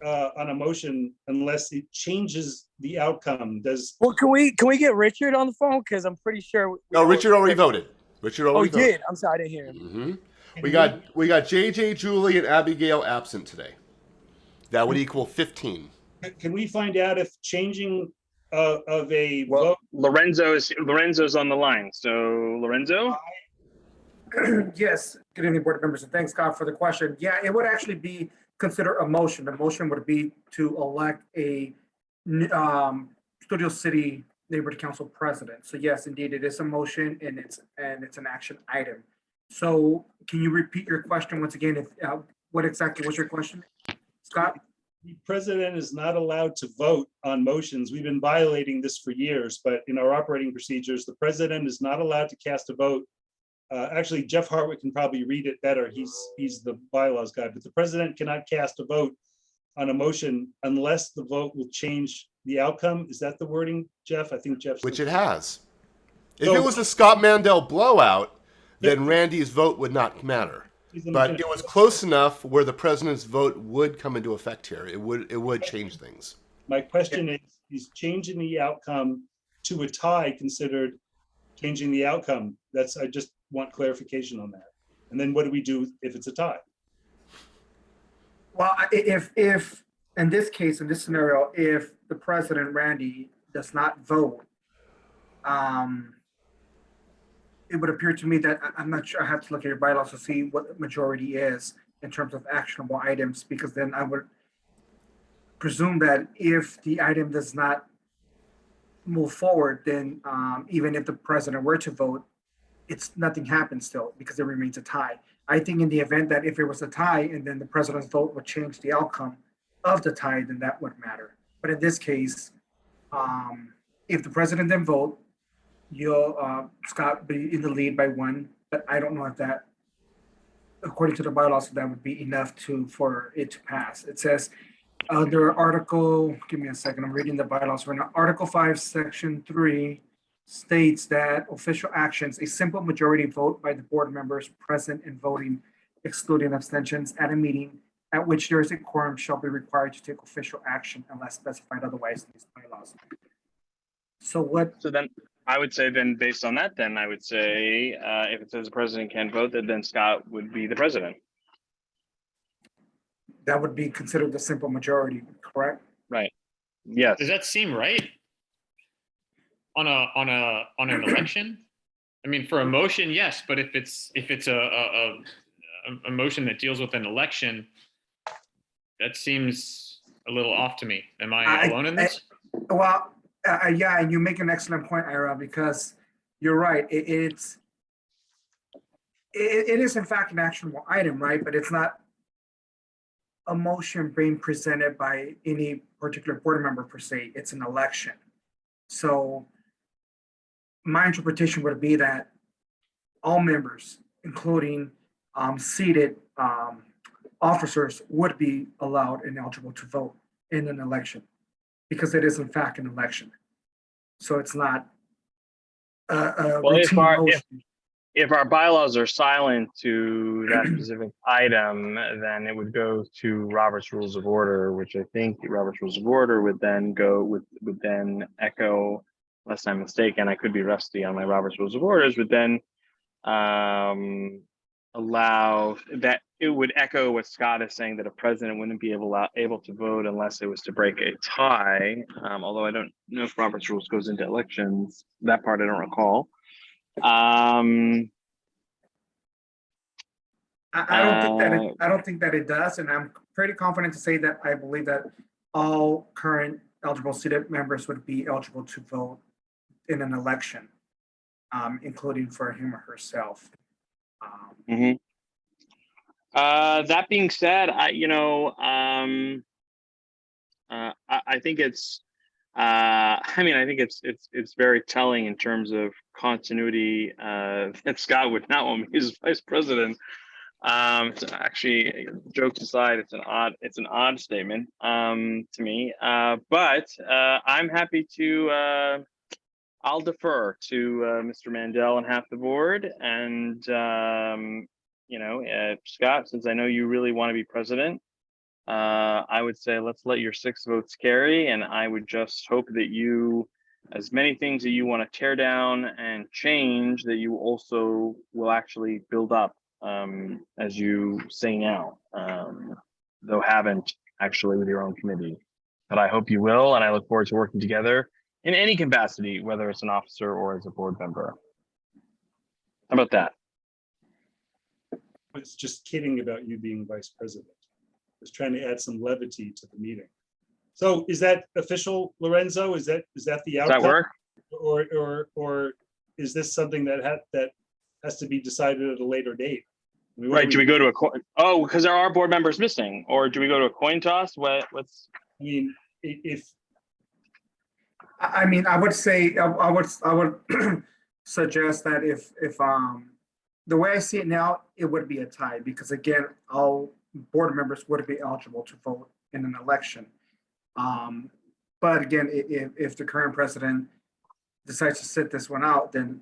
on a motion unless it changes the outcome. Well, can we get Richard on the phone? Because I'm pretty sure. No, Richard already voted. Richard Oh, already he voted. did. I'm sorry, I didn't hear him. Mm-hmm. We got JJ, Julie, and Abigail absent today. That would equal 15. Can we find out if changing of a vote? Lorenzo's on the line. So Lorenzo. Yes, good evening, board members, and thanks, Scott, for the question. Yeah, it would actually be considered a motion. The motion would be to elect a Studio City Neighborhood Council president. So yes, indeed, it is a motion and it's an action item. So can you repeat your question once again? What exactly was your question, Scott? The president is not allowed to vote on motions. We've been violating this for years, but in our operating procedures, the president is not allowed to cast a vote. Actually, Jeff Hartwick can probably read it better. He's the bylaws guy, but the president cannot cast a vote on a motion unless the vote will change the outcome. Is that the wording, Jeff? I think Jeff's. Which it has. If it was a Scott Mandel blowout, then Randy's vote would not matter. But it was close enough where the president's vote would come into effect here. It would change things. My question is changing the outcome to a tie considered changing the outcome? I just want clarification on that. And then what do we do if it's a tie? Well, if in this case, in this scenario, if the president, Randy, does not vote, it would appear to me that I'm not sure. I have to look at your bylaws to see what the majority is in terms of actionable items, because then I would presume that if the item does not move forward, then even if the president were to vote, it's nothing happens still because it remains a tie. I think in the event that if it was a tie and then the president's vote would change the outcome of the tie, then that would matter. But in this case, if the president didn't vote, you'll Scott be in the lead by one. But I don't know if that, according to the bylaws, that would be enough for it to pass. It says under Article, give me a second, I'm reading the bylaws right now. Article 5, Section 3 states that official actions, a simple majority vote by the board members present and voting, excluding abstentions at a meeting at which there is a quorum, shall be required to take official action unless specified otherwise in these bylaws. So then I would say then based on that, then I would say if it says the president can't vote, then Scott would be the president. That would be considered the simple majority, correct? Right. Yes. Does that seem right? On an election? I mean, for a motion, yes, but if it's a motion that deals with an election, that seems a little off to me. Am I alone in this? Yeah, and you make an excellent point, Ira, because you're right. It is in fact an actionable item, right? But it's not a motion being presented by any particular board member per se. It's an election. So my interpretation would be that all members, including seated officers, would be allowed and eligible to vote in an election, because it is in fact an election. So it's not a routine motion. If our bylaws are silent to that specific item, then it would go to Robert's Rules of Order, which I think Robert's Rules of Order would then echo, unless I'm mistaken, I could be rusty on my Robert's Rules of Orders, would then allow that it would echo what Scott is saying, that a president wouldn't be able to vote unless it was to break a tie. Although I don't know if Robert's Rules goes into elections, that part I don't recall. I don't think that it does, and I'm pretty confident to say that I believe that all current eligible seated members would be eligible to vote in an election, including for him or herself. That being said, I think it's I think it's very telling in terms of continuity that Scott would not want me as vice president. It's actually, jokes aside, it's an odd statement to me. But I'm happy to. I'll defer to Mr. Mandel and half the board, and Scott, since I know you really want to be president, I would say let's let your 6 votes carry, and I would just hope that you, as many things that you want to tear down and change, that you also will actually build up, as you say now, though haven't actually with your own committee. But I hope you will, and I look forward to working together in any capacity, whether it's an officer or as a board member. How about that? I was just kidding about you being vice president. I was trying to add some levity to the meeting. So is that official, Lorenzo? Is that the outcome? Does that work? Or is this something that has to be decided at a later date? Right. Do we go to a coin? Oh, because there are board members missing, or do we go to a coin toss? What's? I mean, I would say I would suggest that if the way I see it now, it would be a tie, because again, all board members would be eligible to vote in an election. But again, if the current president decides to sit this one out, then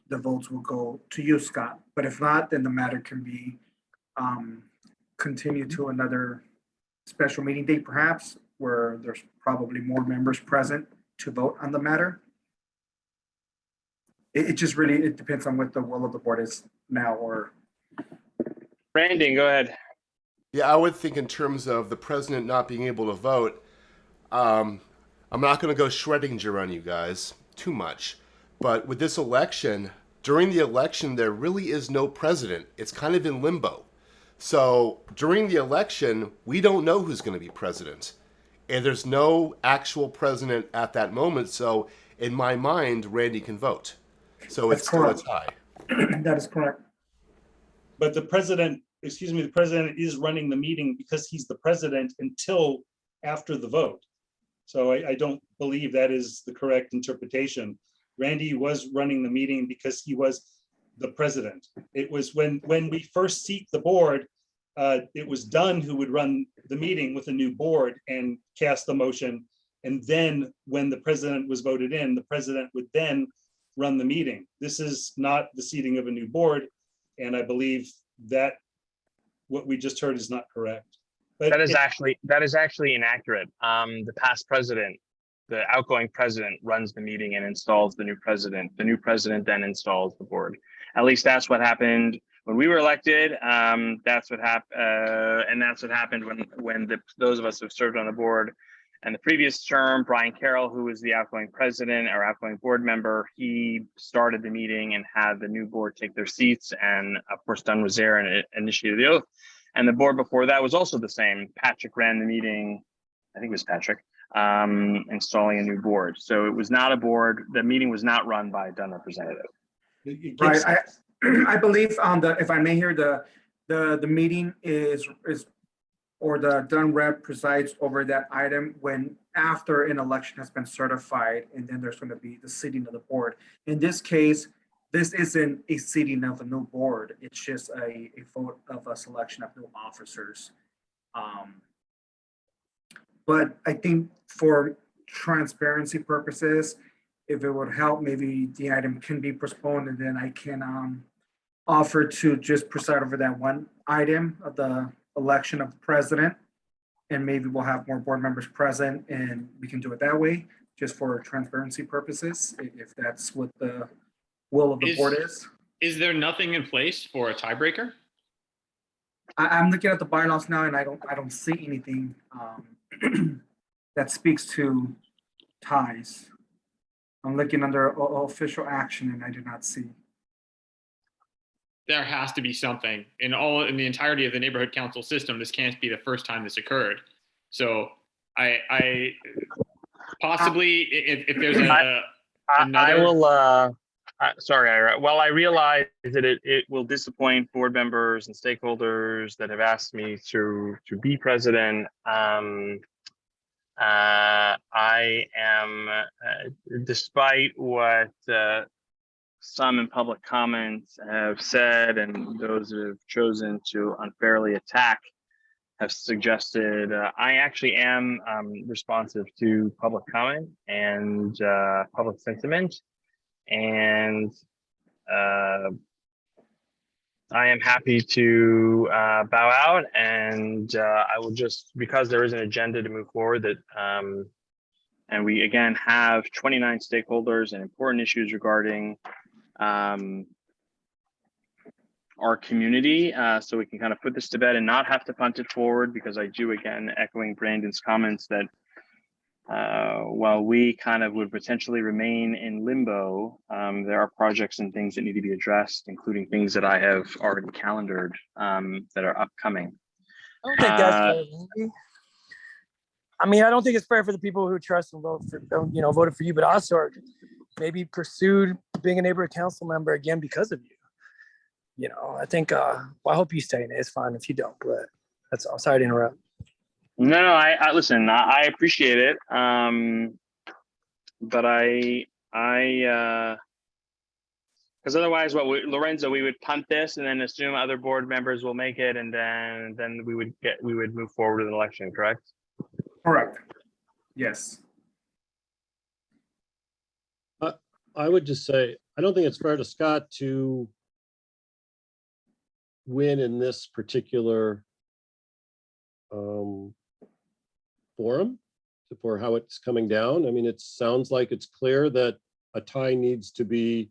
the votes will go to you, Scott. But if not, then the matter can be continued to another special meeting date, perhaps, where there's probably more members present to vote on the matter. It just really, it depends on what the will of the board is now. Or Randy, go ahead. Yeah, I would think in terms of the president not being able to vote, I'm not going to go Schrödinger on you guys too much. But with this election, During the election, there really is no president. It's kind of in limbo. So during the election, we don't know who's going to be president. And there's no actual president at that moment. So in my mind, Randy can vote. So That's it's still a correct. tie. That is correct. But the president, the president is running the meeting because he's the president until after the vote. So I don't believe that is the correct interpretation. Randy was running the meeting because he was the president. It was when we first seat the board, it was Dunn who would run the meeting with a new board and cast the motion. And then when the president was voted in, the president would then run the meeting. This is not the seating of a new board. And I believe that what we just heard is not correct. But that is actually inaccurate. The past president, the outgoing president, runs the meeting and installs the new president. The new president then installs the board. At least that's what happened when we were elected. That's what happened, and that's what happened when those of us who served on the board. And the previous term, Brian Carroll, who was the outgoing president or outgoing board member, he started the meeting and had the new board take their seats. And of course, Dunn was there and initiated the oath. And the board before that was also the same. Patrick ran the meeting. I think it was Patrick, installing a new board. So it was not a board. The meeting was not run by a Dunn representative. Right. I believe on the, if I may hear, the meeting is or the Dunn rep presides over that item when after an election has been certified, and then there's going to be the seating of the board. In this case, this isn't a seating of a new board. It's just a vote of a selection of new officers. But I think for transparency purposes, if it would help, maybe the item can be postponed, and then I can offer to just preside over that one item of the election of the president, and maybe we'll have more board members present and we can do it that way, just for transparency purposes, if that's what the will of the board is. Is there nothing in place for a tiebreaker? I'm looking at the bylaws now and I don't see anything that speaks to ties. I'm looking under official action and I do not see. There has to be something in the entirety of the neighborhood council system. This can't be the first time this occurred. So I possibly, if there's another. I will, sorry, Ira. Well, I realize that it will disappoint board members and stakeholders that have asked me to be president. I am, despite what some in public comments have said, and those who have chosen to unfairly attack have suggested, I actually am responsive to public comment and public sentiment. And I am happy to bow out, and I will just, because there is an agenda to move forward that, and we again have 29 stakeholders and important issues regarding our community, so we can kind of put this to bed and not have to punt it forward, because I do, again, echoing Brandon's comments that while we kind of would potentially remain in limbo, there are projects and things that need to be addressed, including things that I have already calendared that are upcoming. I don't think that's fair, Randy. I mean, I don't think it's fair for the people who trust and voted for you, but also maybe pursued being a neighborhood council member again because of you. You know, I think, well, I hope you stay in it. It's fine if you don't, but that's all. Sorry to interrupt. No, I listen, I appreciate it. But because otherwise, Lorenzo, we would punt this and then assume other board members will make it, and then we would move forward with an election, correct? Correct. Yes. I would just say, I don't think it's fair to Scott to win in this particular forum for how it's coming down. I mean, it sounds like it's clear that a tie needs to be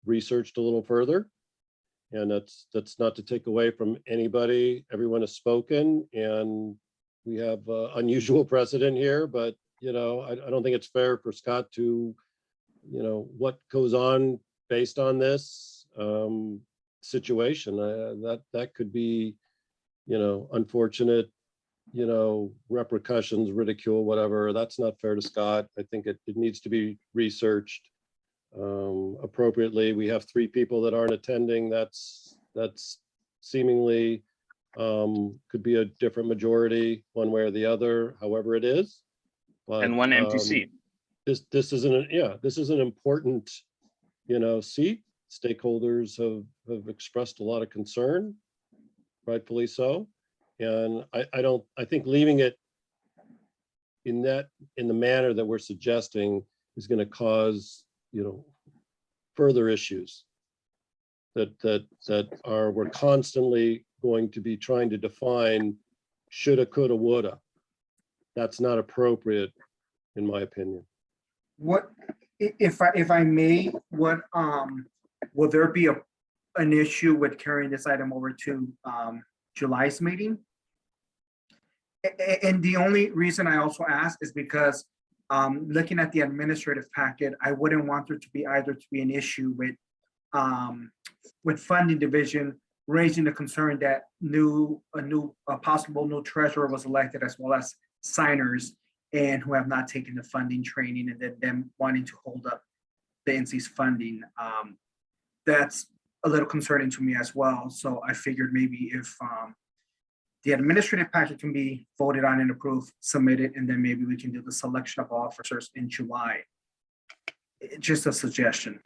researched a little further. And that's not to take away from anybody. Everyone has spoken, and we have unusual precedent here, but I don't think it's fair for Scott to what goes on based on this situation. That could be, unfortunate, repercussions, ridicule, whatever. That's not fair to Scott. I think it needs to be researched appropriately. We have 3 people that aren't attending. That's seemingly could be a different majority one way or the other, however it is. But, And one empty seat. This is an important, seat. Stakeholders have expressed a lot of concern, rightfully so. And I think leaving it in the manner that we're suggesting is going to cause, further issues we're constantly going to be trying to define shoulda, coulda, woulda. That's not appropriate, in my opinion. What, if I may, will there be an issue with carrying this item over to July's meeting? And the only reason I also ask is because looking at the administrative packet, I wouldn't want there to be an issue with funding division raising the concern that a possible new treasurer was elected, as well as signers, and who have not taken the funding training, and then them wanting to hold up the NC's funding. That's a little concerning to me as well. So I figured maybe if the administrative packet can be voted on and approved, submitted, and then maybe we can do the selection of officers in July. Just a suggestion.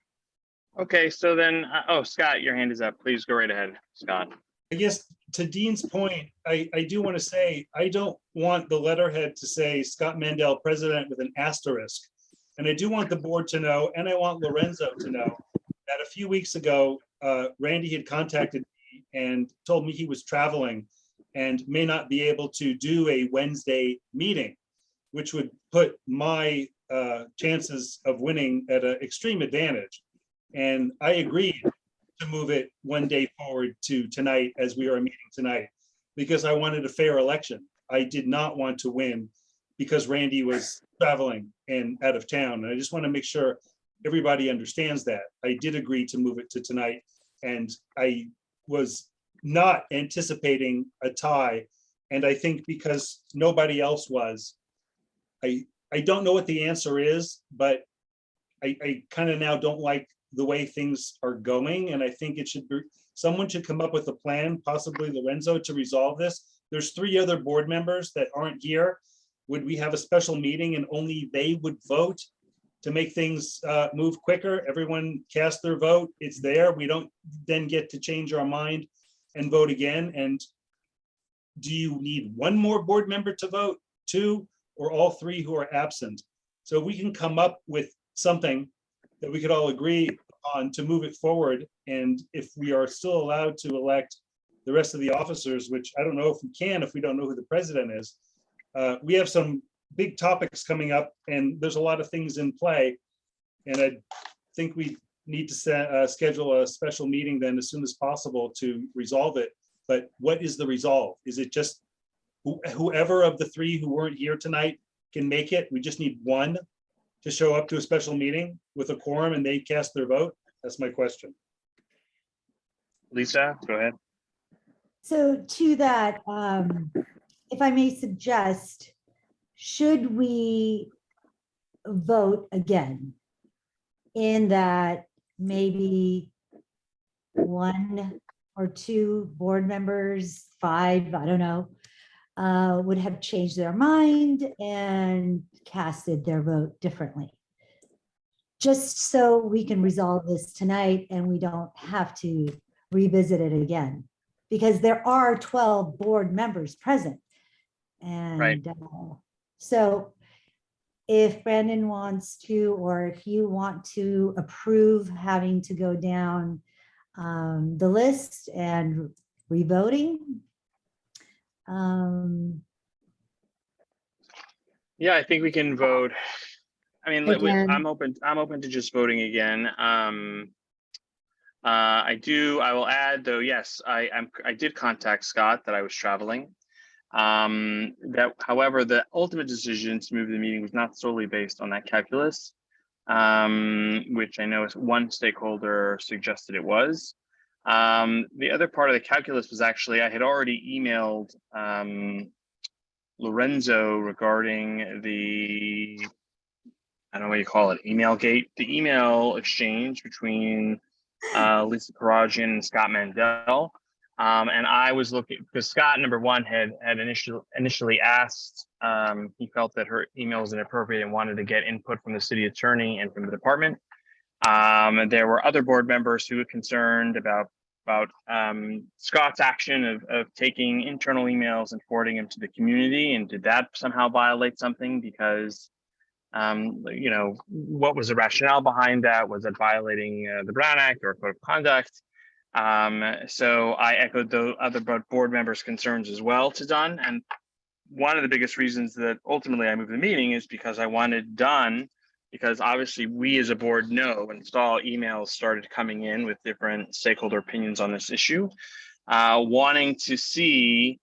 Okay, so then, Scott, your hand is up. Please go right ahead, Scott. I guess to Dean's point, I do want to say, I don't want the letterhead to say Scott Mandel, president, with an asterisk. And I do want the board to know, and I want Lorenzo to know, that a few weeks ago, Randy had contacted me and told me he was traveling and may not be able to do a Wednesday meeting, which would put my chances of winning at an extreme advantage. And I agreed to move it one day forward to tonight, as we are meeting tonight, because I wanted a fair election. I did not want to win because Randy was traveling and out of town. And I just want to make sure everybody understands that. I did agree to move it to tonight, and I was not anticipating a tie. And I think because nobody else was, I don't know what the answer is, but I kind of now don't like the way things are going. And I think it should be, someone should come up with a plan, possibly Lorenzo, to resolve this. There's 3 other board members that aren't here. Would we have a special meeting and only they would vote to make things move quicker? Everyone cast their vote, it's there. We don't then get to change our mind and vote again. And do you need 1 more board member to vote, 2, or all 3 who are absent? So we can come up with something that we could all agree on to move it forward. And if we are still allowed to elect the rest of the officers, which I don't know if we can, if we don't know who the president is, we have some big topics coming up and there's a lot of things in play. And I think we need to schedule a special meeting then as soon as possible to resolve it. But what is the resolve? Is it just whoever of the 3 who weren't here tonight can make it? We just need 1 to show up to a special meeting with a quorum and they cast their vote? That's my question. Lisa, go ahead. So to that, if I may suggest, should we vote again in that maybe 1 or 2 board members, 5, I don't know, would have changed their mind and casted their vote differently? Just so we can resolve this tonight and we don't have to revisit it again, because there are 12 board members present. And right. So if Brandon wants to, or if you want to approve having to go down the list and revoting. Yeah, I think we can vote. I mean, Again. I'm open to just voting again. I will add though, yes, I did contact Scott that I was traveling. However, the ultimate decision to move the meeting was not solely based on that calculus. which I know one stakeholder suggested it was. The other part of the calculus was actually, I had already emailed Lorenzo regarding the, I don't know what you call it, email gate, the email exchange between Lisa Karajian and Scott Mandel. And I was looking, because Scott, number one, had initially asked, he felt that her email was inappropriate and wanted to get input from the city attorney and from the department. And there were other board members who were concerned about Scott's action of taking internal emails and forwarding them to the community, and did that somehow violate something? Because you know, what was the rationale behind that? Was it violating the Brown Act or Code of Conduct? So I echoed the other board members' concerns as well to Dunn. And one of the biggest reasons that ultimately I moved the meeting is because I wanted Dunn, because obviously we as a board know when saw emails started coming in with different stakeholder opinions on this issue, wanting to see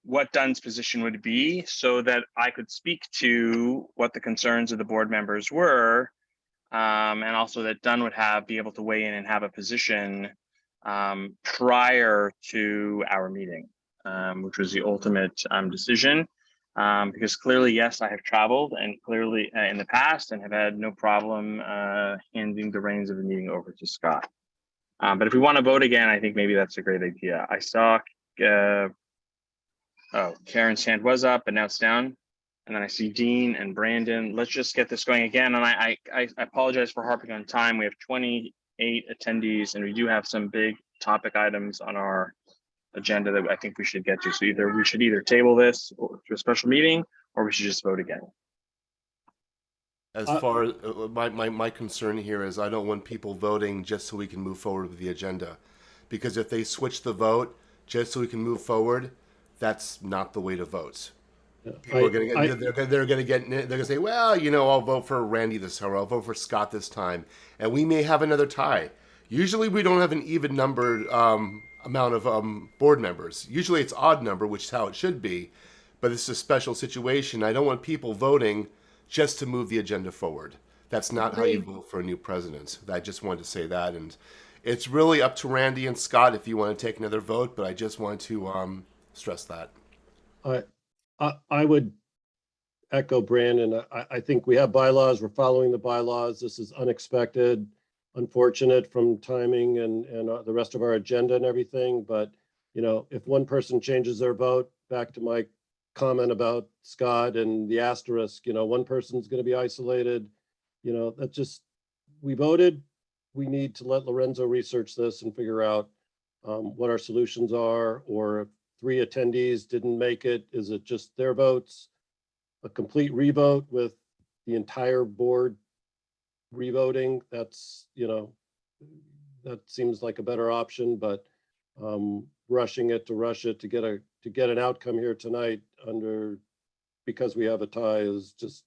what Dunn's position would be so that I could speak to what the concerns of the board members were, and also that Dunn would be able to weigh in and have a position prior to our meeting, which was the ultimate decision. Because clearly, yes, I have traveled and clearly in the past and have had no problem handing the reins of the meeting over to Scott. But if we want to vote again, I think maybe that's a great idea. I saw, oh, Karen's hand was up, but now it's down. And then I see Dean and Brandon. Let's just get this going again. And I apologize for harping on time. We have 28 attendees, and we do have some big topic items on our agenda that I think we should get to. So we should either table this to a special meeting, or we should just vote again. As far as my concern here is, I don't want people voting just so we can move forward with the agenda, because if they switch the vote just so we can move forward, that's not the way to vote. People are they're gonna say, well, you know, I'll vote for Randy this time, or I'll vote for Scott this time, and we may have another tie. Usually, we don't have an even numbered amount of board members. Usually, it's odd number, which is how it should be. But it's a special situation. I don't want people voting just to move the agenda forward. That's not how you vote for a new president. I just wanted to say that, and it's really up to Randy and Scott if you want to take another vote. But I just want to stress that. I would echo Brandon. I think we have bylaws. We're following the bylaws. This is unexpected, unfortunate from timing and the rest of our agenda and everything. But, you know, if one person changes their vote, back to my comment about Scott and the asterisk, you know, one person's going to be isolated. You know, that's just, we voted. We need to let Lorenzo research this and figure out what our solutions are, or if 3 attendees didn't make it, is it just their votes? A complete revote with the entire board revoting? That's, you know, that seems like a better option, but rushing it to rush it to get an outcome here tonight because we have a tie is just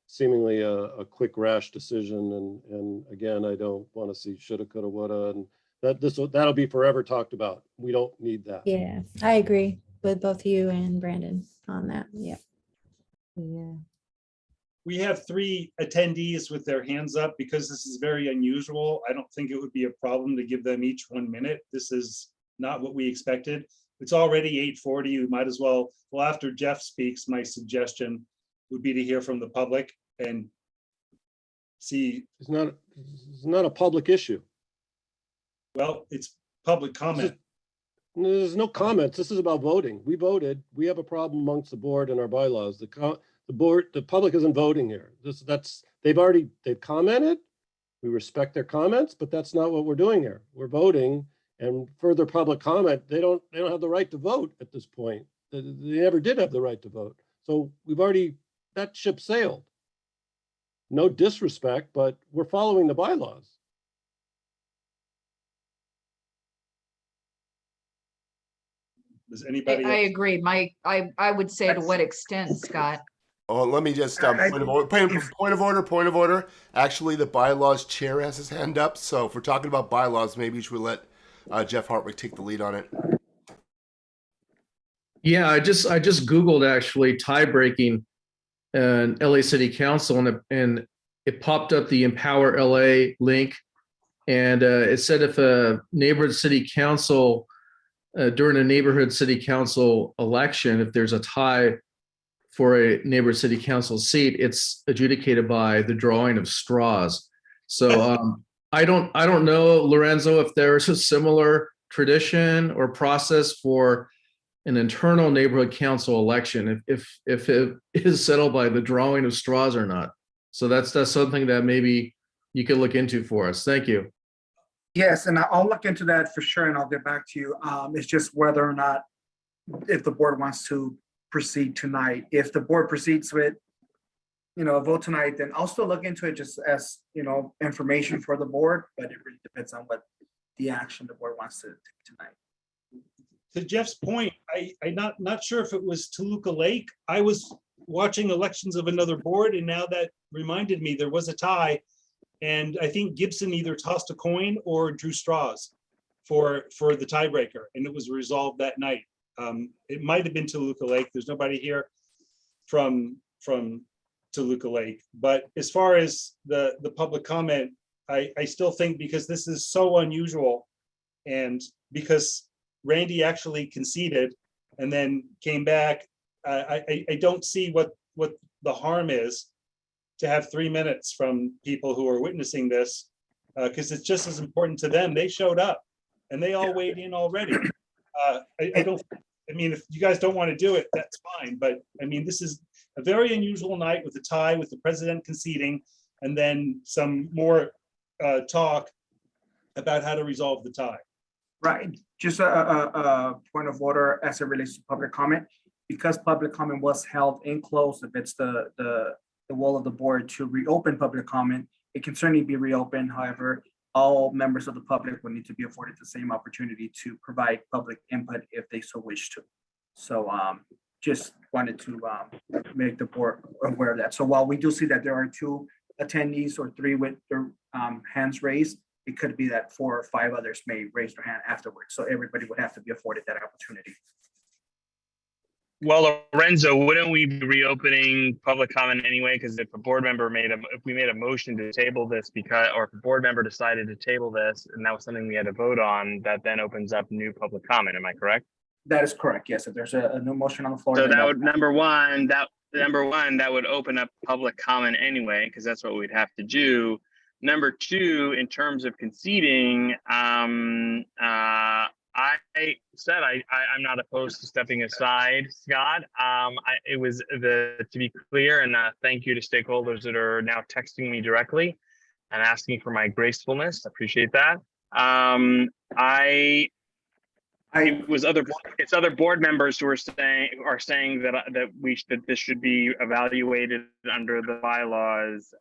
seemingly a quick rash decision. And again, I don't want to see shoulda, coulda, woulda, and that'll be forever talked about. We don't need that. Yeah, I agree with both you and Brandon on that. Yeah. Yeah. We have 3 attendees with their hands up. Because this is very unusual, I don't think it would be a problem to give them each 1 minute. This is not what we expected. It's already 8:40. You might as well after Jeff speaks, my suggestion would be to hear from the public and see. It's not a public issue. Well, it's public comment. There's no comments. This is about voting. We voted. We have a problem amongst the board and our bylaws. The public isn't voting here. They've commented. We respect their comments, but that's not what we're doing here. We're voting, and further public comment, they don't have the right to vote at this point. They never did have the right to vote. So that ship sailed. No disrespect, but we're following the bylaws. Does anybody? I agree. I would say to what extent, Scott? Oh, let me just point of order. Actually, the bylaws chair has his hand up. So if we're talking about bylaws, maybe we should let Jeff Hartwick take the lead on it. Yeah, I just Googled actually tie breaking an LA City Council, and it popped up the Empower LA link, and it said if a neighborhood city council during a neighborhood city council election, if there's a tie for a neighborhood city council seat, it's adjudicated by the drawing of straws. So I don't know, Lorenzo, if there's a similar tradition or process for an internal neighborhood council election, if it is settled by the drawing of straws or not. So that's something that maybe you could look into for us. Thank you. Yes, and I'll look into that for sure, and I'll get back to you. It's just whether or not, if the board wants to proceed tonight. If the board proceeds with, a vote tonight, then I'll still look into it just as, information for the board, but it really depends on what the action the board wants to take tonight. To Jeff's point, I'm not sure if it was Toluca Lake. I was watching elections of another board, and now that reminded me there was a tie. And I think Gibson either tossed a coin or drew straws for the tiebreaker, and it was resolved that night. It might have been Toluca Lake. There's nobody here from Toluca Lake. But as far as the public comment, I still think, because this is so unusual, and because Randy actually conceded and then came back, I don't see what the harm is to have 3 minutes from people who are witnessing this, because it's just as important to them. They showed up and they all weighed in already. I mean, if you guys don't want to do it, that's fine. But I mean, this is a very unusual night with a tie, with the president conceding, and then some more talk about how to resolve the tie. Right, just a point of order as it relates to public comment. Because public comment was held in closed, if it's the will of the board to reopen public comment, it can certainly be reopened. However, all members of the public will need to be afforded the same opportunity to provide public input if they so wish to. So just wanted to make the board aware of that. So while we do see that there are 2 attendees or 3 with their hands raised, it could be that 4 or 5 others may raise their hand afterwards. So everybody would have to be afforded that opportunity. Well, Lorenzo, wouldn't we be reopening public comment anyway? Because if a board member if we made a motion to table this or if a board member decided to table this and that was something we had to vote on, that then opens up new public comment. Am I correct? That is correct. Yes, if there's a new motion on the floor. So that would, number one, that would open up public comment anyway, because that's what we'd have to do. Number 2, in terms of conceding, I said I'm not opposed to stepping aside, Scott. It was to be clear, and thank you to stakeholders that are now texting me directly and asking for my gracefulness. I appreciate that. It's other board members who are saying that this should be evaluated under the bylaws.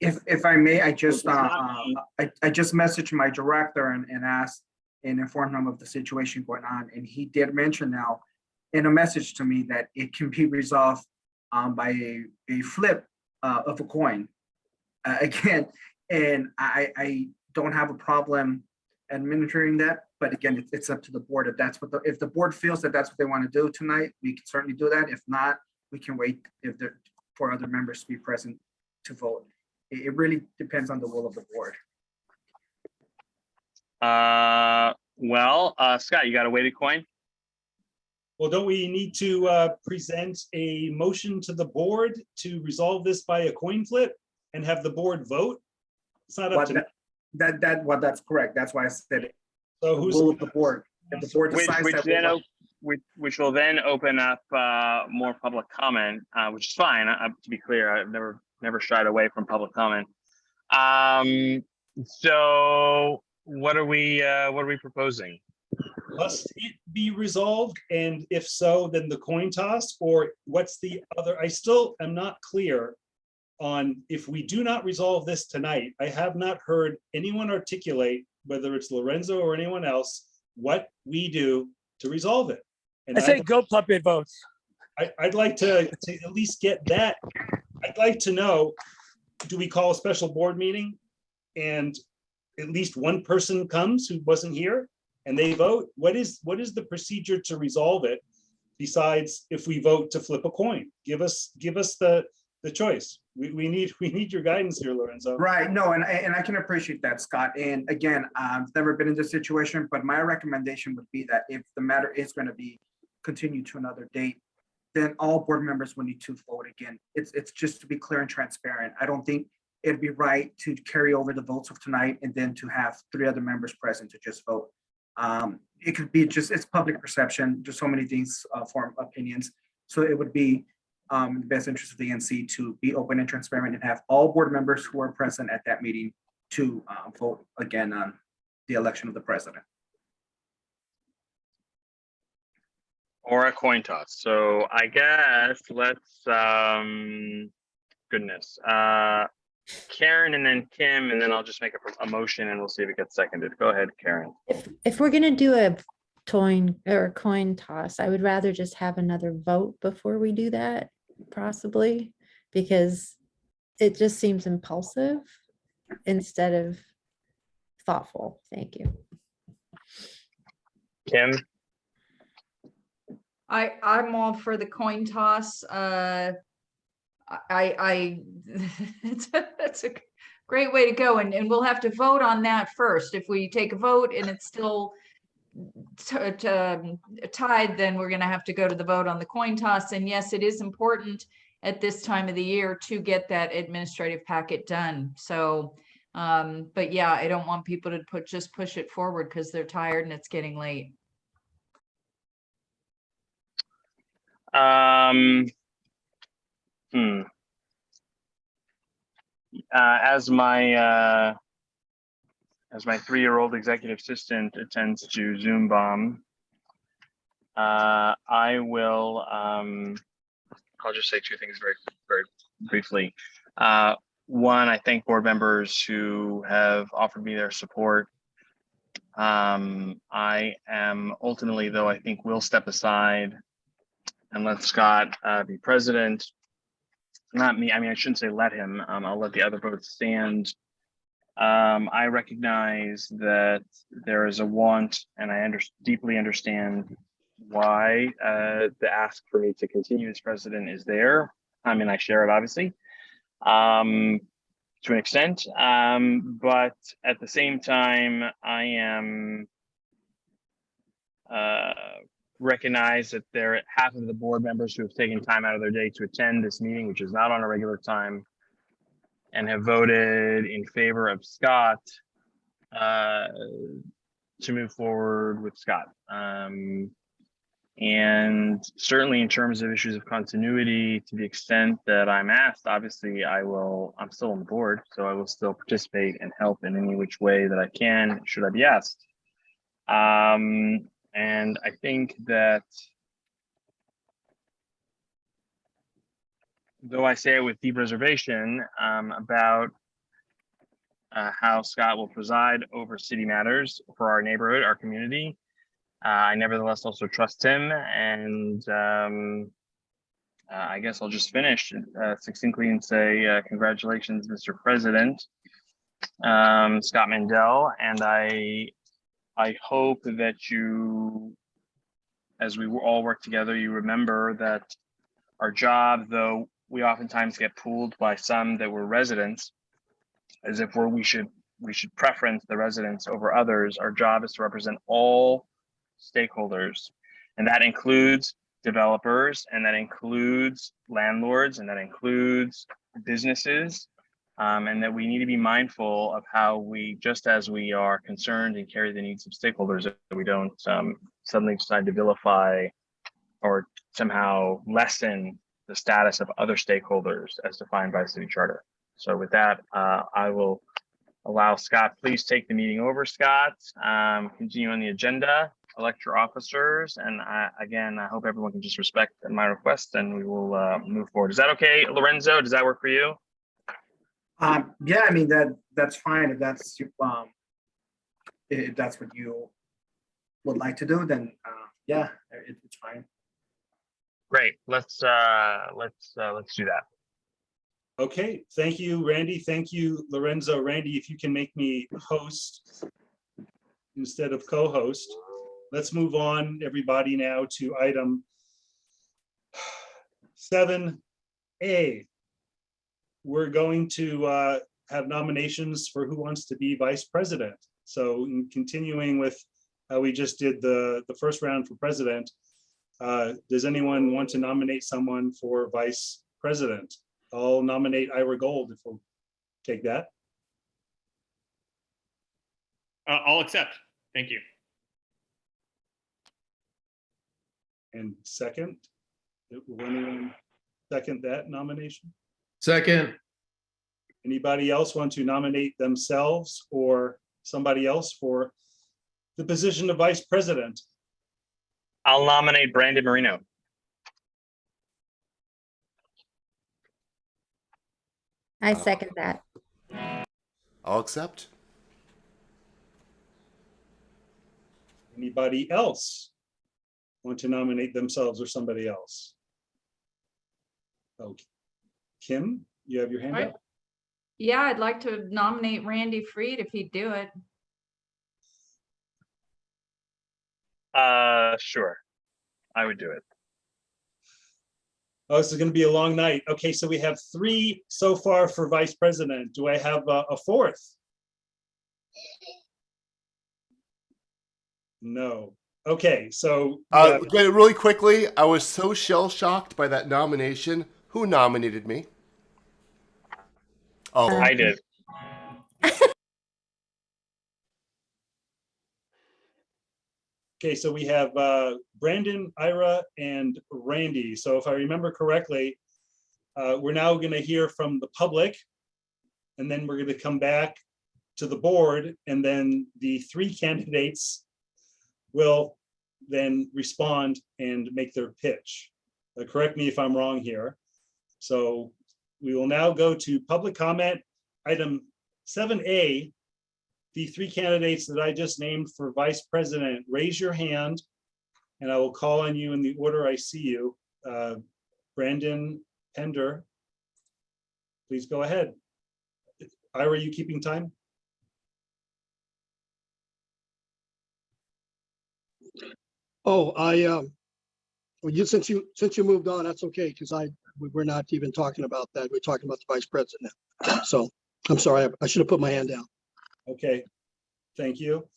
If I may, I just messaged my director and asked and informed him of the situation going on, and he did mention now in a message to me that it can be resolved by a flip of a coin. Again, and I don't have a problem administering that, but again, it's up to the board. If the board feels that that's what they want to do tonight, we can certainly do that. If not, we can wait for other members to be present to vote. It really depends on the will of the board. Scott, you got a weighted coin? Well, don't we need to present a motion to the board to resolve this by a coin flip and have the board vote? It's not up to me. That's correct. That's why I said it. So who's the will of the board? If the board decides which will then open up more public comment, which is fine. To be clear, I've never shied away from public comment. So what are we proposing? Must it be resolved? And if so, then the coin toss, or what's the other? I still am not clear on if we do not resolve this tonight. I have not heard anyone articulate, whether it's Lorenzo or anyone else, what we do to resolve it. And I say go puppet votes. I'd like to at least get that. I'd like to know, do we call a special board meeting and at least one person comes who wasn't here and they vote? What is the procedure to resolve it? besides if we vote to flip a coin? Give us the choice. We need your guidance here, Lorenzo. Right, no, and I can appreciate that, Scott. And again, I've never been in this situation, but my recommendation would be that if the matter is going to be continued to another date, then all board members will need to vote again. It's just to be clear and transparent. I don't think it'd be right to carry over the votes of tonight and then to have 3 other members present to just vote. It could be just, it's public perception, just so many things form opinions. So it would be in the best interest of the NC to be open and transparent and have all board members who are present at that meeting to vote again on the election of the president. Or a coin toss. So I guess let's, goodness, Karen and then Kim, and then I'll just make a motion and we'll see if it gets seconded. Go ahead, Karen. If we're gonna do a coin toss, I would rather just have another vote before we do that, possibly, because it just seems impulsive instead of thoughtful. Thank you. Kim? I'm all for the coin toss. That's a great way to go, and we'll have to vote on that first. If we take a vote and it's still tied, then we're going to have to go to the vote on the coin toss. And yes, it is important at this time of the year to get that administrative packet done. So, but yeah, I don't want people to just push it forward because they're tired and it's getting late. As my 3-year-old executive assistant attends to Zoom bomb, I will, I'll just say 2 things very, very briefly. One, I thank board members who have offered me their support. I am ultimately, though, I think will step aside and let Scott be president. Not me, I mean, I shouldn't say let him. I'll let the other votes stand. I recognize that there is a want, and I deeply understand why the ask for me to continue as president is there. I mean, I share it, obviously, to an extent. But at the same time, I am recognize that there half of the board members who have taken time out of their day to attend this meeting, which is not on a regular time, and have voted in favor of Scott to move forward with Scott. And certainly in terms of issues of continuity, to the extent that I'm asked, obviously I'm still on the board, so I will still participate and help in any which way that I can, should I be asked. And I think that though I say it with deep reservation about how Scott will preside over city matters for our neighborhood, our community, I nevertheless also trust him. And I guess I'll just finish succinctly and say congratulations, Mr. President, Scott Mandel. And I hope that you, as we all work together, you remember that our job, though we oftentimes get pulled by some that were residents, as if we should preference the residents over others. Our job is to represent all stakeholders, and that includes developers, and that includes landlords, and that includes businesses. And that we need to be mindful of how we, just as we are concerned and carry the needs of stakeholders, that we don't suddenly decide to vilify or somehow lessen the status of other stakeholders as defined by the city charter. So with that, I will allow Scott, please take the meeting over, Scott. Continue on the agenda, elect your officers. And again, I hope everyone can just respect my request and we will move forward. Is that okay, Lorenzo? Does that work for you? Yeah, I mean, that's fine. If that's what you would like to do, then yeah, it's fine. Great. Let's do that. Okay, thank you, Randy. Thank you, Lorenzo. Randy, if you can make me host instead of co-host. Let's move on, everybody, now to item 7A, we're going to have nominations for who wants to be vice president. So in continuing with how we just did the first round for president, does anyone want to nominate someone for vice president? I'll nominate Ira Gold if we'll take that. I'll accept. Thank you. And second, will anyone second that nomination? Second. Anybody else want to nominate themselves or somebody else for the position of vice president? I'll nominate Brandon Marino. I second that. I'll accept. Anybody else want to nominate themselves or somebody else? Okay. Kim, you have your hand up? Yeah, I'd like to nominate Randy Freed if he'd do it. Sure. I would do it. Oh, this is going to be a long night. Okay, so we have 3 so far for vice president. Do I have a fourth? No. Okay, so really quickly, I was so shell-shocked by that nomination. Who nominated me? Oh, I did. okay, so we have Brandon, Ira, and Randy. So if I remember correctly, we're now going to hear from the public, and then we're going to come back to the board, and then the 3 candidates will then respond and make their pitch. Correct me if I'm wrong here. So we will now go to public comment. Item 7A, the 3 candidates that I just named for vice president, raise your hand and I will call on you in the order I see you. Brandon Pender, please go ahead. Ira, are you keeping time? Oh, well, since you moved on, that's okay, because we're not even talking about that. We're talking about the vice president. So I'm sorry, I should have put my hand down. Okay, thank you.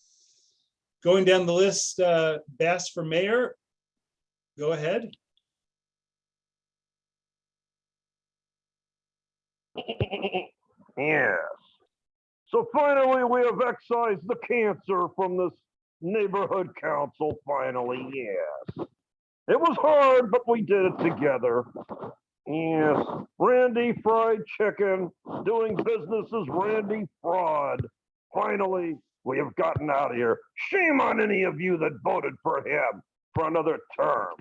Going down the list, Bass for mayor. Go ahead. Yes. So finally, we have excised the cancer from this neighborhood council. Finally, yes. It was hard, but we did it together. Yes. Randy Fried Chicken, doing business as Randy Fraud. Finally, we have gotten out of here. Shame on any of you that voted for him for another term.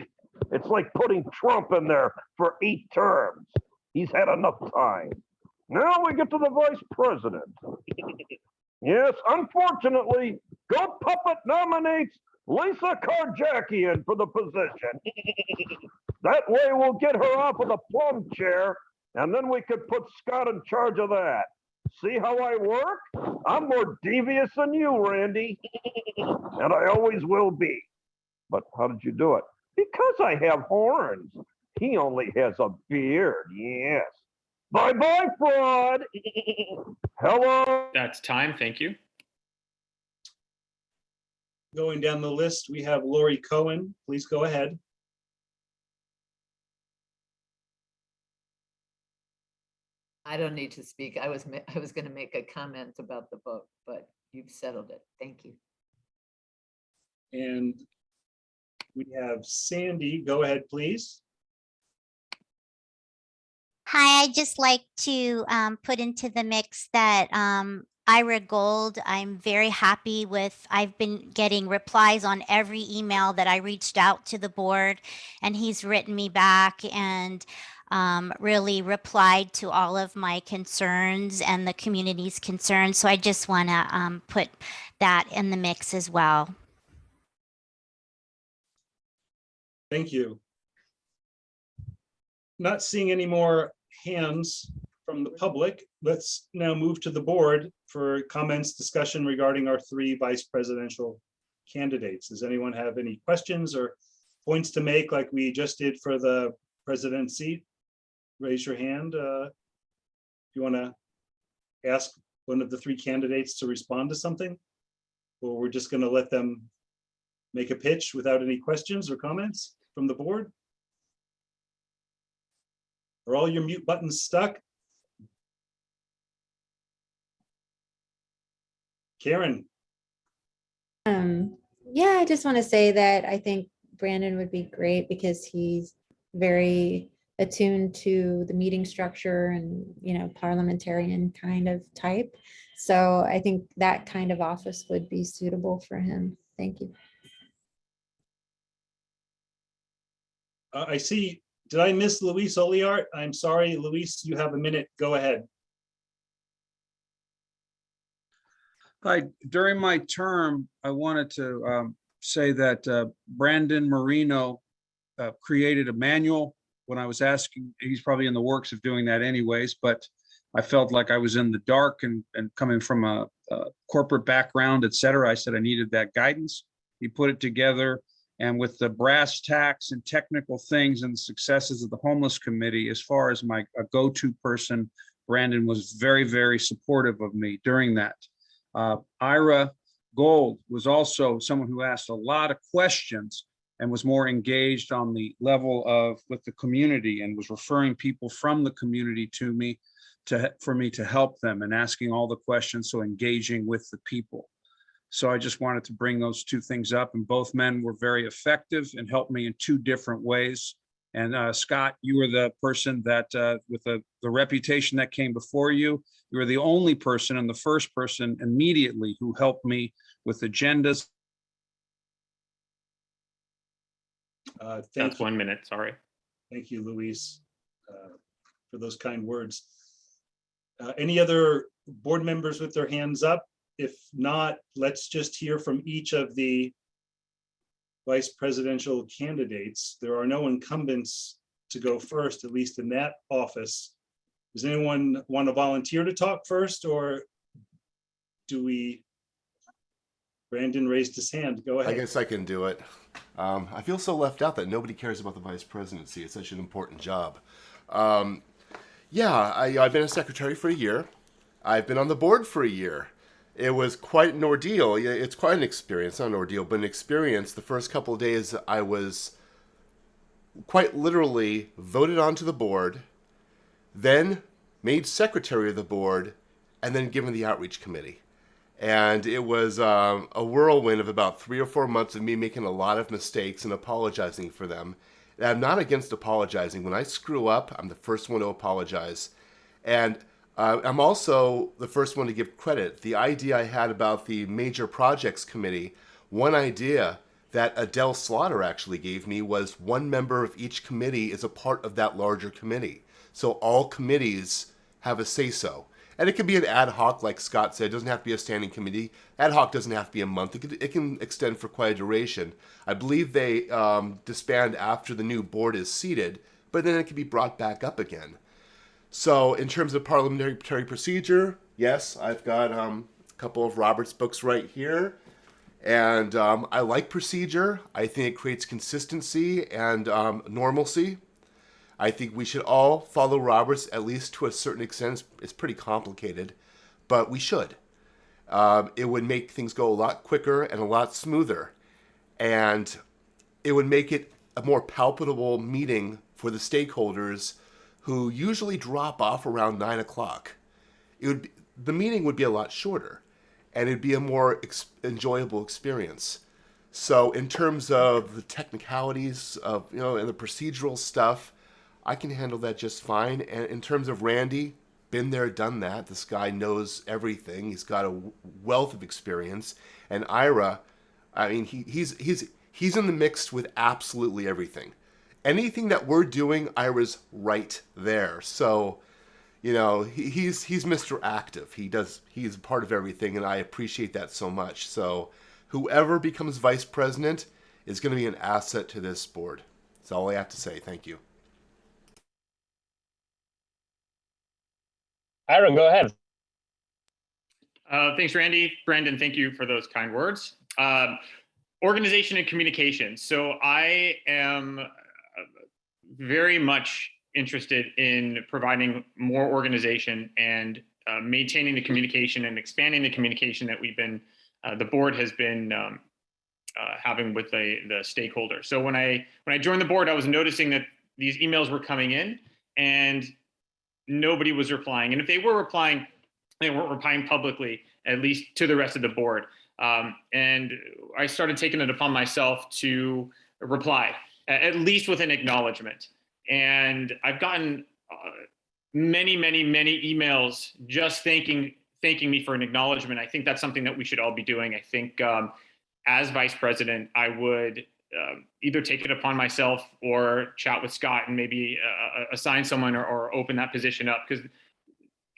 It's like putting Trump in there for 8 terms. He's had enough time. Now we get to the vice president. Yes, unfortunately, Goat Puppet nominates Lisa Karjakian for the position. That way we'll get her off of the plum chair, and then we could put Scott in charge of that. See how I work? I'm more devious than you, Randy. And I always will be. But how did you do it? Because I have horns. He only has a beard, yes. Bye-bye, fraud. Hello. That's time. Thank you. Going down the list, we have Lori Cohen. Please go ahead. I don't need to speak. I was going to make a comment about the vote, but you've settled it. Thank you. And we have Sandy. Go ahead, please. Hi, I'd just like to put into the mix that Ira Gold, I'm very happy with. I've been getting replies on every email that I reached out to the board, and he's written me back and really replied to all of my concerns and the community's concerns. So I just want to put that in the mix as well. Thank you. Not seeing any more hands from the public. Let's now move to the board for comments, discussion regarding our 3 vice presidential candidates. Does anyone have any questions or points to make like we just did for the presidency, raise your hand. If you want to ask one of the three candidates to respond to something, or we're just going to let them make a pitch without any questions or comments from the board. Are all your mute buttons stuck? Karen? Yeah, I just want to say that I think Brandon would be great because he's very attuned to the meeting structure and, you know, parliamentarian kind of type. So I think that kind of office would be suitable for him. Thank you. I see, did I miss Luis Oliart? I'm sorry, Luis, you have a minute. Go ahead. Hi, during my term, I wanted to say that Brandon Marino created a manual when I was asking, he's probably in the works of doing that anyways, but I felt like I was in the dark and coming from a corporate background, et cetera. I said I needed that guidance. He put it together, and with the brass tacks and technical things and the successes of the homeless committee, as far as my go-to person, Brandon was very, very supportive of me during that. Ira Gold was also someone who asked a lot of questions and was more engaged on the level of with the community and was referring people from the community to me for me to help them and asking all the questions, so engaging with the people. So I just wanted to bring those two things up, and both men were very effective and helped me in two different ways. And Scott, you were the person that with the reputation that came before you, you were the only person and the first person immediately who helped me with agendas. That's 1 minute, sorry. Thank you, Luis, for those kind words. Any other board members with their hands up? If not, let's just hear from each of the vice presidential candidates. There are no incumbents to go first, at least in that office. Does anyone want to volunteer to talk first, or do we? Brandon raised his hand. Go ahead. I guess I can do it. I feel so left out that nobody cares about the vice presidency. It's such an important job. Yeah, I've been a secretary for a year. I've been on the board for a year. It was quite an ordeal. It's quite an experience, not an ordeal, but an experience. The first couple of days, I was quite literally voted onto the board, then made secretary of the board, and then given the outreach committee. And it was a whirlwind of about 3 or 4 months of me making a lot of mistakes and apologizing for them. And I'm not against apologizing. When I screw up, I'm the first one to apologize. And I'm also the first one to give credit. The idea I had about the Major Projects Committee, one idea that Adele Slaughter actually gave me was one member of each committee is a part of that larger committee. So all committees have a say-so. And it can be an ad hoc, like Scott said. It doesn't have to be a standing committee. Ad hoc doesn't have to be a month. It can extend for quite a duration. I believe they disband after the new board is seated, but then it can be brought back up again. So in terms of parliamentary procedure, yes, I've got a couple of Robert's books right here. And I like procedure. I think it creates consistency and normalcy. I think we should all follow Roberts, at least to a certain extent. It's pretty complicated, but we should. It would make things go a lot quicker and a lot smoother. And it would make it a more palpable meeting for the stakeholders who usually drop off around 9 o'clock. The meeting would be a lot shorter, and it'd be a more enjoyable experience. So in terms of the technicalities of, and the procedural stuff, I can handle that just fine. And in terms of Randy, been there, done that. This guy knows everything. He's got a wealth of experience. And Ira, I mean, he's in the mix with absolutely everything. Anything that we're doing, Ira's right there. So, he's Mr. Active. He's part of everything, and I appreciate that so much. So, whoever becomes vice president is going to be an asset to this board. That's all I have to say. Thank you. Ira, go ahead. Thanks, Randy. Brandon, thank you for those kind words. Organization and communication. So I am very much interested in providing more organization and maintaining the communication and expanding the communication that the board has been having with the stakeholders. So when I joined the board, I was noticing that these emails were coming in and nobody was replying. And if they were replying, they weren't replying publicly, at least to the rest of the board. And I started taking it upon myself to reply, at least with an acknowledgement. And I've gotten many emails just thanking me for an acknowledgement. I think that's something that we should all be doing. I think as vice president, I would either take it upon myself or chat with Scott and maybe assign someone or open that position up, because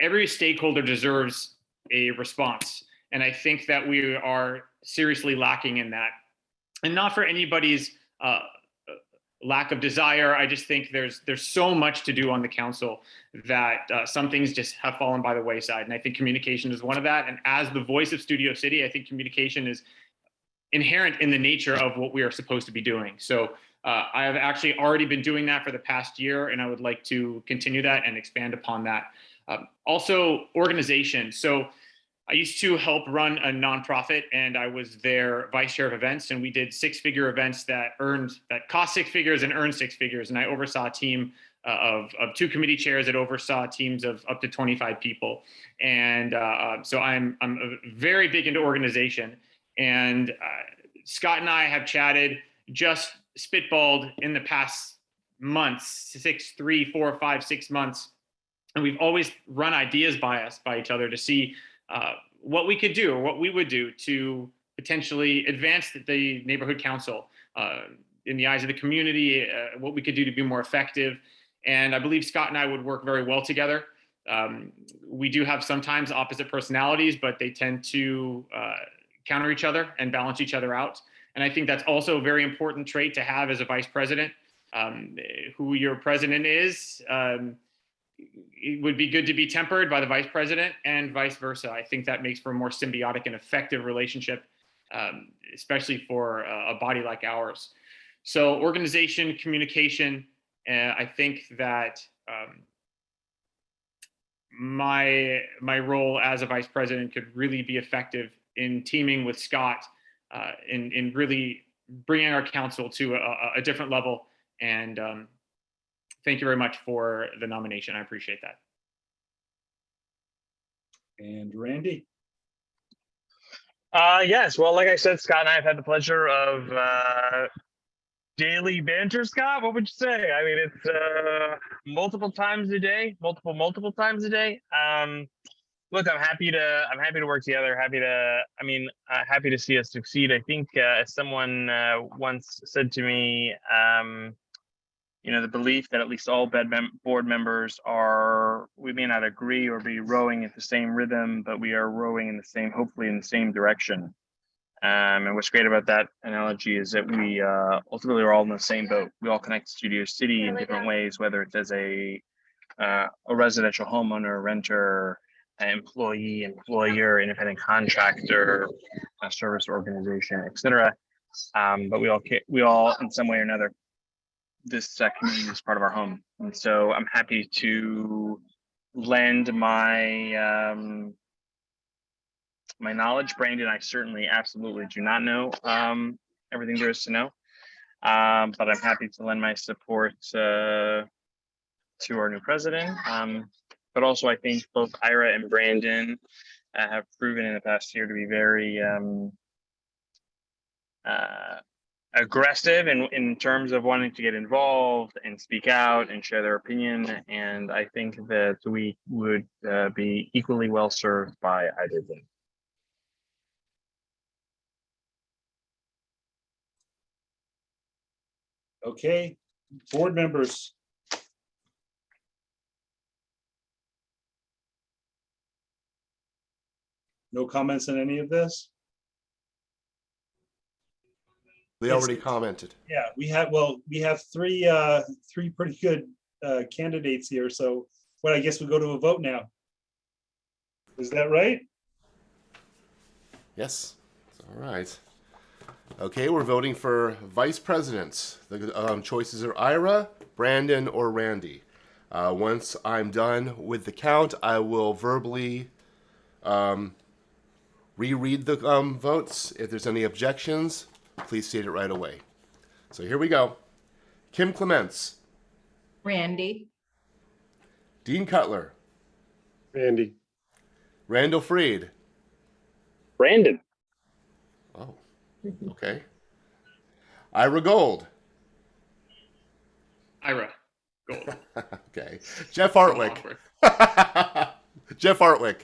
every stakeholder deserves a response. And I think that we are seriously lacking in that. And not for anybody's lack of desire. I just think there's so much to do on the council that some things just have fallen by the wayside. And I think communication is one of that. And as the voice of Studio City, I think communication is inherent in the nature of what we are supposed to be doing. So I have actually already been doing that for the past year, and I would like to continue that and expand upon that. Also, organization. So I used to help run a nonprofit, and I was their vice chair of events, and we did 6-figure events that cost 6 figures and earned 6 figures. And I oversaw a team of 2 committee chairs that oversaw teams of up to 25 people. And so I'm very big into organization. And Scott and I have chatted, just spitballed in the past months, 3, 4, 5, 6 months. And we've always run ideas by each other to see what we could do or what we would do to potentially advance the neighborhood council in the eyes of the community, what we could do to be more effective. And I believe Scott and I would work very well together. We do have sometimes opposite personalities, but they tend to counter each other and balance each other out. And I think that's also a very important trait to have as a vice president. Who your president is, it would be good to be tempered by the vice president and vice versa. I think that makes for a more symbiotic and effective relationship, especially for a body like ours. So organization, communication, I think that my role as a vice president could really be effective in teaming with Scott in really bringing our council to a different level. And thank you very much for the nomination. I appreciate that. And Randy? Yes, well, like I said, Scott and I have had the pleasure of daily banter. Scott, what would you say? I mean, it's multiple times a day, multiple times a day. Look, I'm happy to work together. Happy to see us succeed. I think as someone once said to me, the belief that at least all board members we may not agree or be rowing at the same rhythm, but we are rowing hopefully in the same direction. And what's great about that analogy is that we ultimately are all in the same boat. We all connect to Studio City in different ways, whether it's as a residential homeowner, renter, employee, employer, independent contractor, service organization, etc. But we all in some way or another, this community is part of our home. And so I'm happy to lend my my knowledge. Brandon, I certainly absolutely do not know everything there is to know. But I'm happy to lend my support to our new president. But also I think both Ira and Brandon have proven in the past year to be very aggressive in terms of wanting to get involved and speak out and share their opinion. And I think that we would be equally well served by either of them. Okay, board members. No comments on any of this? They already commented. Yeah, we have three pretty good candidates here. So I guess we go to a vote now. Is that right? Yes. All right. Okay, we're voting for vice presidents. The choices are Ira, Brandon, or Randy. Once I'm done with the count, I will verbally reread the votes. If there's any objections, please state it right away. So here we go. Kim Clements. Randy, Dean Cutler. Randy. Randall Freed. Brandon. Oh, okay. Ira Gold. Ira Gold. Okay. Jeff Hartwick. Jeff Hartwick.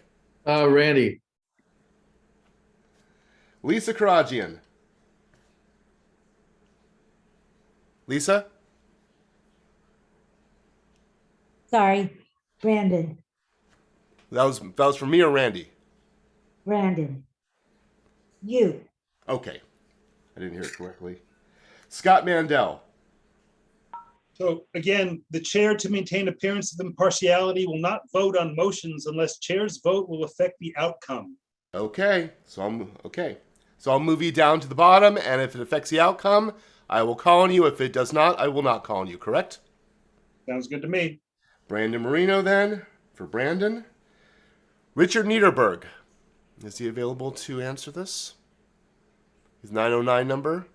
Randy. Lisa Karagian. Lisa? Sorry, Brandon, That was for me or Randy? Brandon. You, Okay. I didn't hear it correctly. Scott Mandel. So again, the chair, to maintain appearance of impartiality, will not vote on motions unless chair's vote will affect the outcome. Okay. So I'll move you down to the bottom, and if it affects the outcome, I will call on you. If it does not, I will not call on you, correct? Sounds good to me. Brandon Marino then, for Brandon. Richard Niederberg. Is he available to answer this? His 909 number?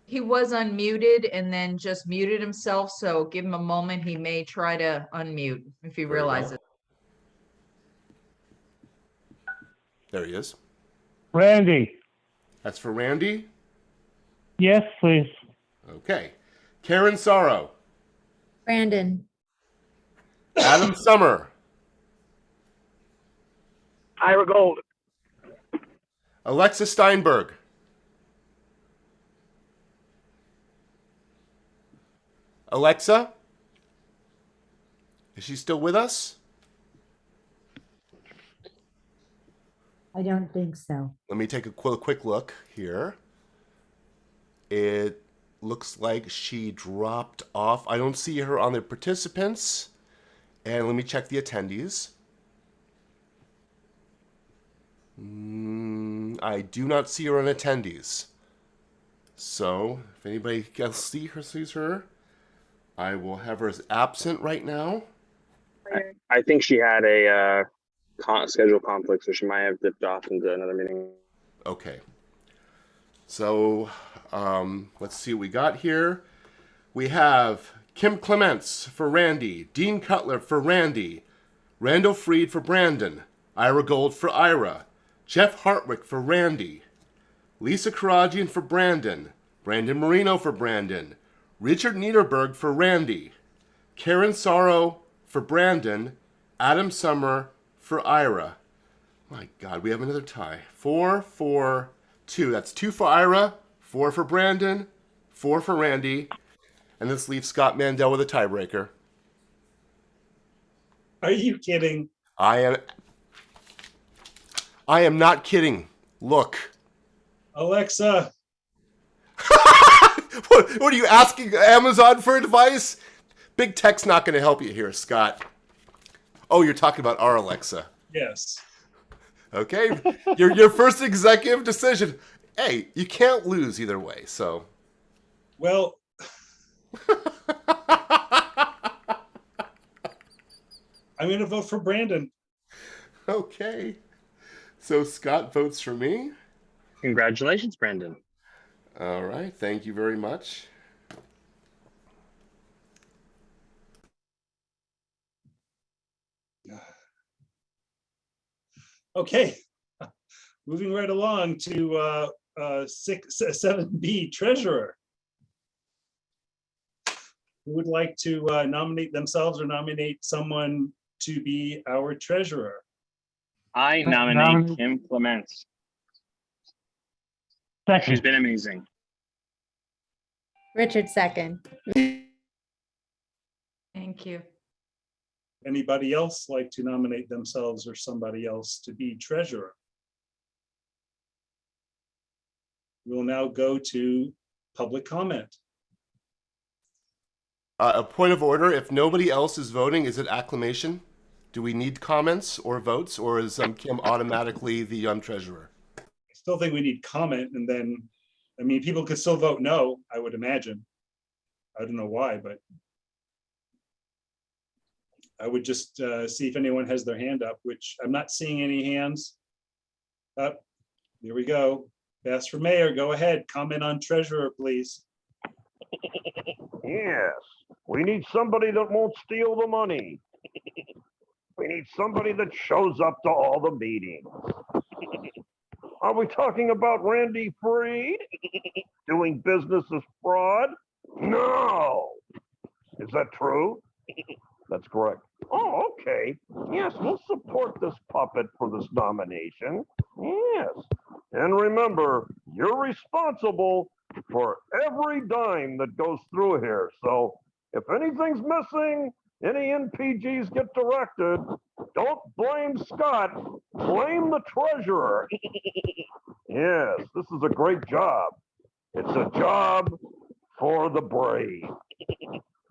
he was unmuted and then just muted himself, so give him a moment. He may try to unmute if he Very well. realizes. There he is. Randy. That's for Randy? Yes, please. Okay. Karen Sorrow. Brandon, Adam Summer. Ira Gold. Alexa Steinberg. Alexa? Is she still with us? I don't think so. Let me take a quick look here. It looks like she dropped off. I don't see her on the participants. And let me check the attendees. I do not see her on attendees. So, if anybody else sees her, I will have her as absent right now. I think she had a schedule conflict, so she might have dipped off into another meeting. Okay. So, let's see what we got here. We have Kim Clements for Randy, Dean Cutler for Randy, Randall Freed for Brandon, Ira Gold for Ira, Jeff Hartwick for Randy, Lisa Karagian for Brandon, Brandon Marino for Brandon, Richard Niederberg for Randy, Karen Sorrow for Brandon, Adam Summer for Ira. My God, we have another tie. 4-4-2. That's 2 for Ira, 4 for Brandon, 4 for Randy, and this leaves Scott Mandel with a tiebreaker. Are you kidding? I am not kidding. Look. Alexa. What are you asking Amazon for advice? Big tech's not going to help you here, Scott. Oh, you're talking about our Alexa. Yes. Okay. Your first executive decision. Hey, you can't lose either way, so. Well, I'm going to vote for Brandon. Okay. So Scott votes for me. Congratulations, Brandon. All right. Thank you very much. Okay. Moving right along to 7B, Treasurer. Who would like to nominate themselves or nominate someone to be our treasurer? I nominate Kim Clements. Second. She's been amazing. Richard second. Thank you. Anybody else like to nominate themselves or somebody else to be treasurer? We'll now go to public comment. A point of order, if nobody else is voting, is it acclamation? Do we need comments or votes, or is Kim automatically the treasurer? I still think we need comment, and then, I mean, people could still vote no, I would imagine. I don't know why, but I would just see if anyone has their hand up, which I'm not seeing any hands up. Here we go. Ask for mayor. Go ahead. Comment on treasurer, please. Yes, we need somebody that won't steal the money. We need somebody that shows up to all the meetings. Are we talking about Randy Freed doing business as fraud? No. Is that true? That's correct. Oh, okay. Yes, we'll support this puppet for this nomination. Yes. And remember, you're responsible for every dime that goes through here. So if anything's missing, any NPGs get directed, don't blame Scott, blame the treasurer. Yes, this is a great job. It's a job for the brave.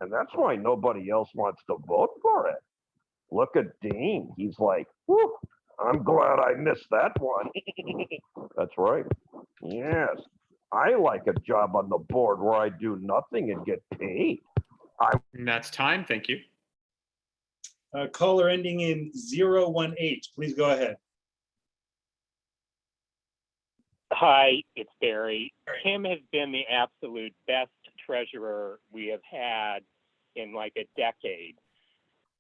And that's why nobody else wants to vote for it. Look at Dean. He's like, whew, I'm glad I missed that one. That's right. Yes. I like a job on the board where I do nothing and get paid. And that's time. Thank you. Caller ending in 018, please go ahead. Hi, it's Barry. Kim has been the absolute best treasurer we have had in like a decade.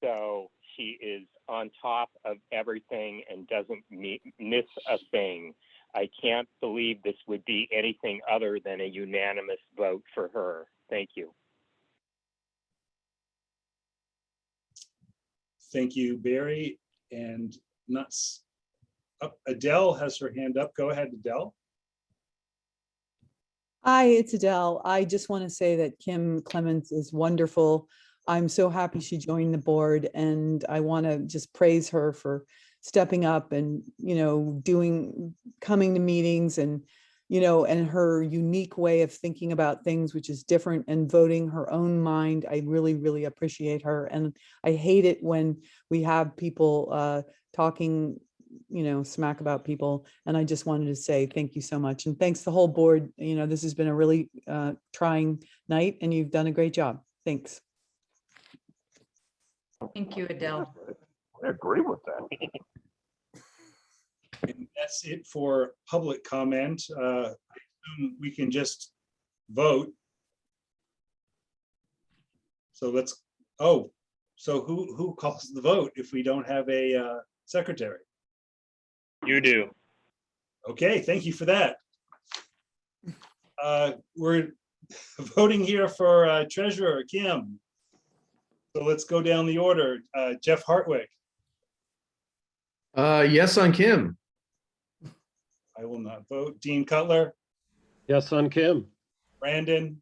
So she is on top of everything and doesn't miss a thing. I can't believe this would be anything other than a unanimous vote for her. Thank you. Thank you, Barry. And nuts. Adele has her hand up. Go ahead, Adele. Hi, it's Adele. I just want to say that Kim Clements is wonderful. I'm so happy she joined the board, and I want to just praise her for stepping up and, coming to meetings and, and her unique way of thinking about things, which is different, and voting her own mind. I really, really appreciate her. And I hate it when we have people talking smack about people. And I just wanted to say thank you so much. And thanks the whole board. This has been a really trying night, and you've done a great job. Thanks. Thank you, Adele. I agree with that. And that's it for public comment. I assume we can just vote. So so who calls the vote if we don't have a secretary? You do. Okay, thank you for that. We're voting here for treasurer, Kim. So let's go down the order. Jeff Hartwick. Yes on Kim. I will not vote. Dean Cutler. Yes on Kim. Brandon.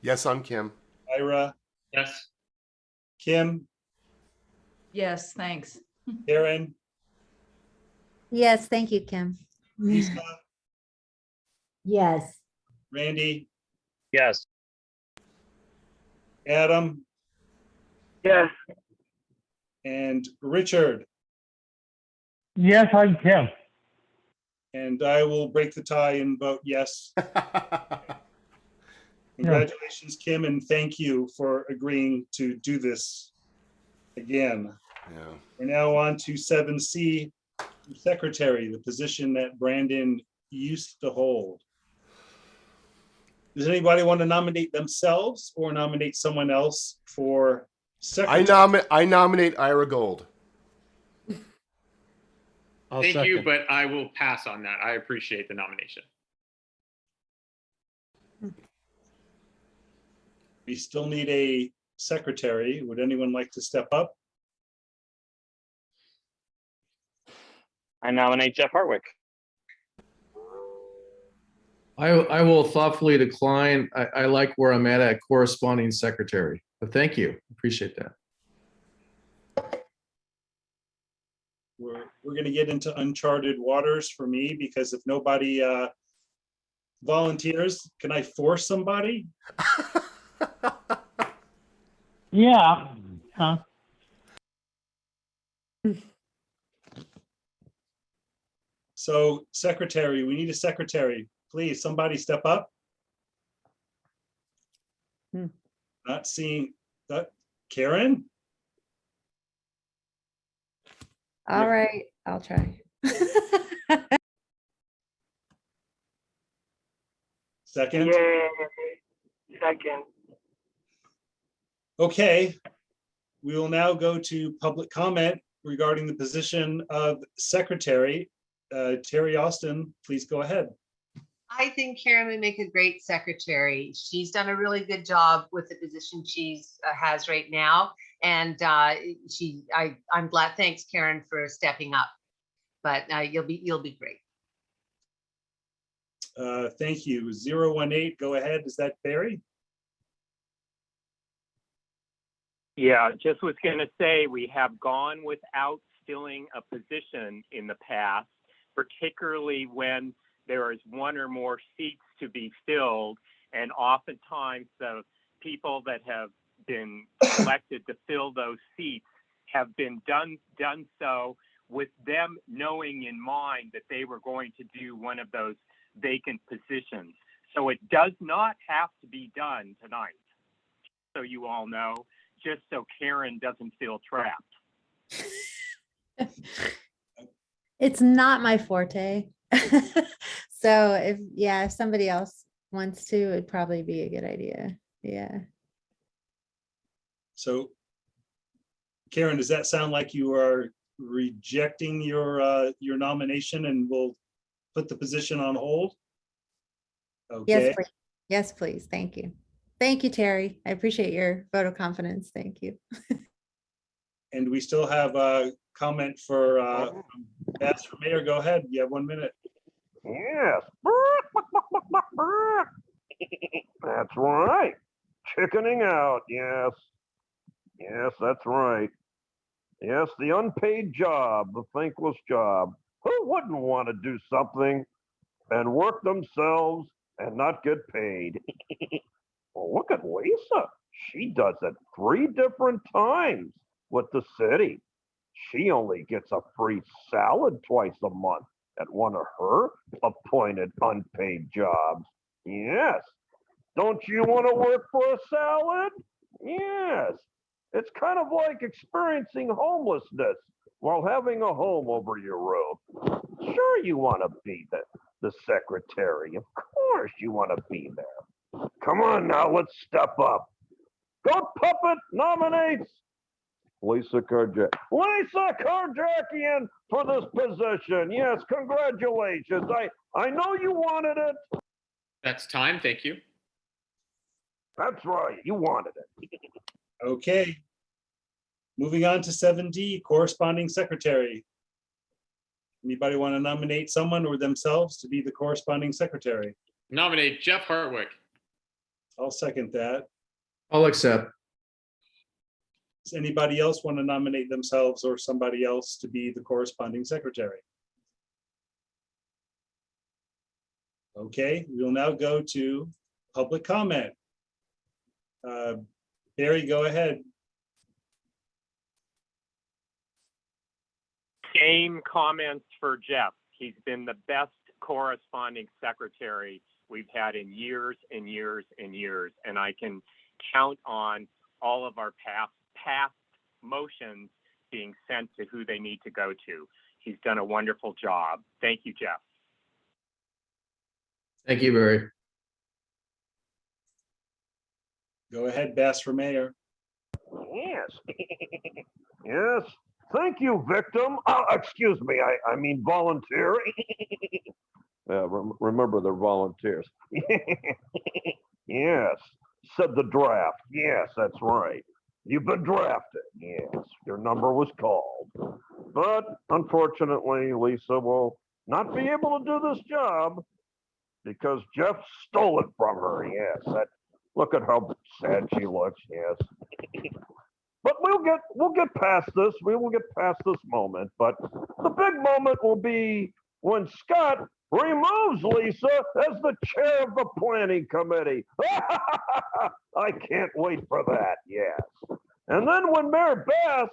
Yes on Kim. Ira. Yes. Kim. Yes, thanks. Karen. Yes, thank you, Kim. Lisa. Yes. Randy. Yes. Adam. Yes. And Richard. Yes, I'm Kim. And I will break the tie and vote yes. Congratulations, Kim, and thank you for agreeing to do this again. Yeah. We're now on to 7C, secretary, the position that Brandon used to hold. Does anybody want to nominate themselves or nominate someone else for secretary? I nominate Ira Gold. Thank you, but I will pass on that. I appreciate the nomination. We still need a secretary. Would anyone like to step up? I nominate Jeff Hartwick. I will thoughtfully decline. I like where I'm at corresponding secretary, but thank you. Appreciate that. We're going to get into uncharted waters for me, because if nobody volunteers, can I force somebody? Yeah. Huh? So secretary, we need a secretary. Please, somebody step up. Not seeing that. Karen? All right, I'll try. Second? Second. Okay. We will now go to public comment regarding the position of secretary. Terry Austin, please go ahead. I think Karen would make a great secretary. She's done a really good job with the position she's has right now. And I'm glad, thanks Karen for stepping up, but you'll be great. Thank you. 018, go ahead. Is that Barry? Yeah, just was going to say we have gone without filling a position in the past, particularly when there is one or more seats to be filled. And oftentimes the people that have been selected to fill those seats have been done so with them knowing in mind that they were going to do one of those vacant positions. So it does not have to be done tonight. So you all know, just so Karen doesn't feel trapped. It's not my forte. So if somebody else wants to, it'd probably be a good idea. Yeah. So Karen, does that sound like you are rejecting your nomination and will put the position on hold? Okay. Yes, please. Yes, please. Thank you. Thank you, Terry. I appreciate your vote of confidence. Thank you. And we still have a comment for Beth for Mayor. Go ahead. You have 1 minute. Yes. That's right. Chickening out. Yes. Yes, that's right. Yes, the unpaid job, the thankless job. Who wouldn't want to do something and work themselves and not get paid? Well, look at Lisa. She does it 3 different times with the city. She only gets a free salad twice a month at one of her appointed unpaid jobs. Yes. Don't you want to work for a salad? Yes. It's kind of like experiencing homelessness while having a home over your roof. Sure, you want to be the secretary. Of course you want to be there. Come on now, let's step up. Goat Puppet nominates Lisa Karjak. Lisa Karjakian for this position. Yes, congratulations. I know you wanted it. That's time. Thank you. That's right, you wanted it. Okay. Moving on to 7D, corresponding secretary. Anybody want to nominate someone or themselves to be the corresponding secretary? Nominate Jeff Hartwick. I'll second that. I'll accept. Does anybody else want to nominate themselves or somebody else to be the corresponding secretary? Okay, we'll now go to public comment. Barry, go ahead. Same comments for Jeff. He's been the best corresponding secretary we've had in years and years and years. And I can count on all of our past motions being sent to who they need to go to. He's done a wonderful job. Thank you, Jeff. Thank you, Barry. Go ahead, Bass for mayor. Yes. Yes. Thank you, victim. Oh, excuse me. I mean volunteer. Remember, they're volunteers. Yes. Said the draft. Yes, that's right. You've been drafted. Yes. Your number was called. But unfortunately, Lisa will not be able to do this job because Jeff stole it from her. Yes. Look at how sad she looks. Yes. But we'll get past this. We will get past this moment. But the big moment will be when Scott removes Lisa as the chair of the planning committee. I can't wait for that. Yes. And then when Mayor Bass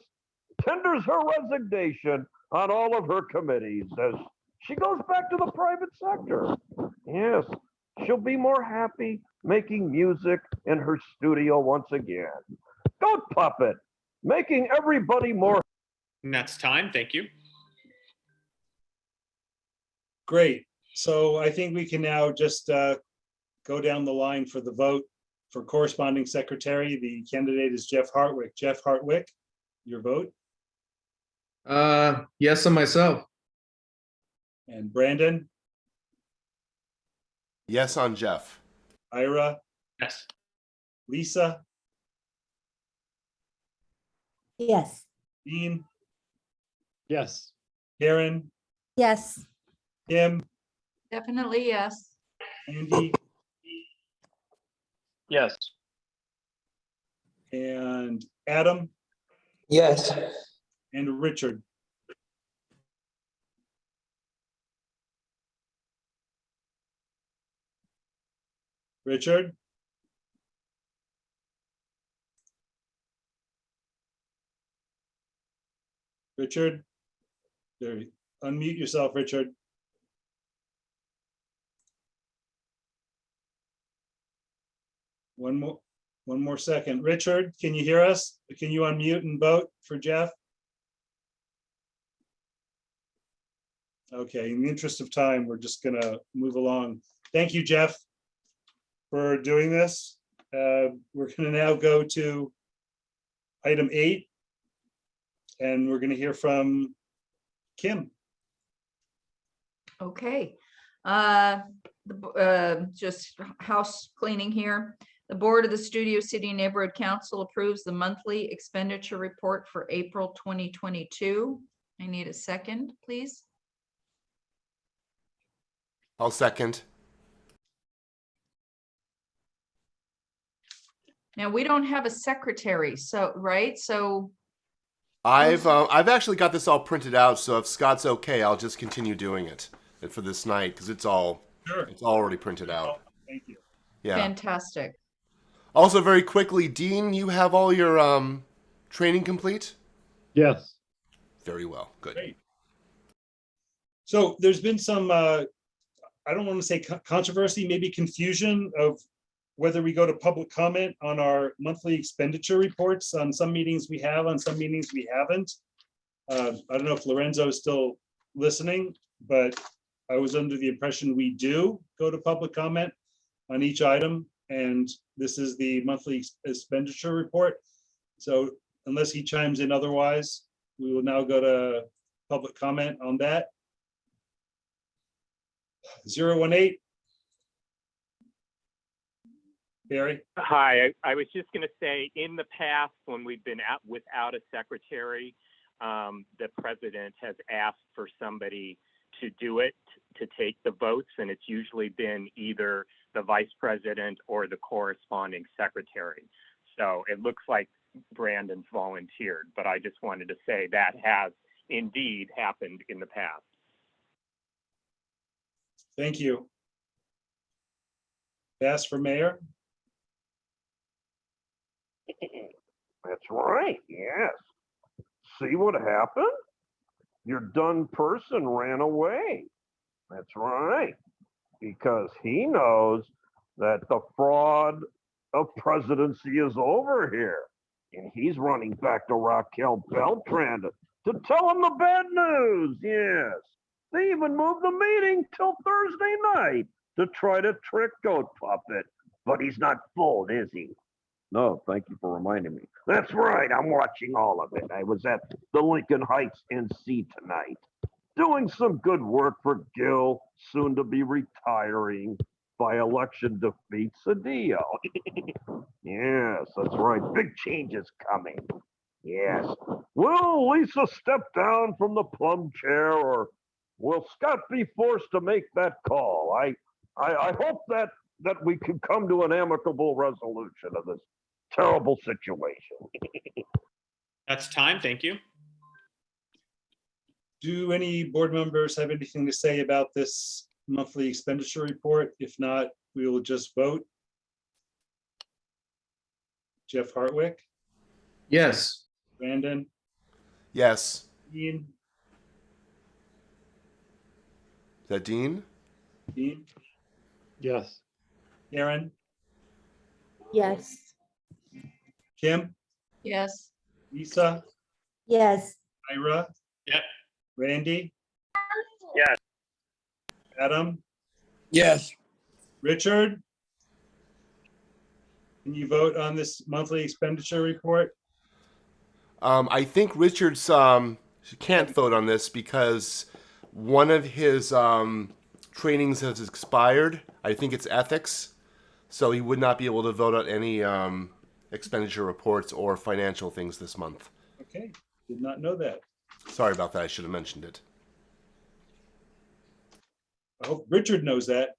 tenders her resignation on all of her committees, as She goes back to the private sector. Yes, she'll be more happy making music in her studio once again. Goat Puppet, making everybody more. And that's time. Thank you. Great. So I think we can now just go down the line for the vote for corresponding secretary. The candidate is Jeff Hartwick. Jeff Hartwick, your vote. Yes, on myself. And Brandon, Yes on Jeff. Ira, Yes. Lisa, Yes. Dean, Yes. Karen, Yes. Kim, Definitely yes. Andy, Yes. and Adam, Yes. and Richard. Richard? Richard? There, unmute yourself, Richard. One more second. Richard, can you hear us? Can you unmute and vote for Jeff? Okay, in the interest of time, we're just gonna move along. Thank you, Jeff, for doing this. We're gonna now go to item 8. And we're gonna hear from Kim. Okay. Just house cleaning here. The Board of the Studio City Neighborhood Council approves the monthly expenditure report for April 2022. I need a second, please. I'll second. Now, we don't have a secretary, so, right? So I've actually got this all printed out, so if Scott's okay, I'll just continue doing it for this night because it's already printed out. Thank you. Yeah. fantastic. Also, very quickly, Dean, you have all your training complete? Yes. Very well. Good. Great. So there's been some, I don't want to say controversy, maybe confusion of whether we go to public comment on our monthly expenditure reports. On some meetings we have, on some meetings we haven't. I don't know if Lorenzo is still listening, but I was under the impression we do go to public comment on each item. And this is the monthly expenditure report. So unless he chimes in otherwise, we will now go to public comment on that. 018. Barry? Hi, I was just going to say, in the past, when we've been out without a secretary, the president has asked for somebody to do it, to take the votes, and it's usually been either the vice president or the corresponding secretary. So it looks like Brandon's volunteered, but I just wanted to say that has indeed happened in the past. Thank you. Bass for mayor? That's right, yes. See what happened? Your done person ran away. That's right. Because he knows that the fraud of presidency is over here. And he's running back to Raquel Beltran to tell him the bad news, yes. They even moved the meeting till Thursday night to try to trick Goat Puppet. But he's not fooled, is he? No, thank you for reminding me. That's right, I'm watching all of it. I was at the Lincoln Heights NC tonight, doing some good work for Gil, soon to be retiring by election defeat Cedillo. Yes, that's right, big changes coming. Yes. Will Lisa step down from the plum chair, or will Scott be forced to make that call? I hope that we can come to an amicable resolution of this terrible situation. That's time. Thank you. Do any board members have anything to say about this monthly expenditure report? If not, we will just vote. Jeff Hartwick, Yes. Brandon, Yes. Ian, that Dean? Dean, Yes. Karen, Yes. Kim, Yes. Lisa, Yes, Ira, Yep. Randy, Yes. Adam, Yes. Richard. Can you vote on this monthly expenditure report? I think Richard's can't vote on this because one of his trainings has expired. I think it's ethics, so he would not be able to vote on any expenditure reports or financial things this month. Okay, did not know that. Sorry about that. I should have mentioned it. I hope Richard knows that.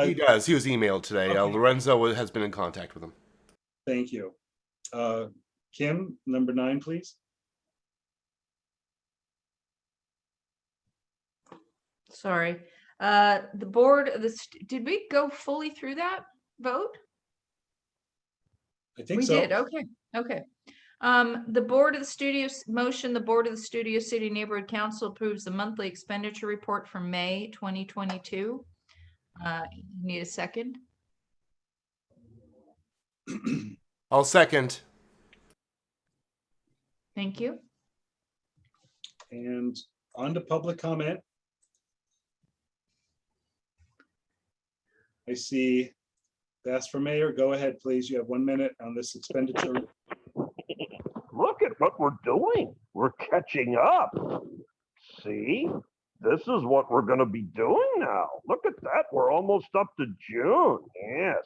He does. He was emailed today. Okay. Lorenzo has been in contact with him. Thank you. Kim, number 9, please. Sorry. The board, did we go fully through that vote? I think We so. did, okay, okay. The board of the studios motion, the board of the Studio City Neighborhood Council approves the monthly expenditure report for May 2022. Need a second? I'll second. Thank you. And on to public comment. I see Bass for Mayor. Go ahead, please. You have 1 minute on this expenditure. Look at what we're doing. We're catching up. See? This is what we're going to be doing now. Look at that. We're almost up to June. Yes.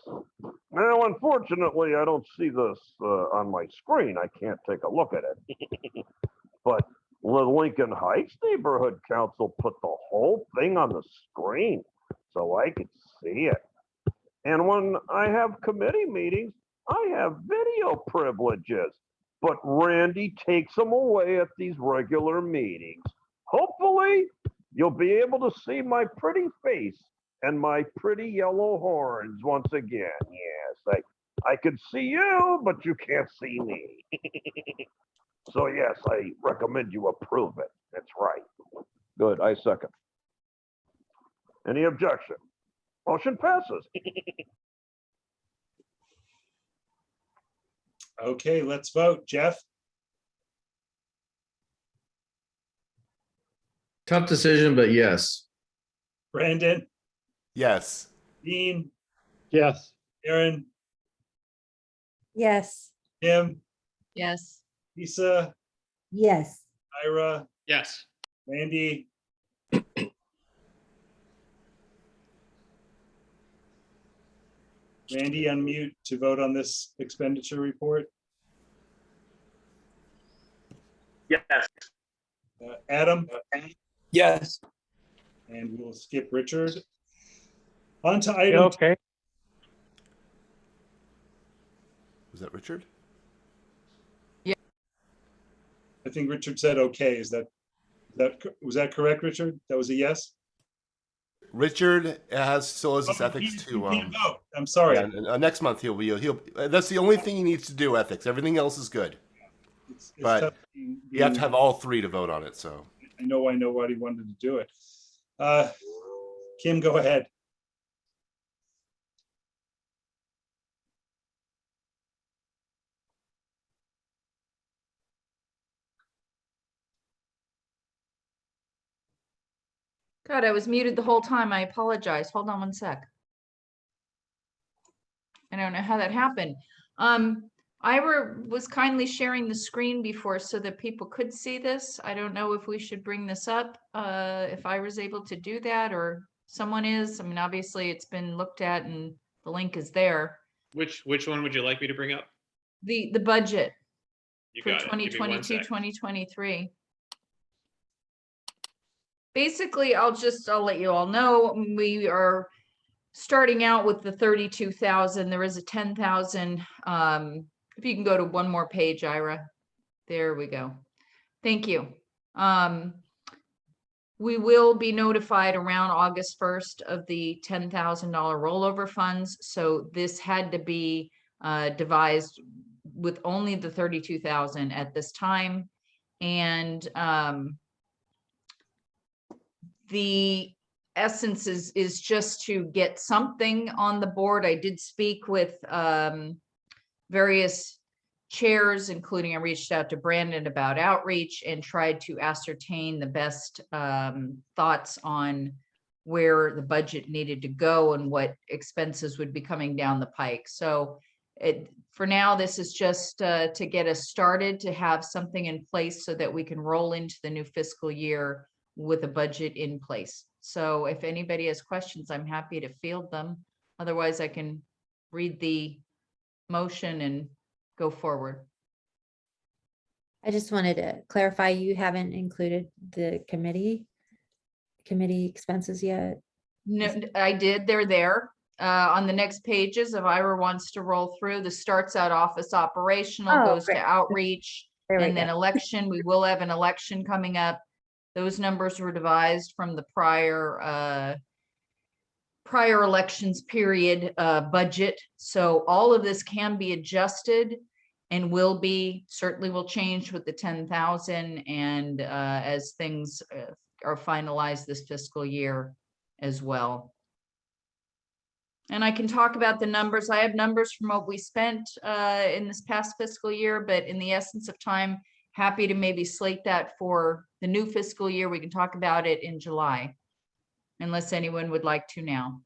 Now, unfortunately, I don't see this on my screen. I can't take a look at it. But the Lincoln Heights Neighborhood Council put the whole thing on the screen so I could see it. And when I have committee meetings, I have video privileges. But Randy takes them away at these regular meetings. Hopefully, you'll be able to see my pretty face and my pretty yellow horns once again. Yes, I can see you, but you can't see me. So yes, I recommend you approve it. That's right. Good, I second. Any objection? Motion passes. Okay, let's vote. Jeff, Tough decision, but yes. Brandon, Yes. Dean, Yes. Aaron, Yes. Kim, Yes. Lisa, yes. Ira, Yes. Randy. Randy, unmute to vote on this expenditure report. Yes. Adam, Yes. and we'll skip Richard. On to item. Okay. Was that Richard? I think Richard said okay. Was that correct, Richard? That was a yes? Richard still has his ethics He too. can't vote. I'm sorry. Yeah, and, next month he'll that's the only thing he needs to do, ethics. Everything else is good. It's But tough you have to have all 3 to vote on it, so. I know why he wanted to do it. Kim, go ahead. God, I was muted the whole time. I apologize. Hold on 1 sec. I don't know how that happened. Ira was kindly sharing the screen before so that people could see this. I don't know if we should bring this up, if Ira's able to do that or someone is. I mean, obviously it's been looked at and the link is there. Which one would you like me to bring up? The budget You for got it. Give me 1 2022, sec. 2023. Basically, I'll let you all know, we are starting out with the 32,000. There is a 10,000. If you can go to one more page, Ira. There we go. Thank you. We will be notified around August 1st of the $10,000 rollover funds. So this had to be devised with only the 32,000 at this time. And the essence is just to get something on the board. I did speak with various chairs, including I reached out to Brandon about outreach and tried to ascertain the best thoughts on where the budget needed to go and what expenses would be coming down the pike. So for now, this is just to get us started, to have something in place so that we can roll into the new fiscal year with a budget in place. So if anybody has questions, I'm happy to field them. Otherwise, I can read the motion and go forward. I just wanted to clarify, you haven't included the committee expenses yet? No, I did. They're there. On the next pages, if Ira wants to roll through, this starts out office operational, goes to outreach, and then election. We will have an election coming up. Those numbers were devised from the prior elections period budget. So all of this can be adjusted and certainly will change with the 10,000 and as things are finalized this fiscal year as well. And I can talk about the numbers. I have numbers from what we spent in this past fiscal year, but in the essence of time, happy to maybe slate that for the new fiscal year. We can talk about it in July, unless anyone would like to now.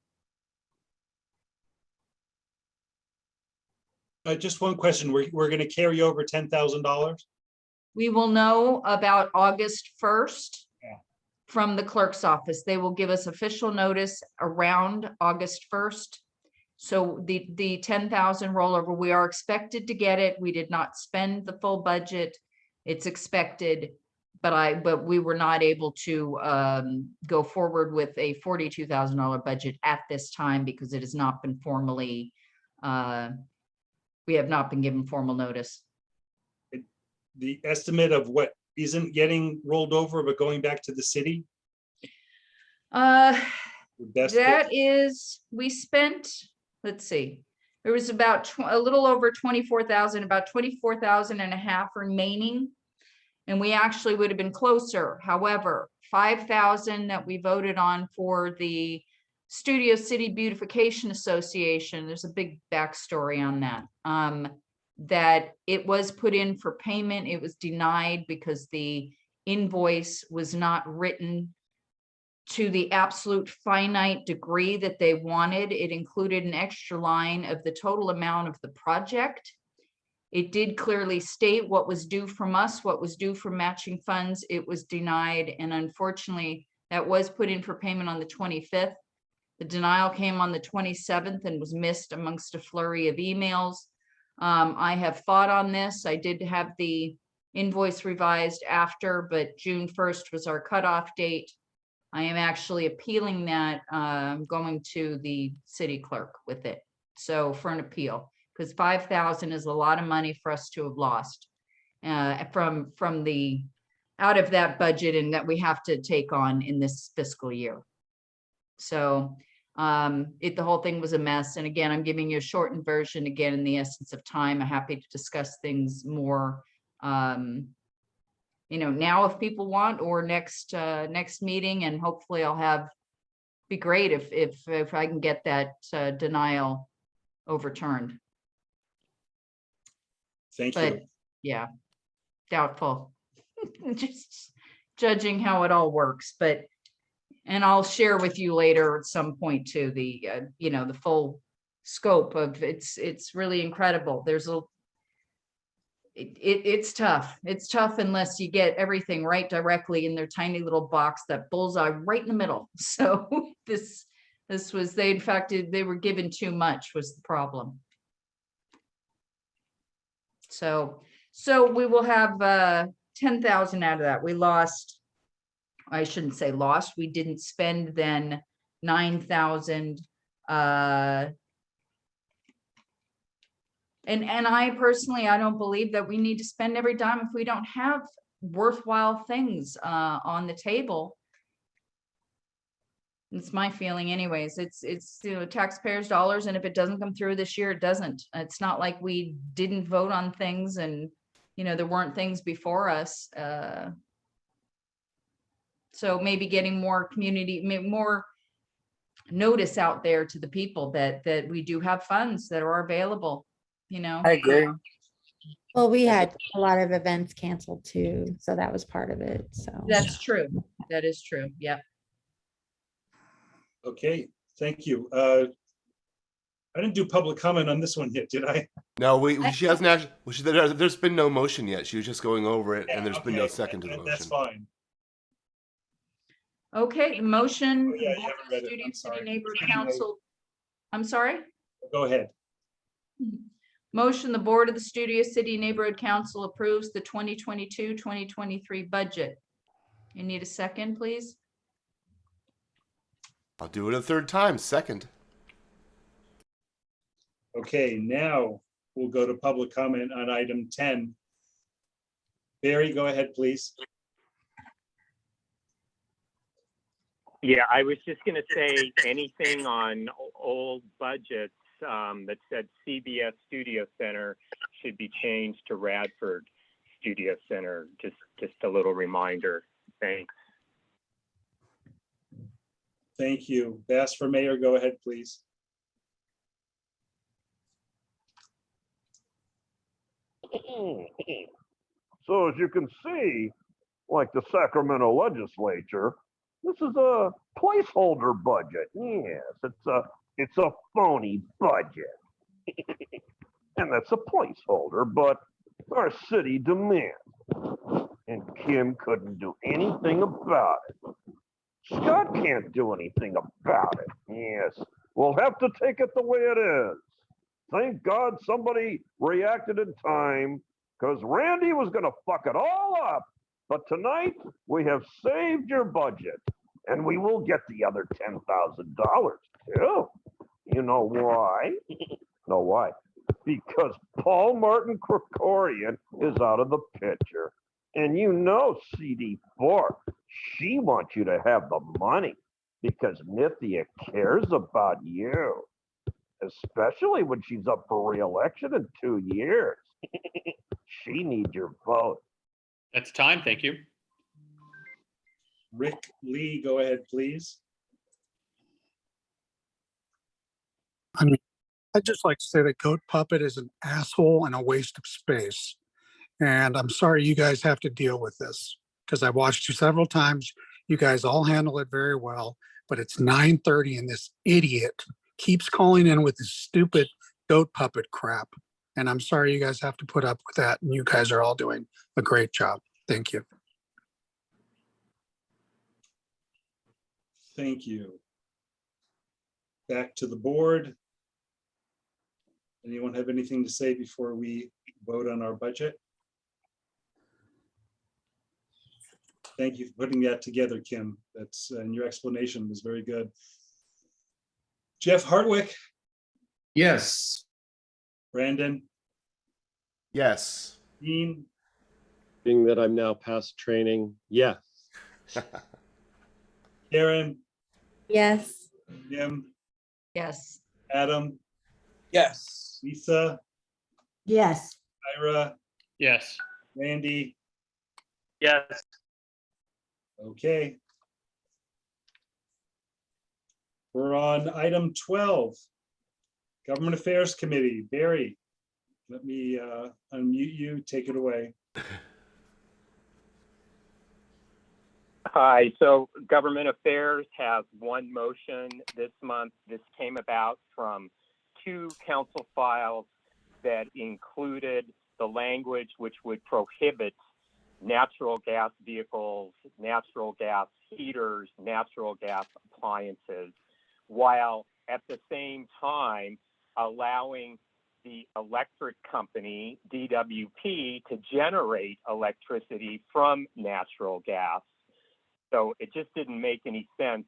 Just one question. We're going to carry over $10,000? We will know about August 1st from the clerk's office. They will give us official notice around August 1st. So the 10,000 rollover, we are expected to get it. We did not spend the full budget. It's expected, but we were not able to go forward with a $42,000 budget at this time because it has not been formally, we have not been given formal notice. The estimate of what isn't getting rolled over but going back to the city? We spent, let's see, there was about a little over 24,000, about 24,000 and a half remaining. And we actually would have been closer. However, 5,000 that we voted on for the Studio City Beautification Association, there's a big backstory on that. That it was put in for payment. It was denied because the invoice was not written to the absolute finite degree that they wanted. It included an extra line of the total amount of the project. It did clearly state what was due from us, what was due from matching funds. It was denied. And unfortunately, that was put in for payment on the 25th. The denial came on the 27th and was missed amongst a flurry of emails. I have thought on this. I did have the invoice revised after, but June 1st was our cutoff date. I am actually appealing that, going to the city clerk with it. So for an appeal, because 5,000 is a lot of money for us to have lost from the out of that budget and that we have to take on in this fiscal year. So the whole thing was a mess. And again, I'm giving you a shortened version again in the essence of time. I'm happy to discuss things more, now if people want, or next meeting, and hopefully be great if I can get that denial overturned. Thank you. But yeah, doubtful. Just judging how it all works, and I'll share with you later at some point too, the full scope of it's really incredible. It's tough. It's tough unless you get everything right directly in their tiny little box, that bullseye right in the middle. So this was, in fact, they were given too much was the problem. So we will have 10,000 out of that. We lost, I shouldn't say lost, we didn't spend then 9,000. And I personally, I don't believe that we need to spend every dime if we don't have worthwhile things on the table. It's my feeling anyways. It's taxpayers' dollars, and if it doesn't come through this year, it doesn't. It's not like we didn't vote on things and there weren't things before us. So maybe getting more community, more notice out there to the people that we do have funds that are available, I agree. Well, we had a lot of events canceled too, so that was part of it, so. That's true. That is true. Yep. Okay, thank you. I didn't do public comment on this one yet, did I? No, she hasn't actually. Well, there's been no motion yet. She was just going over it, and there's been no Okay, second to the That's motion. fine. Okay, motion. Oh, yeah, you Board haven't of read it. Studio I'm City sorry. Neighborhood It's getting late. Council. I'm sorry? Go ahead. Motion, the Board of the Studio City Neighborhood Council approves the 2022-2023 budget. You need a second, please? I'll do it a third time. Second. Okay, now we'll go to public comment on item 10. Barry, go ahead, please. Yeah, I was just going to say anything on old budgets that said CBS Studio Center should be changed to Radford Studio Center. Just a little reminder. Thanks. Thank you. Bass for mayor, go ahead, please. So as you can see, like the Sacramento legislature, this is a placeholder budget. Yes, it's a phony budget. And that's a placeholder, but our city demands. And Kim couldn't do anything about it. Scott can't do anything about it. Yes, we'll have to take it the way it is. Thank God somebody reacted in time, because Randy was going to fuck it all up. But tonight, we have saved your budget, and we will get the other $10,000 too. You know why? Know why? Because Paul Martin Krikorian is out of the picture. And you know CD4, she wants you to have the money because Nithya cares about you, especially when she's up for re-election in 2 years. She needs your vote. That's time. Thank you. Rick Lee, go ahead, please. I mean, I'd just like to say that Goat Puppet is an asshole and a waste of space. And I'm sorry you guys have to deal with this because I watched you several times. You guys all handle it very well, but it's 9:30 and this idiot keeps calling in with this stupid Goat Puppet crap. And I'm sorry you guys have to put up with that. And you guys are all doing a great job. Thank you. Thank you. Back to the board. Anyone have anything to say before we vote on our budget? Thank you for putting that together, Kim. And your explanation was very good. Jeff Hartwick? Yes. Brandon? Yes. Dean? Being that I'm now past training, yes. Karen? Yes. Jim? Yes. Adam? Yes. Lisa? Yes. Ira? Yes. Randy? Yes. Okay. We're on item 12. Government Affairs Committee. Barry, let me unmute you. Take it away. Hi, so Government Affairs has one motion this month. This came about from 2 council files that included the language which would prohibit natural gas vehicles, natural gas heaters, natural gas appliances, while at the same time allowing the electric company, DWP, to generate electricity from natural gas. So it just didn't make any sense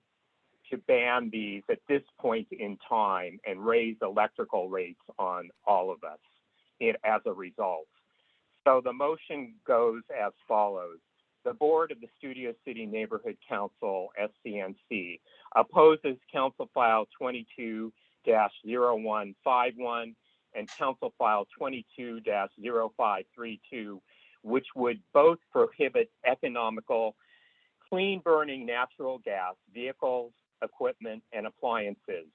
to ban these at this point in time and raise electrical rates on all of us as a result. So the motion goes as follows. The Board of the Studio City Neighborhood Council, SCNC, opposes Council File 22-0151 and Council File 22-0532, which would both prohibit economical clean burning natural gas vehicles, equipment, and appliances.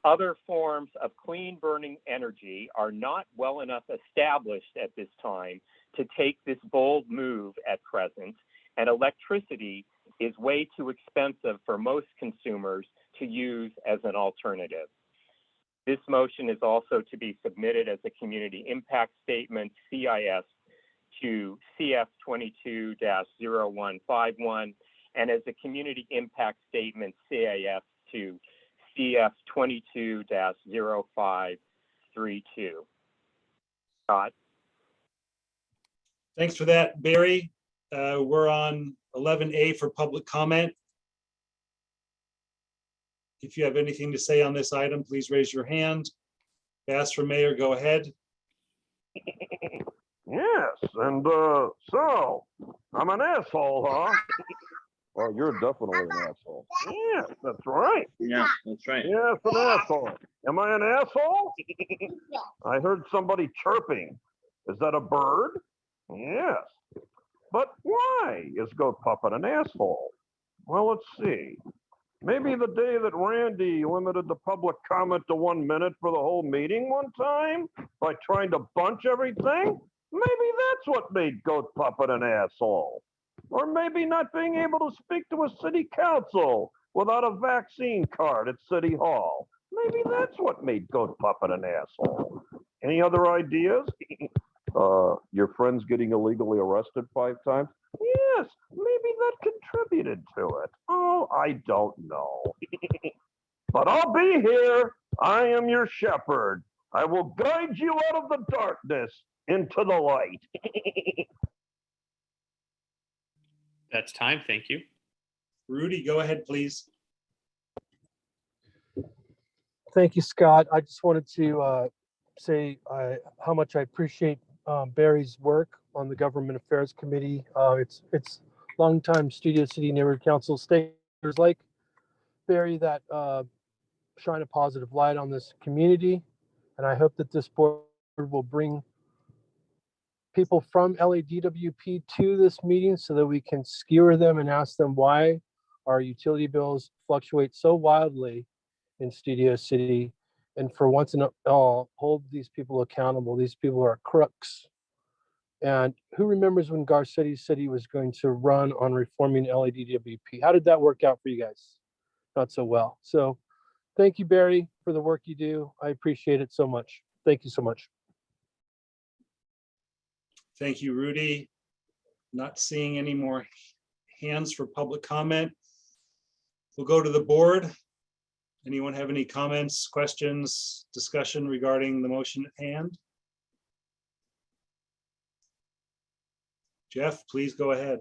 Other forms of clean burning energy are not well enough established at this time to take this bold move at present, and electricity is way too expensive for most consumers to use as an alternative. This motion is also to be submitted as a community impact statement, CIS, to CF 22-0151, and as a community impact statement, CIF, to CF 22-0532. Scott? Thanks for that, Barry. We're on 11A for public comment. If you have anything to say on this item, please raise your hand. Bass for mayor, go ahead. Yes, and so I'm an asshole, huh? Well, you're definitely an asshole. Yes, that's right. Yeah, that's right. Yes, an asshole. Am I an asshole? I heard somebody chirping. Is that a bird? Yes. But why is Goat Puppet an asshole? Well, let's see. Maybe the day that Randy limited the public comment to 1 minute for the whole meeting one time by trying to bunch everything. Maybe that's what made Goat Puppet an asshole. Or maybe not being able to speak to a city council without a vaccine card at City Hall. Maybe that's what made Goat Puppet an asshole. Any other ideas? Your friend's getting illegally arrested 5 times? Yes, maybe that contributed to it. Oh, I don't know. But I'll be here. I am your shepherd. I will guide you out of the darkness into the light. That's time. Thank you. Rudy, go ahead, please. Thank you, Scott. I just wanted to say how much I appreciate Barry's work on the Government Affairs Committee. It's longtime Studio City Neighborhood Council stakeholders like Barry that shine a positive light on this community. And I hope that this board will bring people from LADWP to this meeting so that we can skewer them and ask them why our utility bills fluctuate so wildly in Studio City, and for once and all, hold these people accountable. These people are crooks. And who remembers when Garcetti said he was going to run on reforming LADWP? How did that work out for you guys? Not so well. So thank you, Barry, for the work you do. I appreciate it so much. Thank you so much. Thank you, Rudy. Not seeing any more hands for public comment. We'll go to the board. Anyone have any comments, questions, discussion regarding the motion at hand? Jeff, please go ahead.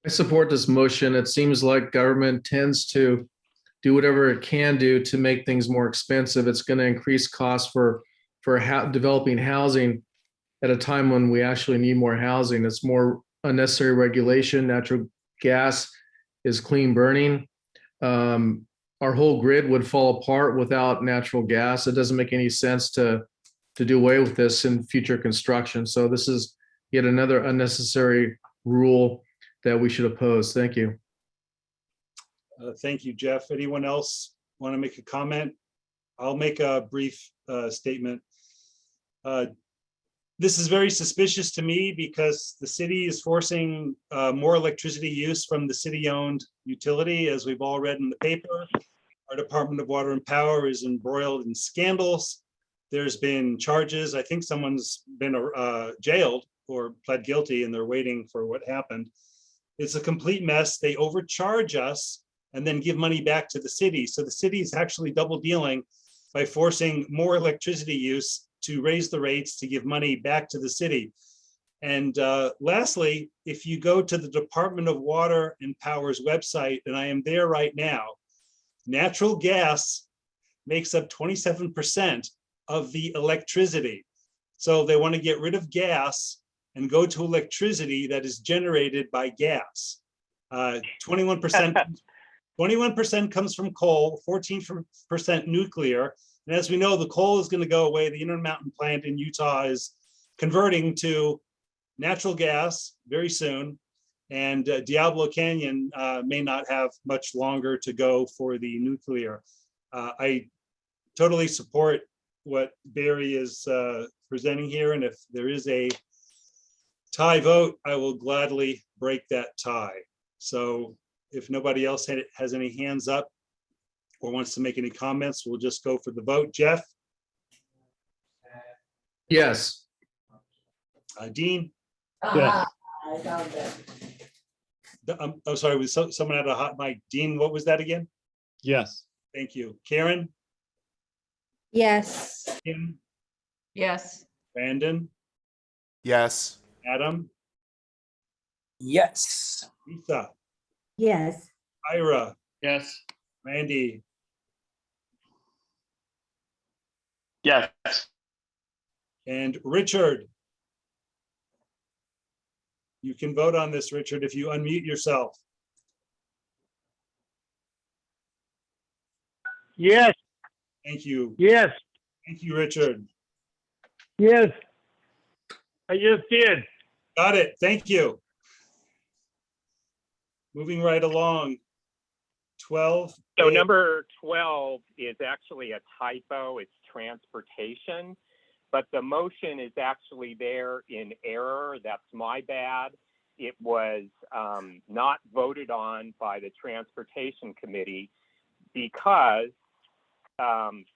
I support this motion. It seems like government tends to do whatever it can do to make things more expensive. It's going to increase costs for developing housing at a time when we actually need more housing. It's more unnecessary regulation. Natural gas is clean burning. Our whole grid would fall apart without natural gas. It doesn't make any sense to do away with this in future construction. So this is yet another unnecessary rule that we should oppose. Thank you. Thank you, Jeff. Anyone else want to make a comment? I'll make a brief statement. This is very suspicious to me because the city is forcing more electricity use from the city-owned utility, as we've all read in the paper. Our Department of Water and Power is embroiled in scandals. There's been charges. I think someone's been jailed or pled guilty, and they're waiting for what happened. It's a complete mess. They overcharge us and then give money back to the city. So the city is actually double dealing by forcing more electricity use to raise the rates to give money back to the city. And lastly, if you go to the Department of Water and Power's website, and I am there right now, natural gas makes up 27% of the electricity. So they want to get rid of gas and go to electricity that is generated by gas. 21% comes from coal, 14% nuclear. And as we know, the coal is going to go away. The Intermountain plant in Utah is converting to natural gas very soon. And Diablo Canyon may not have much longer to go for the nuclear. I totally support what Barry is presenting here, and if there is a tie vote, I will gladly break that tie. So if nobody else has any hands up or wants to make any comments, we'll just go for the vote. Jeff? Yes. Dean? Yes. I'm sorry, was someone had a hot mic? Dean, what was that again? Yes. Thank you. Karen? Yes. Kim? Yes. Brandon? Yes. Adam? Yes. Lisa? Yes. Ira? Yes. Randy? Yes. And Richard? You can vote on this, Richard, if you unmute yourself. Yes. Thank you. Yes. Thank you, Richard. Yes. I just did. Got it. Thank you. Moving right along. 12. So number 12 is actually a typo. It's transportation, but the motion is actually there in error. That's my bad. It was not voted on by the Transportation Committee because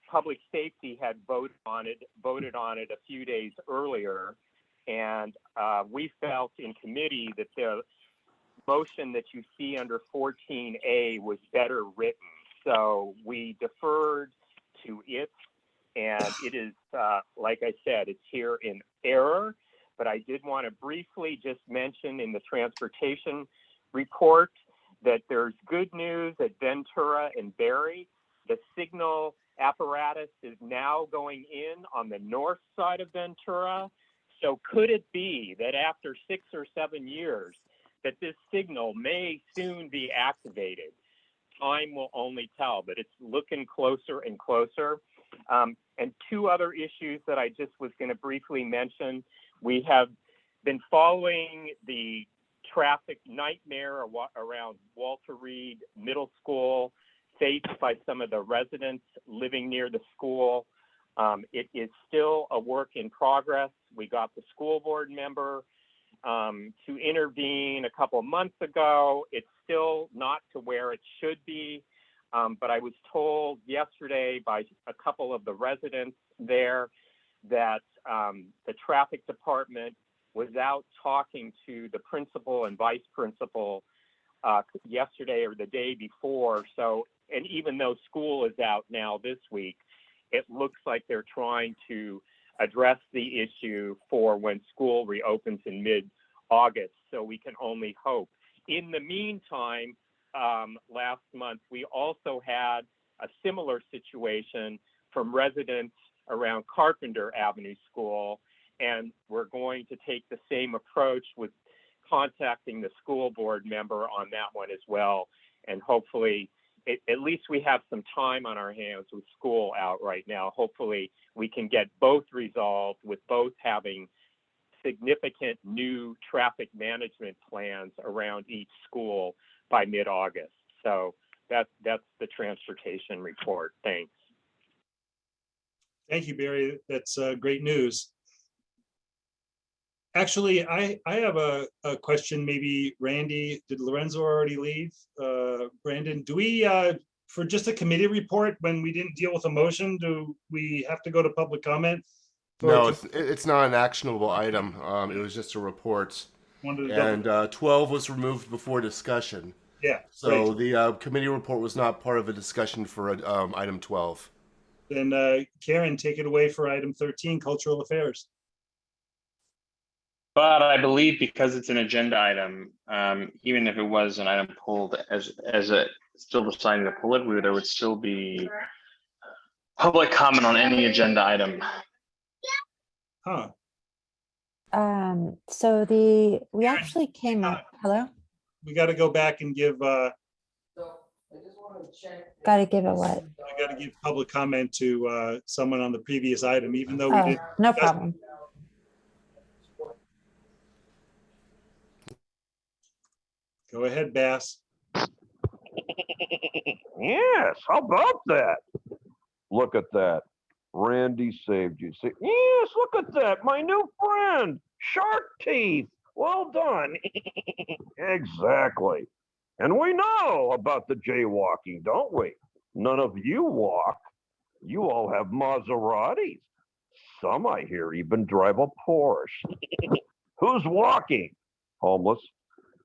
Public Safety had voted on it a few days earlier, and we felt in committee that the motion that you see under 14A was better written. So we deferred to it, and it is, like I said, it's here in error, but I did want to briefly just mention in the transportation report that there's good news at Ventura and Berry. The signal apparatus is now going in on the north side of Ventura. So could it be that after 6 or 7 years that this signal may soon be activated? Time will only tell, but it's looking closer and closer. And two other issues that I just was going to briefly mention. We have been following the traffic nightmare around Walter Reed Middle School faced by some of the residents living near the school. It is still a work in progress. We got the school board member to intervene a couple of months ago. It's still not to where it should be, but I was told yesterday by a couple of the residents there that the traffic department was out talking to the principal and vice principal yesterday or the day before. So, and even though school is out now this week, it looks like they're trying to address the issue for when school reopens in mid-August. So we can only hope. In the meantime, last month, we also had a similar situation from residents around Carpenter Avenue School, and we're going to take the same approach with contacting the school board member on that one as well. And hopefully, at least we have some time on our hands with school out right now. Hopefully, we can get both resolved with both having significant new traffic management plans around each school by mid-August. So that's the transportation report. Thanks. Thank you, Barry. That's great news. Actually, I have a question. Maybe Randy, did Lorenzo already leave? Brandon, do we, for just a committee report, when we didn't deal with a motion, do we have to go to public comment? No, it's not an actionable item. It was just a report. And 12 was removed before discussion. Yeah. So the committee report was not part of a discussion for item 12. Then Karen, take it away for item 13, cultural affairs. But I believe because it's an agenda item, even if it was an item pulled as a still deciding to pull it, there would still be public comment on any agenda item. Huh. So we actually came up, hello? We got to go back and give, Got to give it what? I got to give public comment to someone on the previous item, even though we Oh, didn't. no problem. Go ahead, Bass. Yes, how about that? Look at that. Randy saved you. See, yes, look at that. My new friend, Shark Teeth. Well done. Exactly. And we know about the jaywalking, don't we? None of you walk. You all have Maseratis. Some, I hear, even drive a Porsche. Who's walking? Homeless.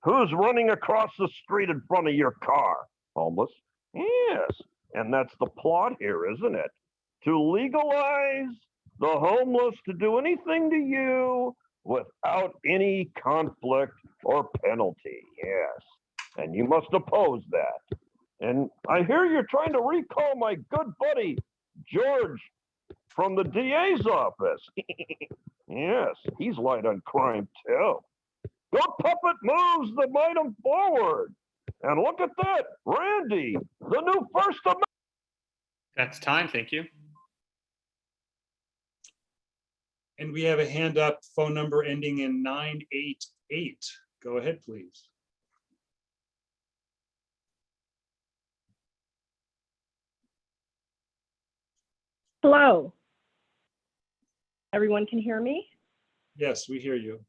Who's running across the street in front of your car? Homeless. Yes. And that's the plot here, isn't it? To legalize the homeless to do anything to you without any conflict or penalty. Yes. And you must oppose that. And I hear you're trying to recall my good buddy, George, from the DA's office. Yes, he's light on crime too. Good puppet moves the item forward. And look at that, Randy, the new First Amendment. That's time. Thank you. And we have a hand up, phone number ending in 988. Go ahead, please. Hello. Everyone can hear me? Yes, we hear you.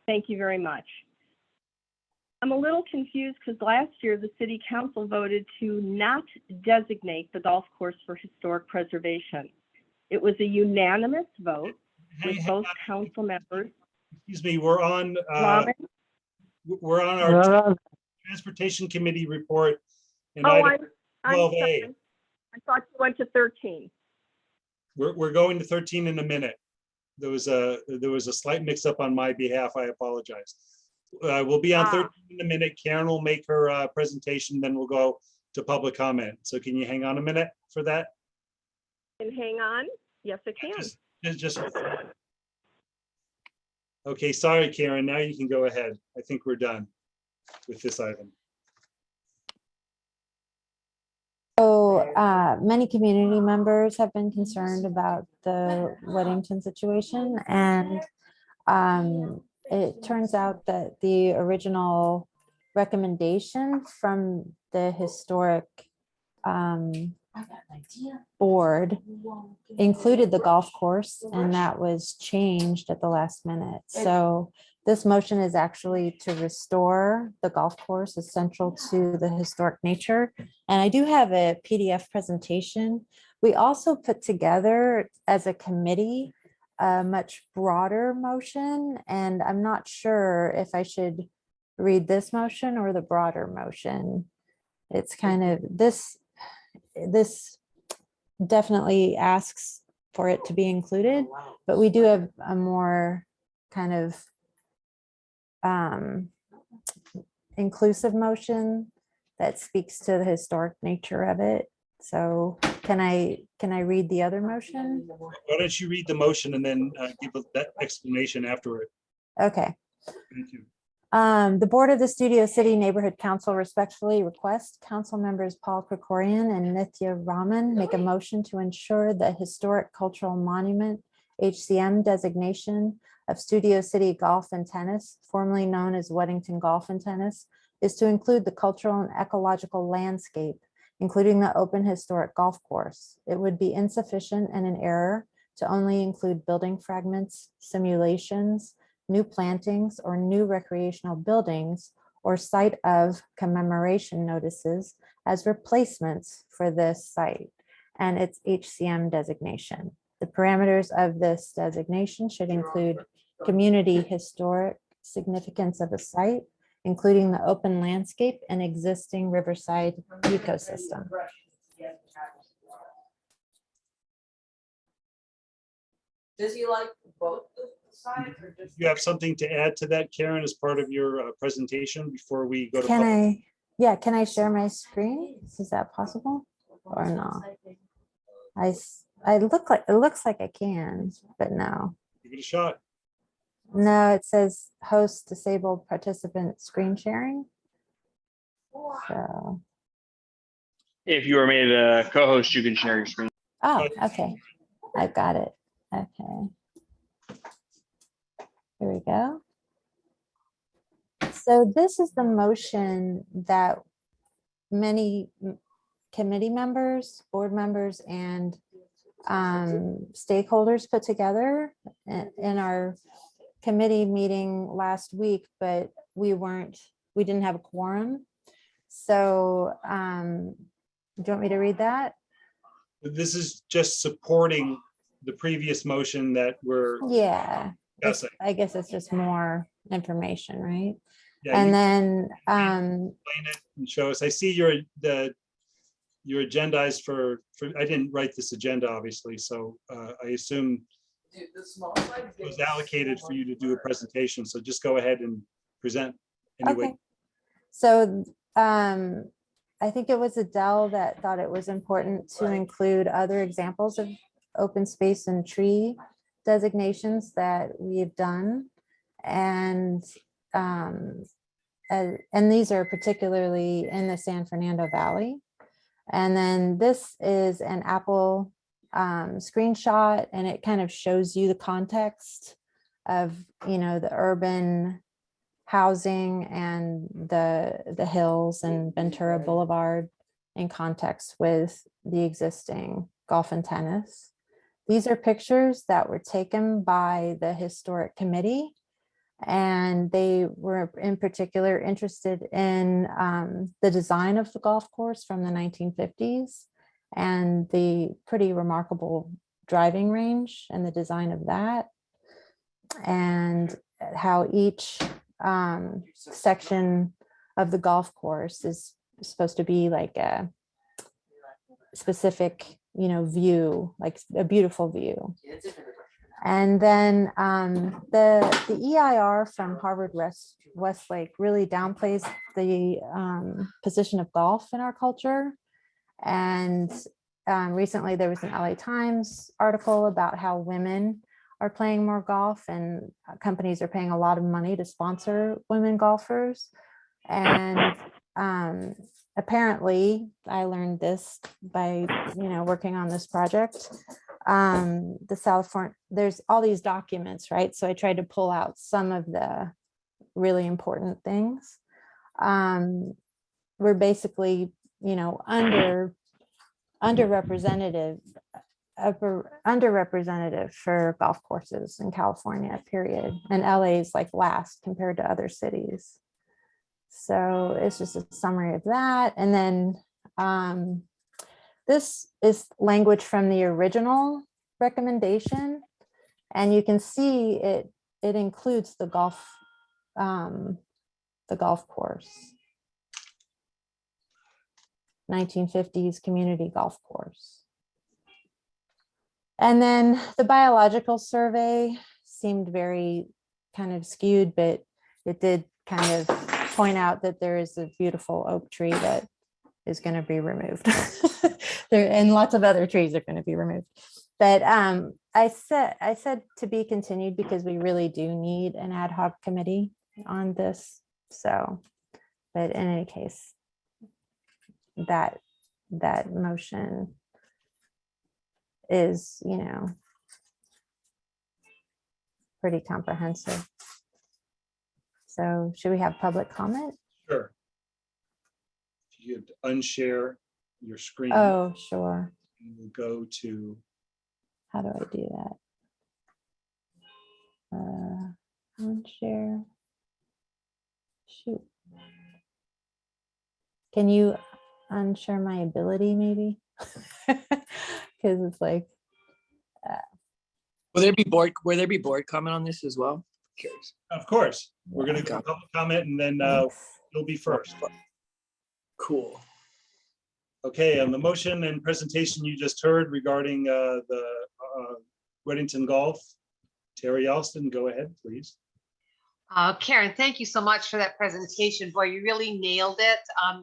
Thank you very much. I'm a little confused because last year the city council voted to not designate the golf course for historic preservation. It was a unanimous vote with both council members. Excuse me, we're on Robin? our transportation committee report. And Oh, item I'm 12A. sorry. I thought you went to 13. We're going to 13 in a minute. There was a slight mix up on my behalf. I apologize. We'll be on 13 in a minute. Karen will make her presentation, then we'll go to public comment. So can you hang on a minute for that? And hang on. Yes, I can. Just okay. Sorry, Karen. Now you can go ahead. I think we're done with this item. So many community members have been concerned about the Weddington situation, and it turns out that the original recommendation from the historic board included the golf course, and that was changed at the last minute. So this motion is actually to restore the golf course as central to the historic nature. And I do have a PDF presentation. We also put together as a committee a much broader motion, and I'm not sure if I should read this motion or the broader motion. It's kind of this definitely asks for it to be included, but we do have a more kind of inclusive motion that speaks to the historic nature of it. So can I read the other motion? Why don't you read the motion and then give that explanation afterward? Okay. Thank you. The Board of the Studio City Neighborhood Council respectfully request council members Paul Krikorian and Nithya Raman make a motion to ensure the Historic Cultural Monument HCM designation of Studio City Golf and Tennis, formerly known as Weddington Golf and Tennis, is to include the cultural and ecological landscape, including the open historic golf course. It would be insufficient and an error to only include building fragments, simulations, new plantings, or new recreational buildings, or site of commemoration notices as replacements for this site and its HCM designation. The parameters of this designation should include community historic significance of a site, including the open landscape and existing riverside ecosystem. Does he like both the sides or just? You have something to add to that, Karen, as part of your presentation before we go to public? Can I share my screen? Is that possible or no? It looks like I can, but no. Give it a shot. No, it says host disabled participant screen sharing. So, If you were made a co-host, you can share your screen. oh, okay. I've got it. Okay. Here we go. So this is the motion that many committee members, board members, and stakeholders put together in our committee meeting last week, but we didn't have a quorum. So do you want me to read that? This is just supporting the previous motion that we're Yeah, discussing. I guess it's just more information, right? Yeah, And you then explain it and show us. I see your agendized for, I didn't write this agenda, obviously, so I assume it was allocated for you to do a presentation. So just go ahead and present anyway. okay. So I think it was Adele that thought it was important to include other examples of open space and tree designations that we've done. And these are particularly in the San Fernando Valley. And then this is an Apple screenshot, and it kind of shows you the context of, you know, the urban housing and the hills and Ventura Boulevard in context with the existing golf and tennis. These are pictures that were taken by the historic committee, and they were in particular interested in the design of the golf course from the 1950s and the pretty remarkable driving range and the design of that, and how each section of the golf course is supposed to be like a specific, you know, view, like a beautiful view. And then the EIR from Harvard Westlake really downplays the position of golf in our culture. And recently there was an LA Times article about how women are playing more golf, and companies are paying a lot of money to sponsor women golfers. And apparently, I learned this by, you know, working on this project. The South Front, there's all these documents, right? So I tried to pull out some of the really important things. We're basically, you know, underrepresented for golf courses in California, period. And LA is like last compared to other cities. So it's just a summary of that. And then this is language from the original recommendation. And you can see it includes the golf course. 1950s community golf course. And then the biological survey seemed very kind of skewed, but it did kind of point out that there is a beautiful oak tree that is going to be removed. And lots of other trees are going to be removed. But I said to be continued because we really do need an ad hoc committee on this. So, but in any case, that motion is, you know, pretty comprehensive. So should we have public comment? Sure. You have to unshare your screen. Oh, sure. And we'll go to. How do I do that? Unshare. Shoot. Can you unshare my ability maybe? Because it's like. Will there be board comment on this as well? Curious. Of course, we're going to do public comment, and then you'll be first. Cool. Okay, on the motion and presentation you just heard regarding the Weddington Golf, Terry Alston, go ahead, please. Karen, thank you so much for that presentation. Boy, you really nailed it.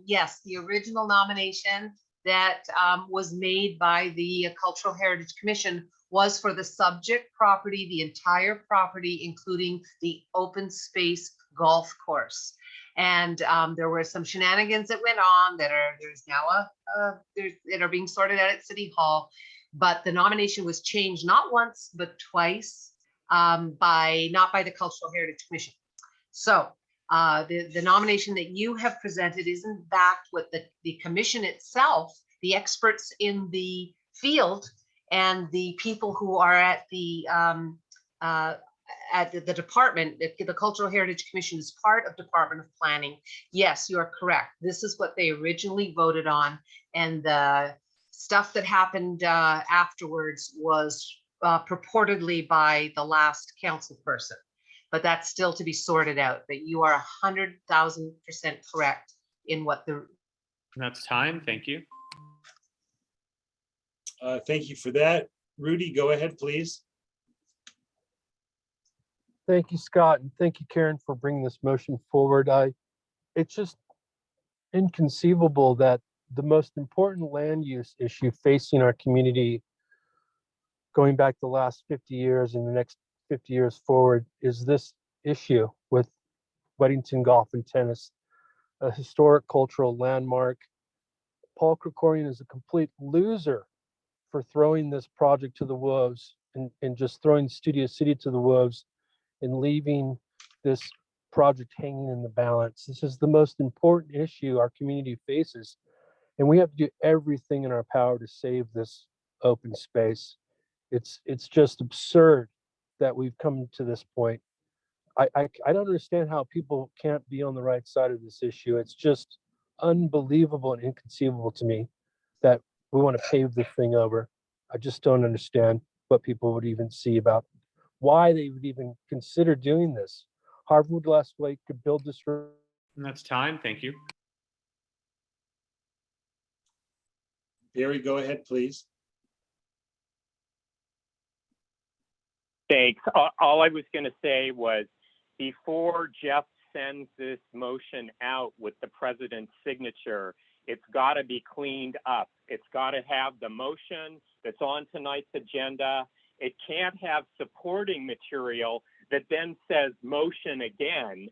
Yes, the original nomination that was made by the Cultural Heritage Commission was for the subject property, the entire property, including the open space golf course. And there were some shenanigans that went on that there's now that are being sorted out at City Hall. But the nomination was changed not once, but twice not by the Cultural Heritage Commission. So The nomination that you have presented isn't backed with the commission itself, the experts in the field, and the people who are at the department. The Cultural Heritage Commission is part of Department of Planning. Yes, you are correct. This is what they originally voted on, and the stuff that happened afterwards was purportedly by the last council person. But that's still to be sorted out. But you are 100,000% correct in what the. That's time. Thank you. Thank you for that. Rudy, go ahead, please. Thank you, Scott, and thank you, Karen, for bringing this motion forward. It's just inconceivable that the most important land use issue facing our community going back the last 50 years and the next 50 years forward is this issue with Weddington Golf and Tennis, a historic cultural landmark. Paul Krikorian is a complete loser for throwing this project to the wolves and just throwing Studio City to the wolves and leaving this project hanging in the balance. This is the most important issue our community faces, and we have to do everything in our power to save this open space. It's just absurd that we've come to this point. I don't understand how people can't be on the right side of this issue. It's just unbelievable and inconceivable to me that we want to pave this thing over. I just don't understand what people would even see about why they would even consider doing this. Harvard Westlake could build this. And that's time. Thank you. Barry, go ahead, please. Thanks. All I was going to say was before Jeff sends this motion out with the president's signature, it's got to be cleaned up. It's got to have the motion that's on tonight's agenda. It can't have supporting material that then says motion again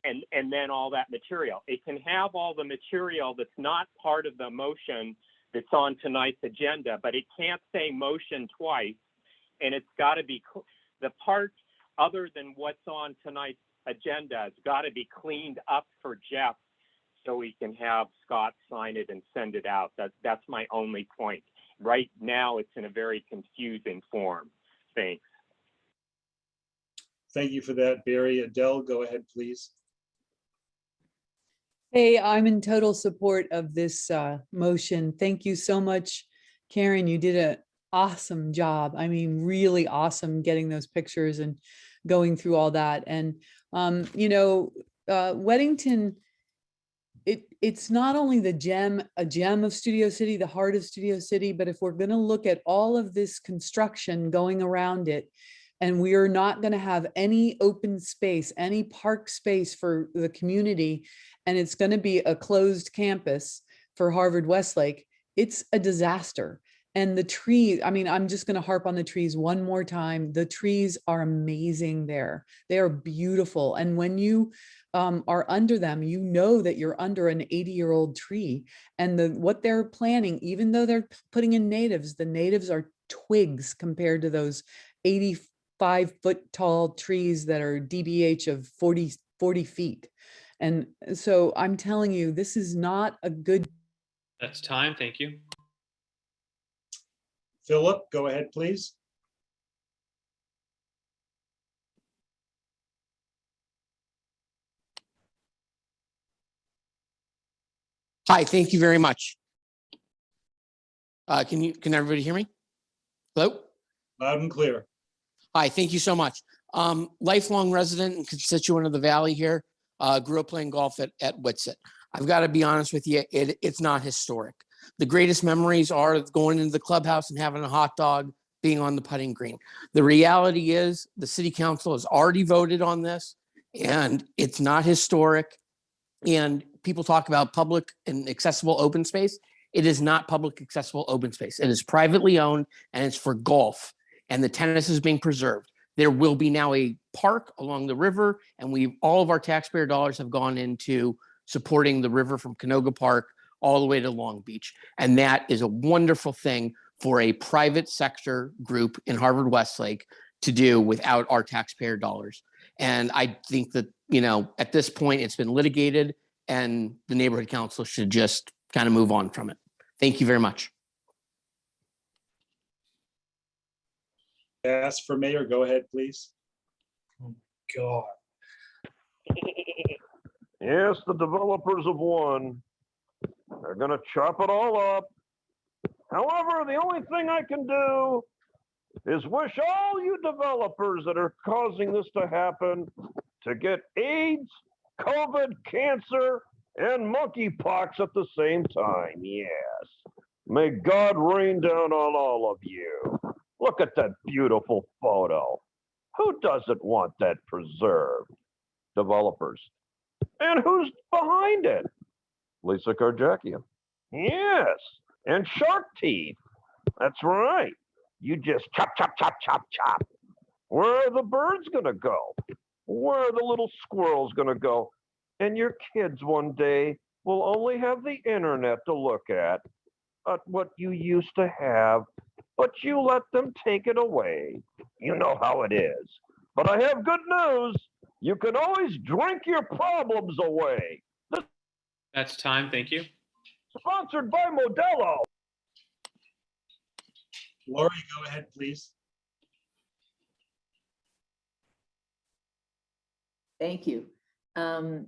and then all that material. It can have all the material that's not part of the motion that's on tonight's agenda, but it can't say motion twice. And it's got to be the part other than what's on tonight's agenda. It's got to be cleaned up for Jeff so we can have Scott sign it and send it out. That's my only point. Right now, it's in a very confusing form. Thanks. Thank you for that, Barry. Adele, go ahead, please. Hey, I'm in total support of this motion. Thank you so much, Karen. You did an awesome job. I mean, really awesome getting those pictures and going through all that. And, Weddington, it's not only a gem of Studio City, the heart of Studio City, but if we're going to look at all of this construction going around it, and we are not going to have any open space, any park space for the community, and it's going to be a closed campus for Harvard Westlake, it's a disaster. And the trees, I mean, I'm just going to harp on the trees one more time. The trees are amazing there. They are beautiful. And when you are under them, you know that you're under an 80-year-old tree. And what they're planting, even though they're putting in natives, the natives are twigs compared to those 85-foot tall trees that are DBH of 40 feet. And so I'm telling you, this is not a good. That's time. Thank you. Philip, go ahead, please. Hi, thank you very much. Can everybody hear me? Hello? Loud and clear. Hi, thank you so much. Lifelong resident and constituent of the Valley here, grew up playing golf at Whitsett. I've got to be honest with you, it's not historic. The greatest memories are going into the clubhouse and having a hot dog, being on the putting green. The reality is the city council has already voted on this and it's not historic. And people talk about public and accessible open space. It is not public accessible open space. It is privately owned and it's for golf, and the tennis is being preserved. There will be now a park along the river, and all of our taxpayer dollars have gone into supporting the river from Canoga Park all the way to Long Beach. And that is a wonderful thing for a private sector group in Harvard Westlake to do without our taxpayer dollars. And I think that, you know, at this point, it's been litigated and the neighborhood council should just kind of move on from it. Thank you very much. Ask for mayor, go ahead, please. God. Yes, the developers have won. They're gonna chop it all up. However, the only thing I can do is wish all you developers that are causing this to happen to get AIDS, COVID, cancer, and monkeypox at the same time. Yes. May God rain down on all of you. Look at that beautiful photo. Who doesn't want that preserved? Developers. And who's behind it? Lisa Karjakian. Yes. And Shark Teeth. That's right. You just chop, chop, chop, chop, chop. Where are the birds gonna go? Where are the little squirrels gonna go? And your kids one day will only have the internet to look at what you used to have, but you let them take it away. You know how it is. But I have good news. You can always drink your problems away. That's time. Thank you. Sponsored by Modelo. Lori, go ahead, please. Thank you.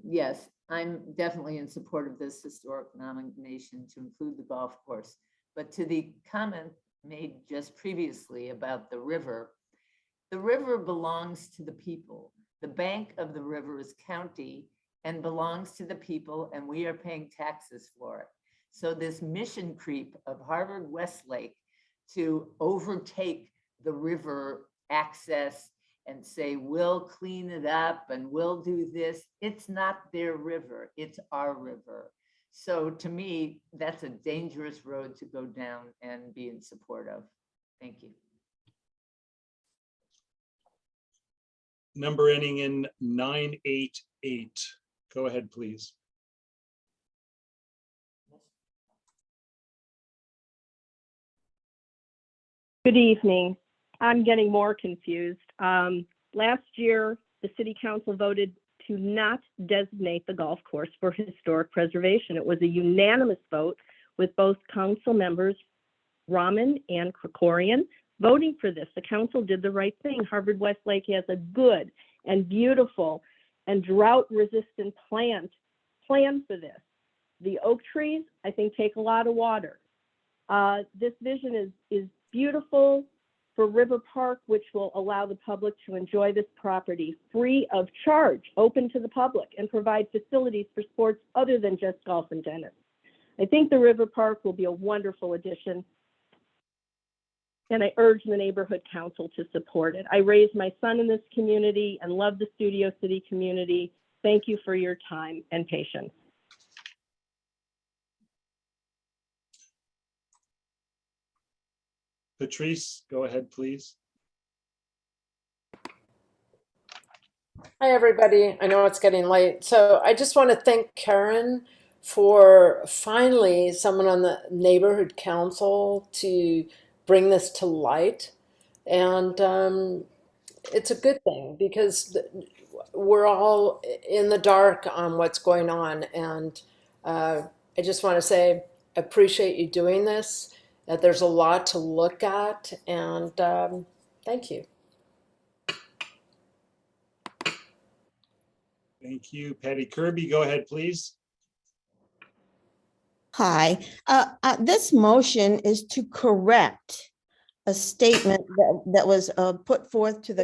Yes, I'm definitely in support of this historic nomination to include the golf course. But to the comment made just previously about the river belongs to the people. The bank of the river is county and belongs to the people, and we are paying taxes for it. So this mission creep of Harvard Westlake to overtake the river access and say, we'll clean it up and we'll do this. It's not their river, it's our river. So to me, that's a dangerous road to go down and be in support of. Thank you. Number ending in 988. Go ahead, please. Good evening. I'm getting more confused. Last year, the city council voted to not designate the golf course for historic preservation. It was a unanimous vote with both council members, Rahman and Krikorian, voting for this. The council did the right thing. Harvard Westlake has a good and beautiful and drought-resistant plan for this. The oak trees, I think, take a lot of water. This vision is beautiful for River Park, which will allow the public to enjoy this property free of charge, open to the public, and provide facilities for sports other than just golf and tennis. I think the River Park will be a wonderful addition, and I urge the neighborhood council to support it. I raised my son in this community and love the Studio City community. Thank you for your time and patience. Patrice, go ahead, please. Hi, everybody. I know it's getting late. So I just want to thank Karen for finally someone on the neighborhood council to bring this to light. And it's a good thing because we're all in the dark on what's going on. And I just want to say, I appreciate you doing this. There's a lot to look at, and thank you. Thank you. Patty Kirby, go ahead, please. Hi, this motion is to correct a statement that was put forth to the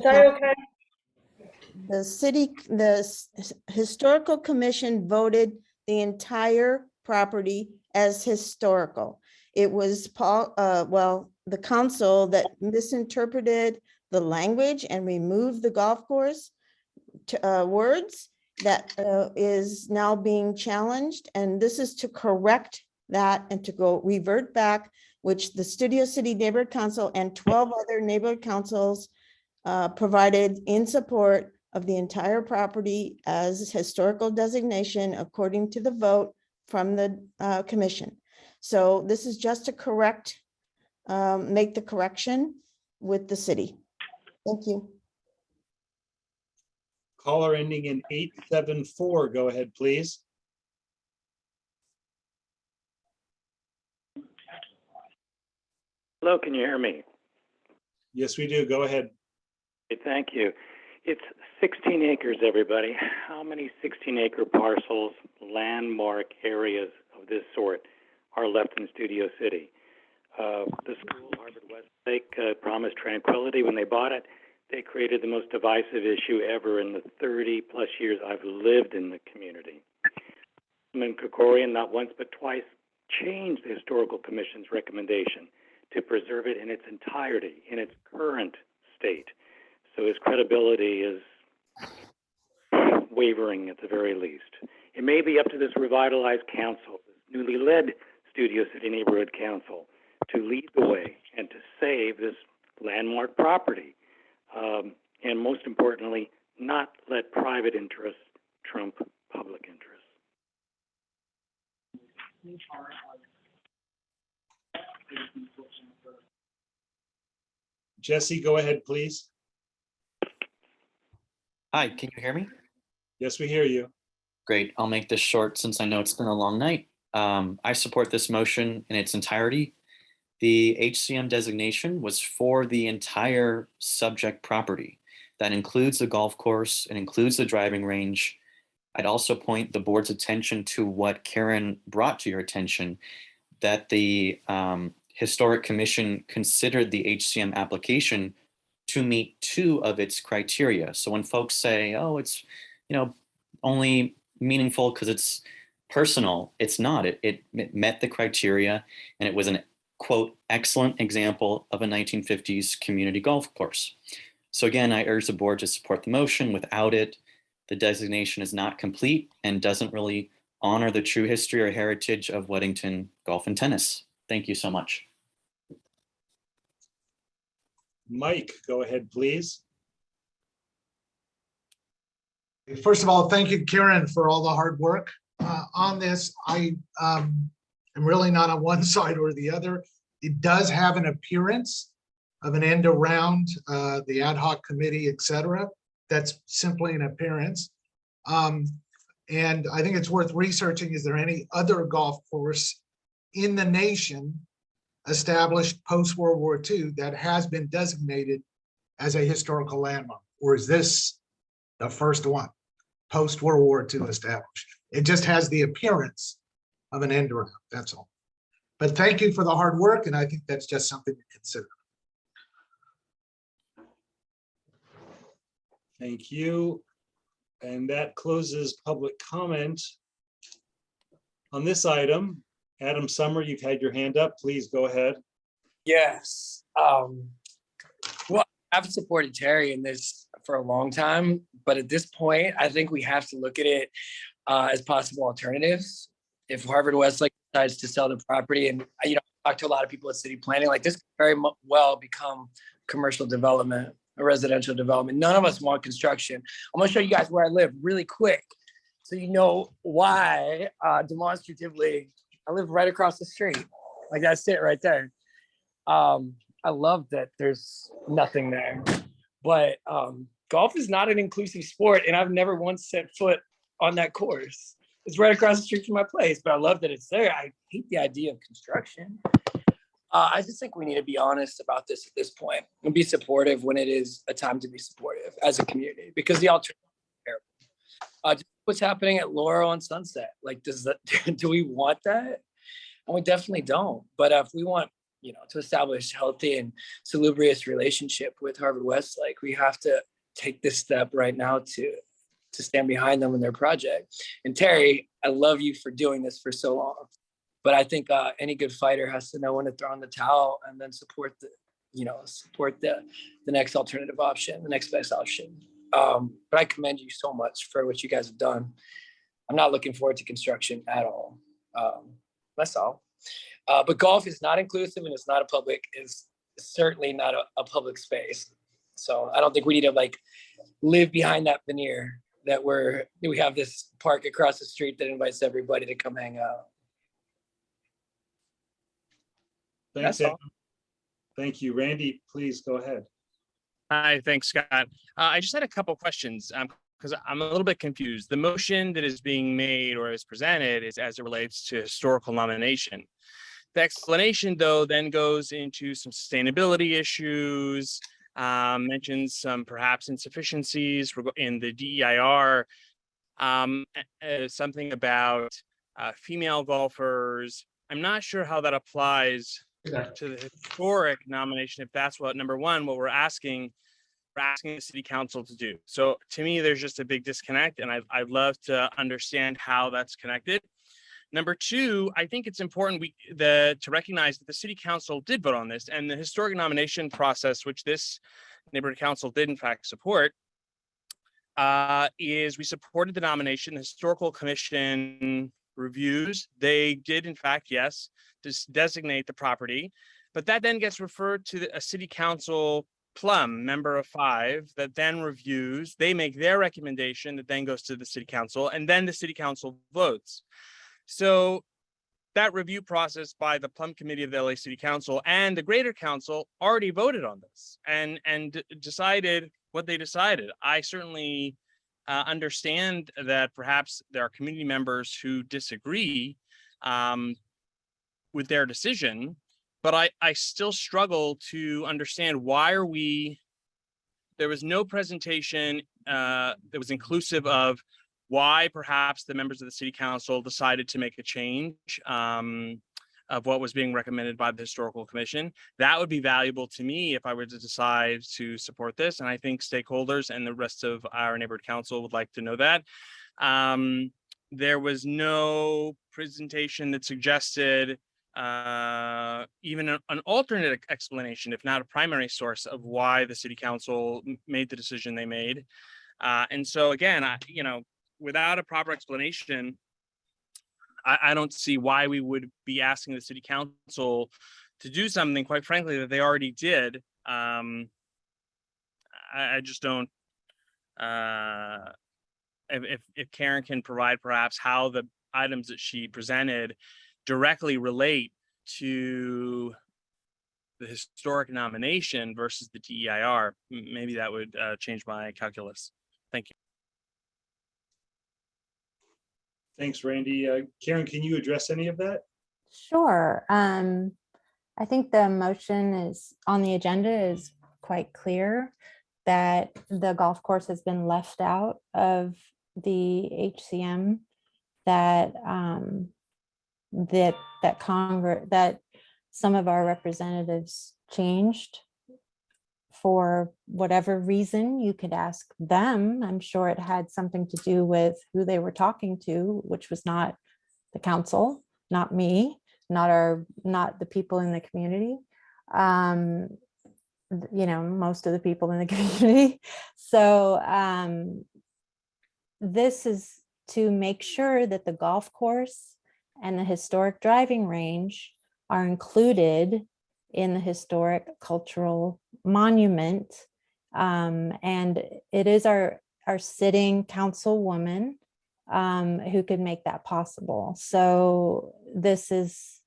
historical commission voted the entire property as historical. It was the council that misinterpreted the language and removed the golf course words that is now being challenged. And this is to correct that and to go revert back, which the Studio City Neighborhood Council and 12 other neighborhood councils provided in support of the entire property as historical designation according to the vote from the commission. So this is just to correct, make the correction with the city. Thank you. Caller ending in 874, go ahead, please. Hello, can you hear me? Yes, we do. Go ahead. Okay, thank you. It's 16 acres, everybody. How many 16-acre parcels, landmark areas of this sort are left in Studio City? The school, Harvard Westlake, promised tranquility when they bought it. They created the most divisive issue ever in the 30-plus years I've lived in the community. Councilman Krikorian, not once but twice, changed the Historical Commission's recommendation to preserve it in its entirety, in its current state. So his credibility is wavering at the very least. It may be up to this revitalized council, this newly led Studio City Neighborhood Council, to lead the way and to save this landmark property. And most importantly, not let private interests trump public interests. Jesse, go ahead, please. Hi, can you hear me? Yes, we hear you. Great. I'll make this short since I know it's been a long night. I support this motion in its entirety. The HCM designation was for the entire subject property. That includes the golf course, it includes the driving range. I'd also point the board's attention to what Karen brought to your attention, that the Historic Commission considered the HCM application to meet 2 of its criteria. So when folks say, oh, it's only meaningful because it's personal, it's not. It met the criteria, and it was an, quote, excellent example of a 1950s community golf course. So again, I urge the board to support the motion. Without it, the designation is not complete and doesn't really honor the true history or heritage of Weddington golf and tennis. Thank you so much. Mike, go ahead, please. First of all, thank you, Karen, for all the hard work on this. I am really not on one side or the other. It does have an appearance of an end around the ad hoc committee, et cetera. That's simply an appearance. And I think it's worth researching, is there any other golf course in the nation established post-World War II that has been designated as a historical landmark? Or is this the first one post-World War II established? It just has the appearance of an end around, that's all. But thank you for the hard work, and I think that's just something to consider. Thank you. And that closes public comment on this item. Adam Summer, you've had your hand up. Please go ahead. Yes. Well, I've supported Terry in this for a long time, but at this point, I think we have to look at it as possible alternatives. If Harvard Westlake decides to sell the property, and I talk to a lot of people at city planning, like this could very well become commercial development, a residential development. None of us want construction. I'm gonna show you guys where I live really quick, so you know why. Demonstratively, I live right across the street. Like that's it right there. I love that there's nothing there, but golf is not an inclusive sport, and I've never once set foot on that course. It's right across the street from my place, but I love that it's there. I hate the idea of construction. I just think we need to be honest about this at this point and be supportive when it is a time to be supportive as a community, because the alternative is terrible. Just what's happening at Laurel and Sunset, like, do we want that? And we definitely don't. But if we want, to establish healthy and salubrious relationship with Harvard Westlake, we have to take this step right now to stand behind them in their project. And Terry, I love you for doing this for so long. But I think any good fighter has to know when to throw in the towel and then support the next alternative option, the next best option. But I commend you so much for what you guys have done. I'm not looking forward to construction at all. That's all. But golf is not inclusive, and it's not a public, is certainly not a public space. So I don't think we need to live behind that veneer that we have this park across the street that invites everybody to come hang out. Thanks, Adam. Thank you. Randy, please go ahead. Hi, thanks, Scott. I just had a couple questions. because I'm a little bit confused. The motion that is being made or is presented is as it relates to historical nomination. The explanation, though, then goes into some sustainability issues, mentions some perhaps insufficiencies in the DEIR, something about female golfers. I'm not sure how that applies to the historic nomination, if that's what, number one, what we're asking the city council to do. So to me, there's just a big disconnect, and I'd love to understand how that's connected. Number two, I think it's important to recognize that the city council did vote on this, and the historic nomination process, which this neighborhood council did in fact support, is we supported the nomination. The historical commission reviews. They did in fact, yes, designate the property, but that then gets referred to a city council plum member of 5 that then reviews. They make their recommendation that then goes to the city council, and then the city council votes. So that review process by the Plum Committee of the LA City Council and the Greater Council already voted on this and decided what they decided. I certainly understand that perhaps there are community members who disagree with their decision, but I still struggle to understand why there was no presentation that was inclusive of why perhaps the members of the city council decided to make a change of what was being recommended by the historical commission. That would be valuable to me if I were to decide to support this. And I think stakeholders and the rest of our neighborhood council would like to know that. There was no presentation that suggested even an alternate explanation, if not a primary source, of why the city council made the decision they made. And so again, without a proper explanation, I don't see why we would be asking the city council to do something, quite frankly, that they already did. I just don't. If Karen can provide perhaps how the items that she presented directly relate to the historic nomination versus the DEIR, maybe that would change my calculus. Thank you. Thanks, Randy. Karen, can you address any of that? Sure. I think the motion is on the agenda is quite clear that the golf course has been left out of the HCM, that that some of our representatives changed for whatever reason. You could ask them. I'm sure it had something to do with who they were talking to, which was not the council, not me, not the people in the community. Most of the people in the community. So this is to make sure that the golf course and the historic driving range are included in the historic cultural monument. And it is our sitting councilwoman who could make that possible. So this is,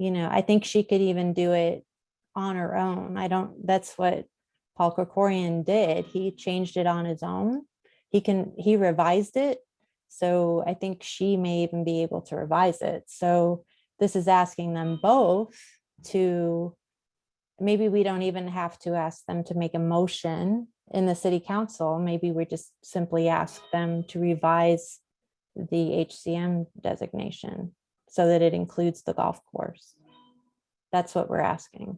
I think she could even do it on her own. That's what Paul Krikorian did. He changed it on his own. He revised it. So I think she may even be able to revise it. So this is asking them both to, maybe we don't even have to ask them to make a motion in the city council. Maybe we just simply ask them to revise the HCM designation so that it includes the golf course. That's what we're asking.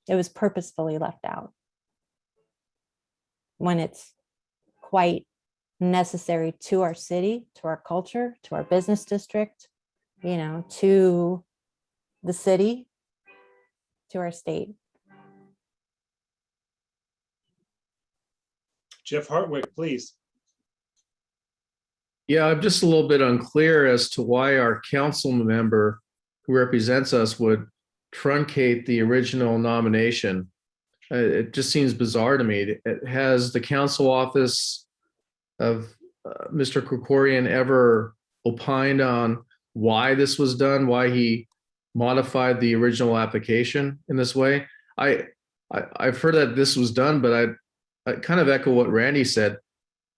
It was purposefully left out when it's quite necessary to our city, to our culture, to our business district, to the city, to our state. Jeff Hartwick, please. Yeah, I'm just a little bit unclear as to why our council member who represents us would truncate the original nomination. It just seems bizarre to me. Has the council office of Mr. Krikorian ever opined on why this was done, why he modified the original application in this way? I've heard that this was done, but I kind of echo what Randy said.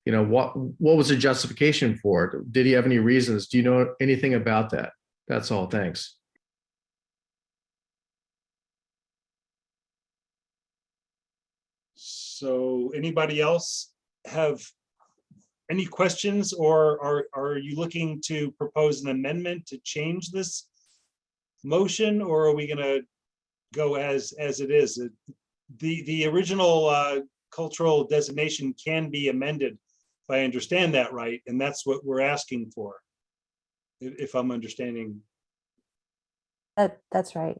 You know, what was the justification for it? Did he have any reasons? Do you know anything about that? That's all. Thanks. So anybody else have any questions, or are you looking to propose an amendment to change this motion, or are we gonna go as it is? The original cultural designation can be amended, if I understand that right, and that's what we're asking for, if I'm understanding. That's right.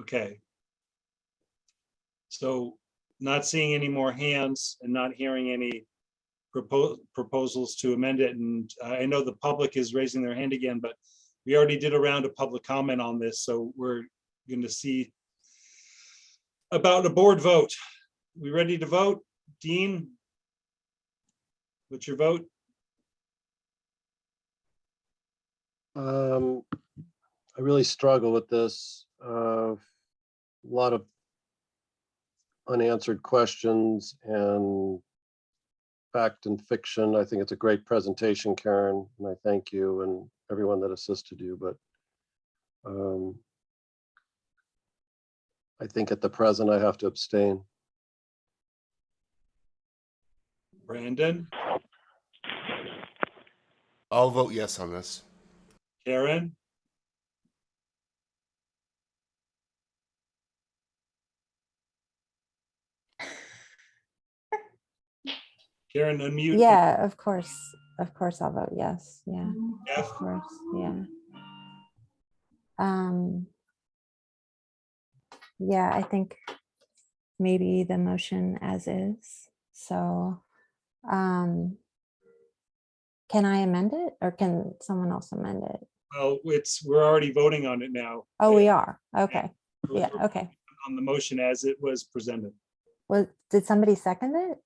Okay. So not seeing any more hands and not hearing any proposals to amend it. And I know the public is raising their hand again, but we already did a round of public comment on this. So we're going to see about a board vote. We ready to vote? Dean? What's your vote? I really struggle with this. A lot of unanswered questions and fact and fiction. I think it's a great presentation, Karen, and I thank you and everyone that assisted you, but I think at the present I have to abstain. Brandon? I'll vote yes on this. Karen? Karen, unmute. Yeah, of course. Of course I'll vote yes. Yeah. Jeff? Of course. Yeah. Yeah, I think maybe the motion as is. So can I amend it or can someone else amend it? Well, we're already voting on it now. Oh, we are. Okay. Yeah, We're okay. on the motion as it was presented. Well, did somebody second it?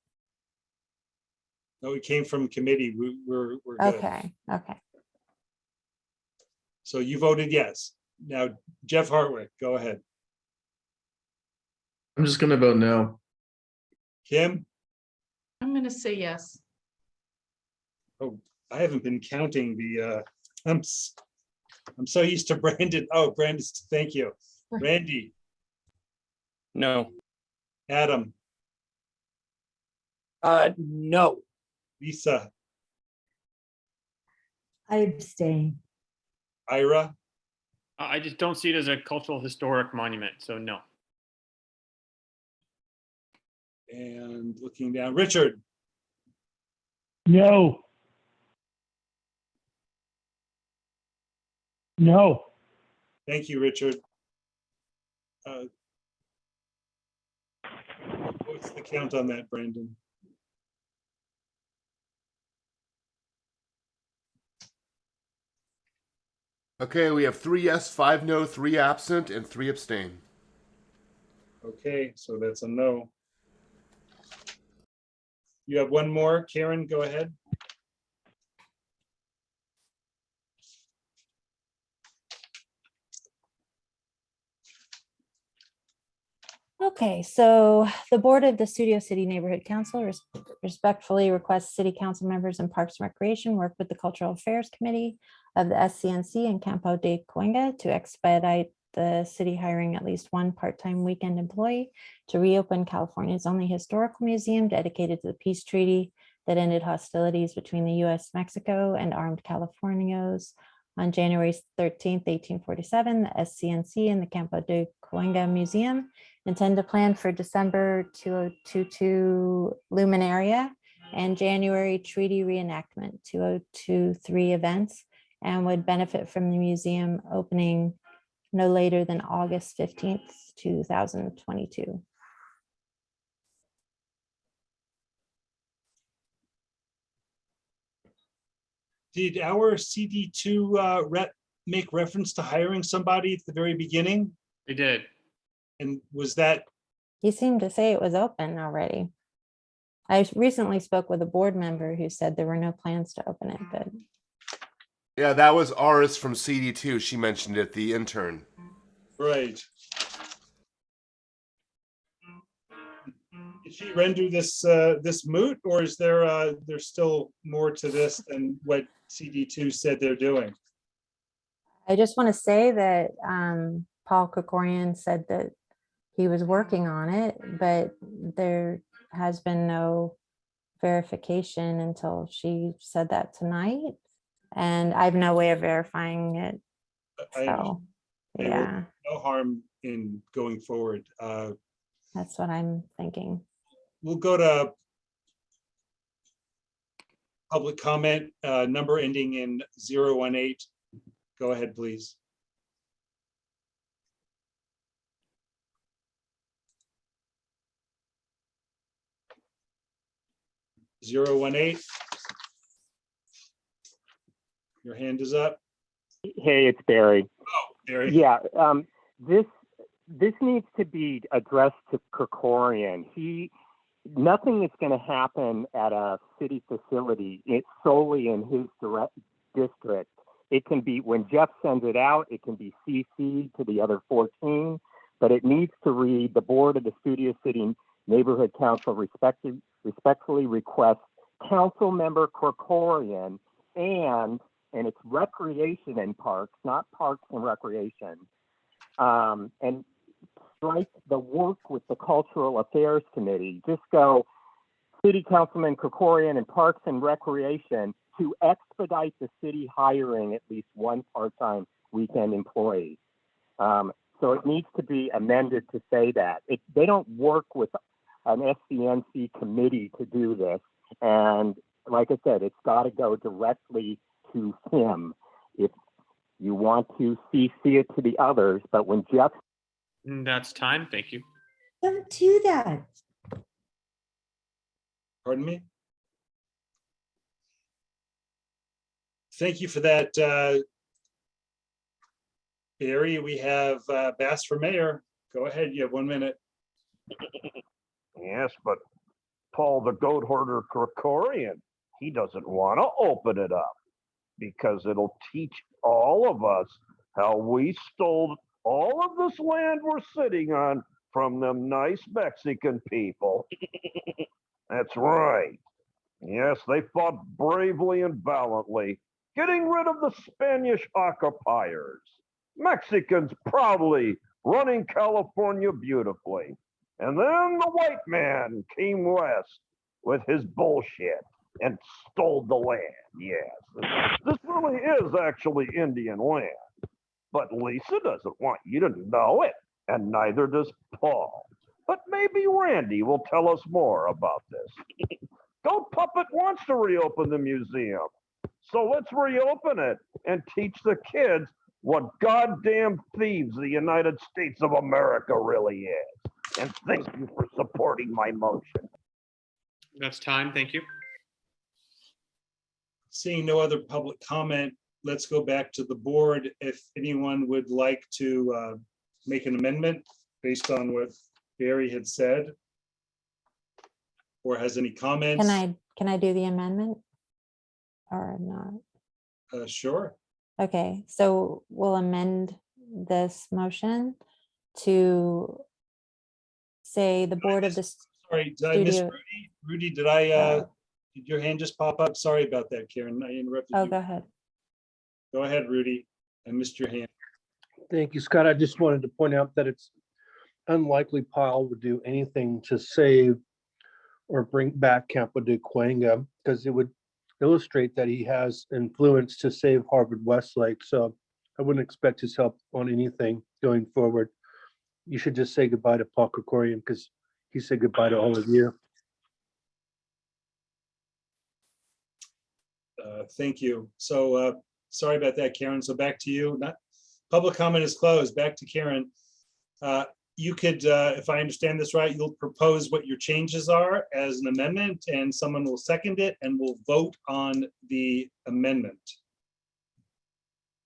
No, it came from committee. We're good. Okay, okay. So you voted yes. Now, Jeff Hartwick, go ahead. I'm just going to vote no. Kim? I'm going to say yes. Oh, I haven't been counting the, I'm so used to Brandon. Oh, Brandon, thank you. Randy? No. Adam? No. Lisa? I abstain. Ira? I just don't see it as a cultural historic monument, so no. And looking down, Richard? No. No. Thank you, Richard. What's the count on that, Brandon? Okay, we have 3 yes, 5 no, 3 absent, and 3 abstain. Okay, so that's a no. You have one more, Karen, go ahead. Okay, so the Board of the Studio City Neighborhood Council respectfully requests City Council members and Parks and Recreation work with the Cultural Affairs Committee of the SCNC and Campo de Cuenca to expedite the city hiring at least one part-time weekend employee to reopen California's only historical museum dedicated to the peace treaty that ended hostilities between the U.S., Mexico, and armed Californios on January 13th, 1847. The SCNC and the Campo de Cuenca Museum intend to plan for December 2022 Luminaria and January Treaty Reenactment 2023 events, and would benefit from the museum opening no later than August 15th, 2022. Did our CD2 rep make reference to hiring somebody at the very beginning? They did. And was that? He seemed to say it was open already. I recently spoke with a board member who said there were no plans to open it, but. Yeah, that was Aris from CD2. She mentioned it, the intern. Right. Did she render this, this moot, or is there, there's still more to this than what CD2 said they're doing? I just want to say that Paul Krikorian said that he was working on it, but there has been no verification until she said that tonight. And I have no way of verifying it. So, There will yeah, be no harm in going forward. that's what I'm thinking. We'll go to public comment, number ending in 018. Go ahead, please. Zero 18. Your hand is up. Hey, it's Barry. Oh, Barry. Yeah, this needs to be addressed to Krikorian. Nothing is going to happen at a city facility. It's solely in his direct district. It can be, when Jeff sends it out, it can be CC'd to the other 14, but it needs to read, the board of the Studio City Neighborhood Council respectfully requests council member Krikorian and it's recreation and parks, not parks and recreation, and strike the work with the Cultural Affairs Committee. Just go City Councilman Krikorian and Parks and Recreation to expedite the city hiring at least one part-time weekend employee. So it needs to be amended to say that. They don't work with an SCNC committee to do this. And like I said, it's got to go directly to him. If you want to CC it to the others, but when Jeff... That's time. Thank you. Don't do that. Pardon me? Thank you for that, Barry. We have Bass for mayor. Go ahead, you have 1 minute. Yes, but Paul the goat hoarder Krikorian, he doesn't want to open it up because it'll teach all of us how we stole all of this land we're sitting on from them nice Mexican people. That's right. Yes, they fought bravely and valiantly, getting rid of the Spanish occupiers. Mexicans proudly running California beautifully. And then the white man came west with his bullshit and stole the land. Yes, this really is actually Indian land. But Lisa doesn't want you to know it, and neither does Paul. But maybe Randy will tell us more about this. Goat Puppet wants to reopen the museum. So let's reopen it and teach the kids what goddamn thieves the United States of America really is. And thank you for supporting my motion. That's time. Thank you. Seeing no other public comment, let's go back to the board. If anyone would like to make an amendment based on what Barry had said, or has any comments. Can I do the amendment or not? Sure. Okay, so we'll amend this motion to say the board of the Sorry, did I miss studio. Rudy? Rudy, did your hand just pop up? Sorry about that, Karen. I interrupted Oh, you. go ahead. Go ahead, Rudy. I missed your hand. Thank you, Scott. I just wanted to point out that it's unlikely Paul would do anything to save or bring back Campo de Cuenca because it would illustrate that he has influence to save Harvard Westlake. So I wouldn't expect his help on anything going forward. You should just say goodbye to Paul Krikorian because he said goodbye to all of you. Thank you. So sorry about that, Karen. So back to you. Public comment is closed. Back to Karen. You could, if I understand this right, you'll propose what your changes are as an amendment and someone will second it and we'll vote on the amendment.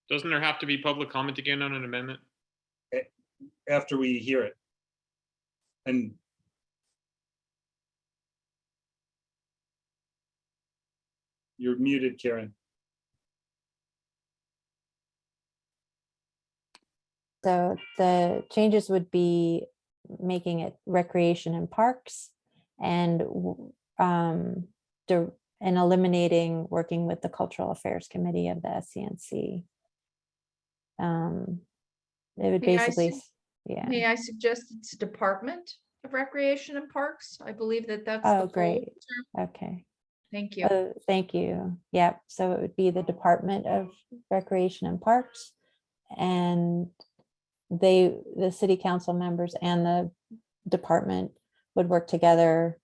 Doesn't there have to be public comment again on an amendment? After we hear it. And you're muted, Karen. So the changes would be making it recreation and parks and and eliminating working with the Cultural Affairs Committee of the SCNC. It would May I basically, sug- yeah. May I suggest it's Department of Recreation and Parks? I believe that that's the Oh, full great. term. Okay. Thank you. Thank you. Yep. So it would be the Department of Recreation and Parks, and the city council members and the department would work together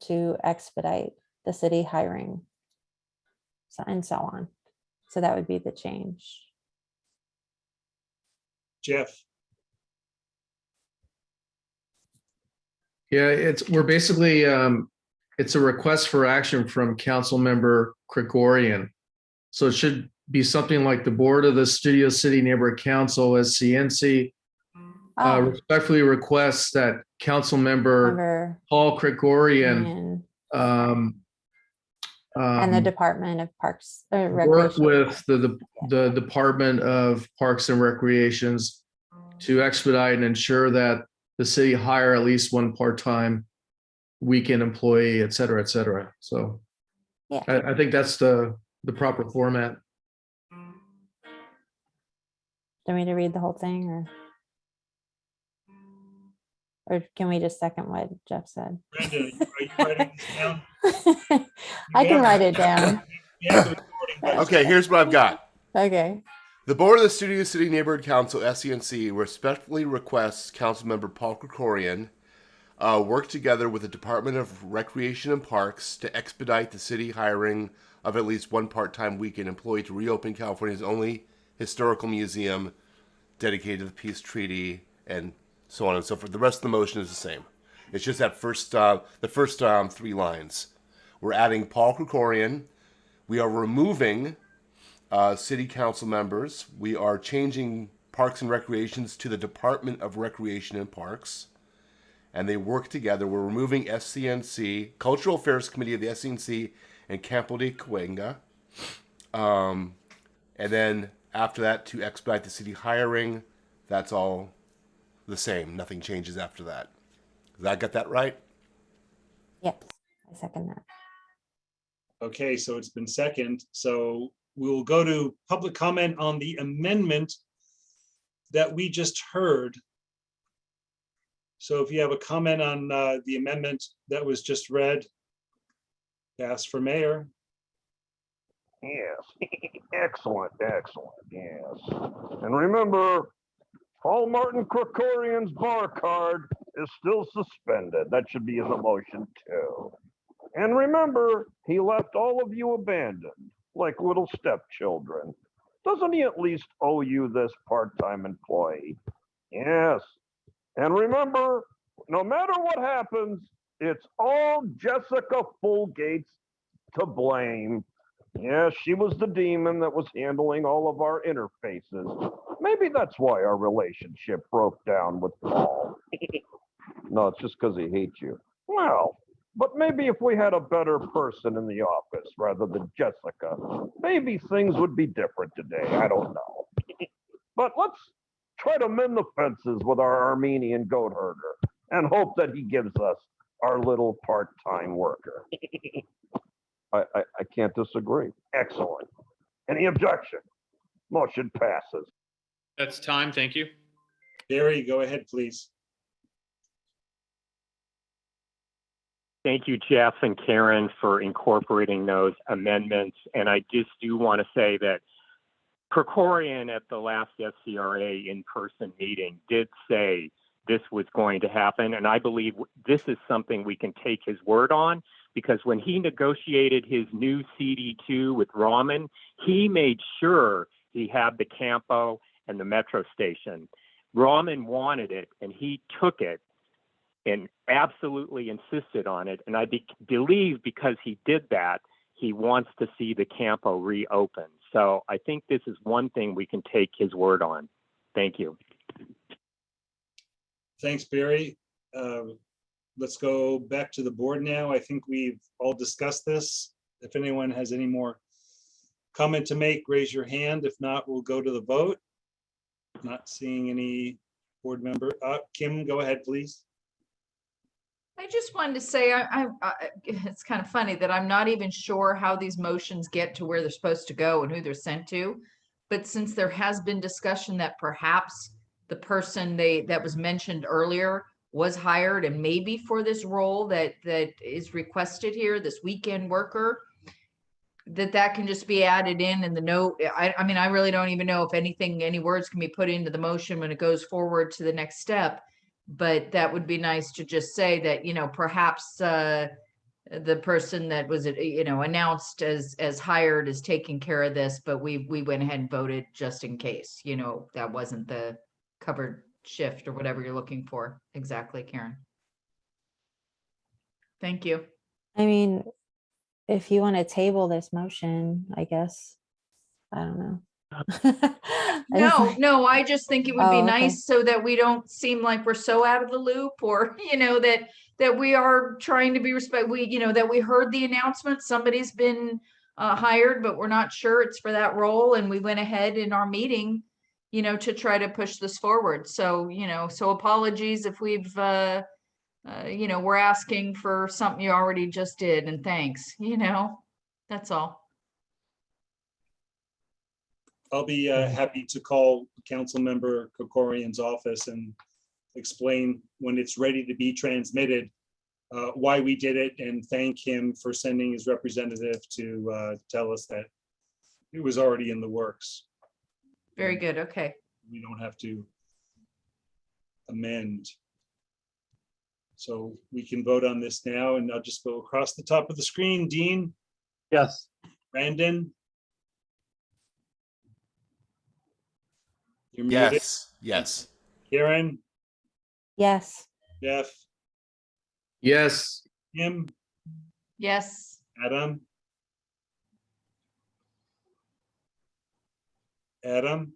to expedite the city hiring, and so on. So that would be the change. Jeff, Yeah, we're basically, it's a request for action from council member Gregorian. So it should be something like the board of the Studio City Neighborhood Council, SCNC, respectfully requests that council member Paul Gregorian and the Department of Parks work Recreation. with the Department of Parks and Recreations to expedite and ensure that the city hire at least one part-time weekend employee, et cetera, et cetera. So yeah, I think that's the proper format. Do you want me to read the whole thing, or can we just second what Jeff said? Brandon, are you writing this down? I can write it down. Okay, here's what I've got. Okay. The Board of the Studio City Neighborhood Council, SCNC, respectfully requests Councilmember Paul Krikorian work together with the Department of Recreation and Parks to expedite the city hiring of at least one part-time weekend employee to reopen California's only historical museum dedicated to the Peace Treaty, and so on and so forth. The rest of the motion is the same. It's just that the first 3 lines. We're adding Paul Krikorian. We are removing city council members. We are changing Parks and Recreations to the Department of Recreation and Parks. And they work together. We're removing SCNC, Cultural Affairs Committee of the SCNC, and Campo de Cuenca. And then after that, to expedite the city hiring, that's all the same. Nothing changes after that. Did I get that right? Yep, I second that. Okay, so it's been second. So we'll go to public comment on the amendment that we just heard. So if you have a comment on the amendment that was just read, ask for mayor. Yes, excellent, excellent, yes. And remember, Paul Martin Krikorian's bar card is still suspended. That should be in the motion too. And remember, he left all of you abandoned, like little stepchildren. Doesn't he at least owe you this part-time employee? Yes. And remember, no matter what happens, it's all Jessica Fulgate's to blame. Yes, she was the demon that was handling all of our interfaces. Maybe that's why our relationship broke down with Paul. No, it's just because he hates you. Well, but maybe if we had a better person in the office rather than Jessica, maybe things would be different today. I don't know. But let's try to mend the fences with our Armenian goat herder and hope that he gives us our little part-time worker. I can't disagree. Excellent. Any objection? Motion passes. That's time. Thank you. Barry, go ahead, please. Thank you, Jeff and Karen, for incorporating those amendments. And I just do want to say that Krikorian at the last FCRA in-person meeting did say this was going to happen. And I believe this is something we can take his word on, because when he negotiated his new CD2 with Rahman, he made sure he had the Campo and the metro station. Rahman wanted it and he took it and absolutely insisted on it. And I believe because he did that, he wants to see the Campo reopen. So I think this is one thing we can take his word on. Thank you. Thanks, Barry. Let's go back to the board now. I think we've all discussed this. If anyone has any more comment to make, raise your hand. If not, we'll go to the vote. Not seeing any board member. Kim, go ahead, please. I just wanted to say, it's kind of funny that I'm not even sure how these motions get to where they're supposed to go and who they're sent to. But since there has been discussion that perhaps the person that was mentioned earlier was hired and maybe for this role that is requested here, this weekend worker, that can just be added in the note. I mean, I really don't even know if any words can be put into the motion when it goes forward to the next step. But that would be nice to just say that, perhaps the person that was, announced as hired is taking care of this, but we went ahead and voted just in case, that wasn't the covered shift or whatever you're looking for. Exactly, Karen. Thank you. I mean, if you want to table this motion, I guess, I don't know. No, I just think it would be Oh, okay. nice so that we don't seem like we're so out of the loop, or, that we are trying to be that we heard the announcement, somebody's been hired, but we're not sure it's for that role. And we went ahead in our meeting, to try to push this forward. So, so apologies if we've, we're asking for something you already just did, and thanks, that's all. I'll be happy to call Councilmember Kokorian's office and explain when it's ready to be transmitted why we did it, and thank him for sending his representative to tell us that it was already in the works. Very good. Okay. We don't have to amend. So we can vote on this now, and I'll just go across the top of the screen. Dean? Yes. Brandon? You're muted. Yes. Karen? Yes. Jeff? Yes. Kim? Yes. Adam? Adam?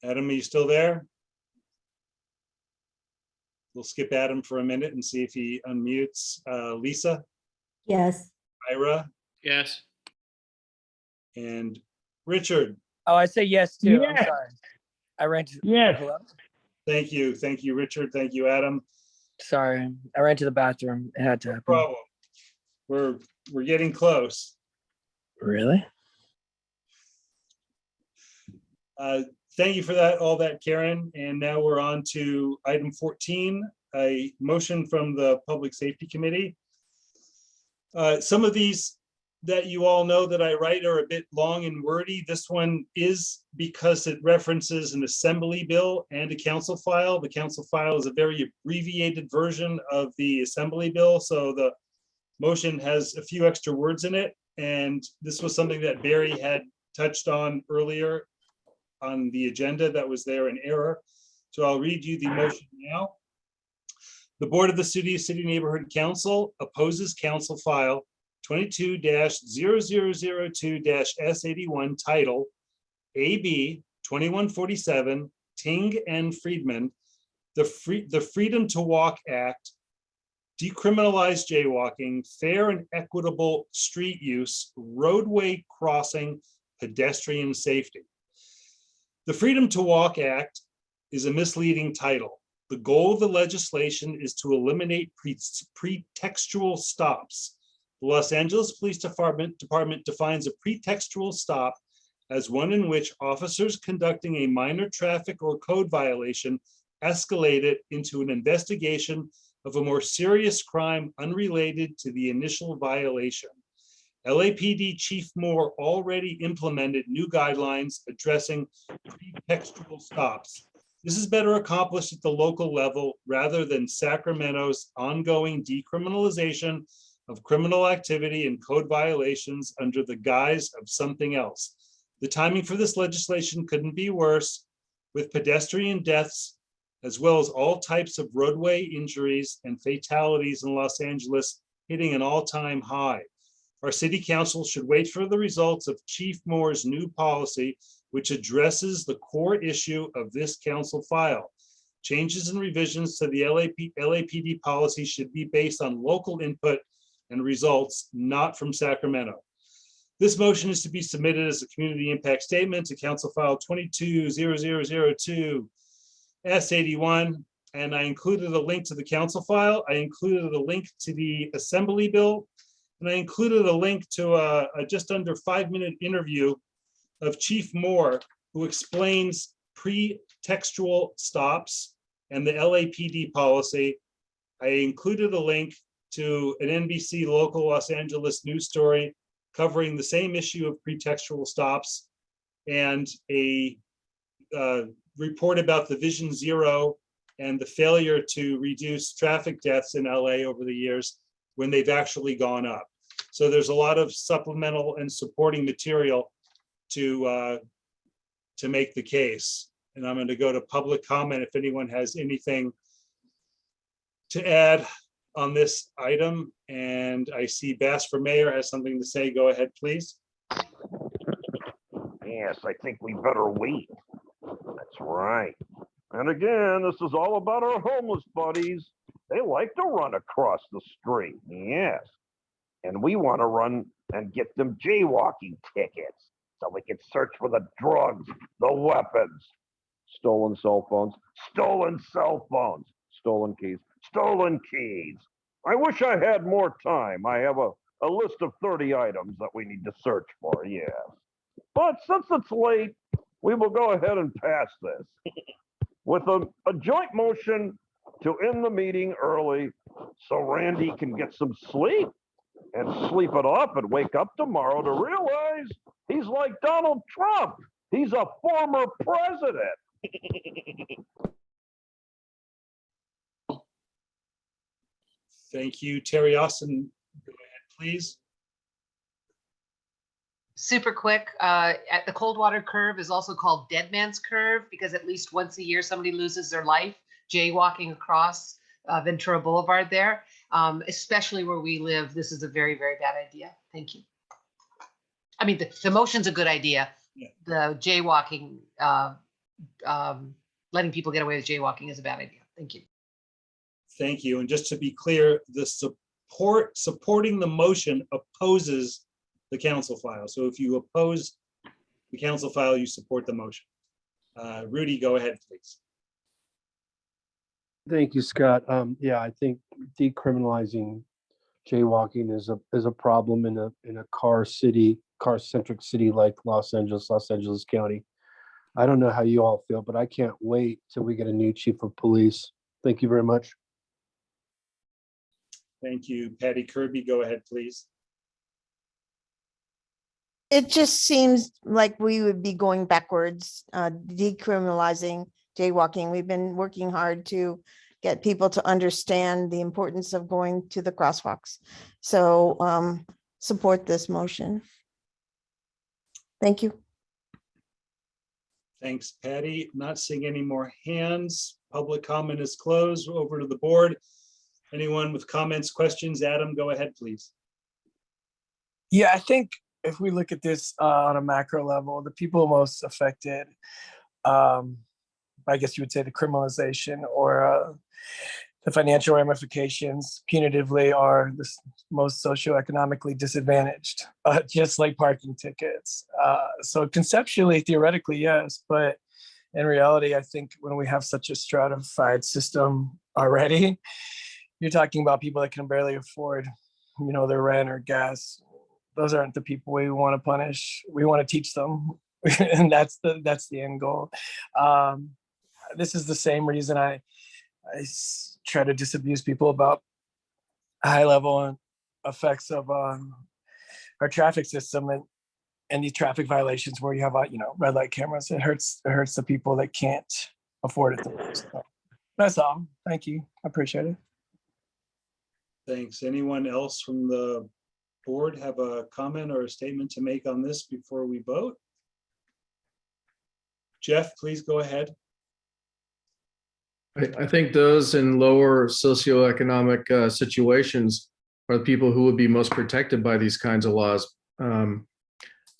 Adam, are you still there? We'll skip Adam for a minute and see if he unmutes. Lisa? Yes. Ira? Yes. And Richard? Oh, I say yes too. I'm Yes. sorry. I ran to. Yes. Hello? Thank you, Richard. Thank you, Adam. Sorry, I ran to the bathroom. It had to happen. Problem. We're getting close. Really? Thank you for all that, Karen. And now we're on to item 14, a motion from the Public Safety Committee. Some of these that you all know that I write are a bit long and wordy. This one is because it references an assembly bill and a council file. The council file is a very abbreviated version of the assembly bill, so the motion has a few extra words in it. And this was something that Barry had touched on earlier on the agenda that was there in error. So I'll read you the motion now. The Board of the City Neighborhood Council opposes council file 22-0002-S81 title AB 2147 Ting and Friedman, the Freedom to Walk Act, decriminalize jaywalking, fair and equitable street use, roadway crossing, pedestrian safety. The Freedom to Walk Act is a misleading title. The goal of the legislation is to eliminate pretextual stops. The Los Angeles Police Department defines a pretextual stop as one in which officers conducting a minor traffic or code violation escalate it into an investigation of a more serious crime unrelated to the initial violation. LAPD Chief Moore already implemented new guidelines addressing pretextual stops. This is better accomplished at the local level rather than Sacramento's ongoing decriminalization of criminal activity and code violations under the guise of something else. The timing for this legislation couldn't be worse, with pedestrian deaths, as well as all types of roadway injuries and fatalities in Los Angeles hitting an all-time high. Our city council should wait for the results of Chief Moore's new policy, which addresses the core issue of this council file. Changes and revisions to the LAPD policy should be based on local input and results, not from Sacramento. This motion is to be submitted as a community impact statement to Council File 22-0002 S81, and I included a link to the council file. I included a link to the assembly bill, and I included a link to a just under 5-minute interview of Chief Moore, who explains pre-textual stops and the LAPD policy. I included a link to an NBC local Los Angeles news story covering the same issue of pretextual stops, and a report about the Vision Zero and the failure to reduce traffic deaths in LA over the years when they've actually gone up. So there's a lot of supplemental and supporting material to make the case. And I'm going to go to public comment if anyone has anything to add on this item. And I see Bass for Mayor has something to say. Go ahead, please. Yes, I think we better wait. That's right. And again, this is all about our homeless buddies. They like to run across the street. Yes. And we want to run and get them jaywalking tickets so we can search for the drugs, the weapons, stolen cell phones, stolen keys, stolen keys. I wish I had more time. I have a list of 30 items that we need to search for, yes. But since it's late, we will go ahead and pass this with a joint motion to end the meeting early so Randy can get some sleep and sleep it off and wake up tomorrow to realize he's like Donald Trump. He's a former president. Thank you, Terry Austin. Go ahead, please. Super quick, at the Coldwater Curve is also called Dead Man's Curve because at least once a year somebody loses their life jaywalking across Ventura Boulevard there. Especially where we live, this is a very, very bad idea. Thank you. I mean, the motion's a good idea. Yeah. The jaywalking, letting people get away with jaywalking is a bad idea. Thank you. Thank you. And just to be clear, the supporting the motion opposes the council file. So if you oppose the council file, you support the motion. Rudy, go ahead, please. Thank you, Scott. Yeah, I think decriminalizing jaywalking is a problem in a car-centric city like Los Angeles County. I don't know how you all feel, but I can't wait till we get a new chief of police. Thank you very much. Thank you. Patty Kirby, go ahead, please. It just seems like we would be going backwards, decriminalizing jaywalking. We've been working hard to get people to understand the importance of going to the crosswalks. So support this motion. Thank you. Thanks, Patty. Not seeing any more hands. Public comment is closed. Over to the board. Anyone with comments, questions? Adam, go ahead, please. Yeah, I think if we look at this on a macro level, the people most affected, I guess you would say the criminalization or the financial ramifications punitively are the most socioeconomically disadvantaged, just like parking tickets. So conceptually, theoretically, yes, but in reality, I think when we have such a stratified system already, you're talking about people that can barely afford, their rent or gas. Those aren't the people we want to punish. We want to teach them, and that's the end goal. This is the same reason I try to disabuse people about high level effects of our traffic system and these traffic violations where you have red light cameras. It hurts the people that can't afford it the most. So that's all. Thank you. I appreciate it. Thanks. Anyone else from the board have a comment or a statement to make on this before we vote? Jeff, please go ahead. I think those in lower socioeconomic situations are the people who would be most protected by these kinds of laws.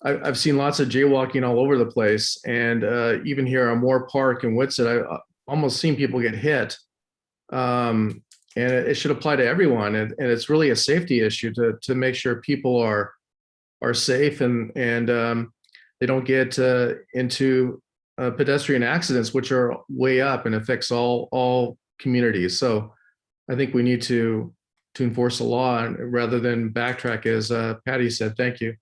I've seen lots of jaywalking all over the place, and even here on Moore Park in Whitsett, I've almost seen people get hit. And it should apply to everyone, and it's really a safety issue to make sure people are safe and they don't get into pedestrian accidents, which are way up and affects all communities. So I think we need to enforce the law rather than backtrack, as Patty said. Thank you.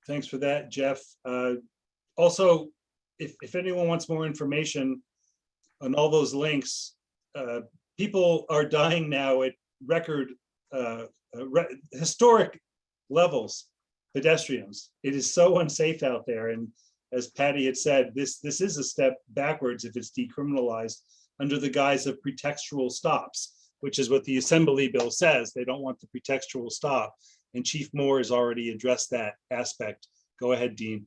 Thanks for that, Jeff. Also, if anyone wants more information on all those links, people are dying now at record, historic levels, pedestrians. It is so unsafe out there. And as Patty had said, this is a step backwards if it's decriminalized under the guise of pretextual stops, which is what the Assembly bill says. They don't want the pretextual stop. And Chief Moore has already addressed that aspect. Go ahead, Dean.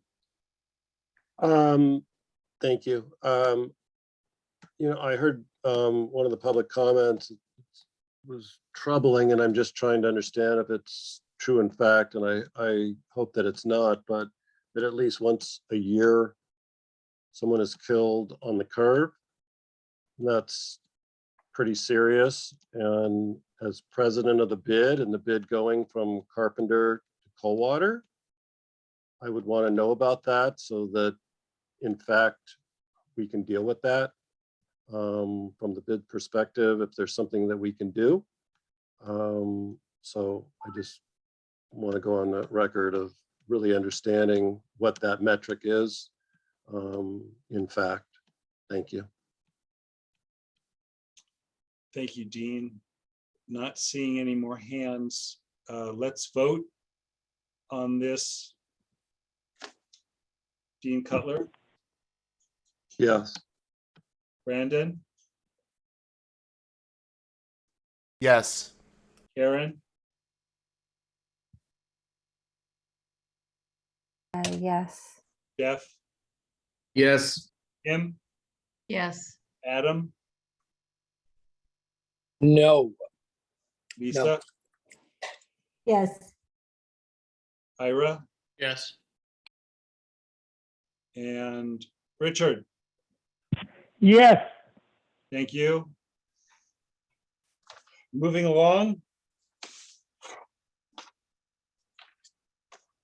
Thank you. I heard one of the public comments was troubling, and I'm just trying to understand if it's true in fact, and I hope that it's not, but that at least once a year, someone is killed on the curb. That's pretty serious. And as president of the bid, and the bid going from Carpenter to Coldwater, I would want to know about that so that, in fact, we can deal with that from the bid perspective, if there's something that we can do. So I just want to go on the record of really understanding what that metric is, in fact. Thank you. Thank you, Dean. Not seeing any more hands. Let's vote on this. Dean Cutler, Yes. Brandon, Yes. Karen, Yes. Jeff, Yes. Kim, Yes. Adam, No. Lisa, Yes. Ira, Yes. and Richard. Yes. Thank you. Moving along.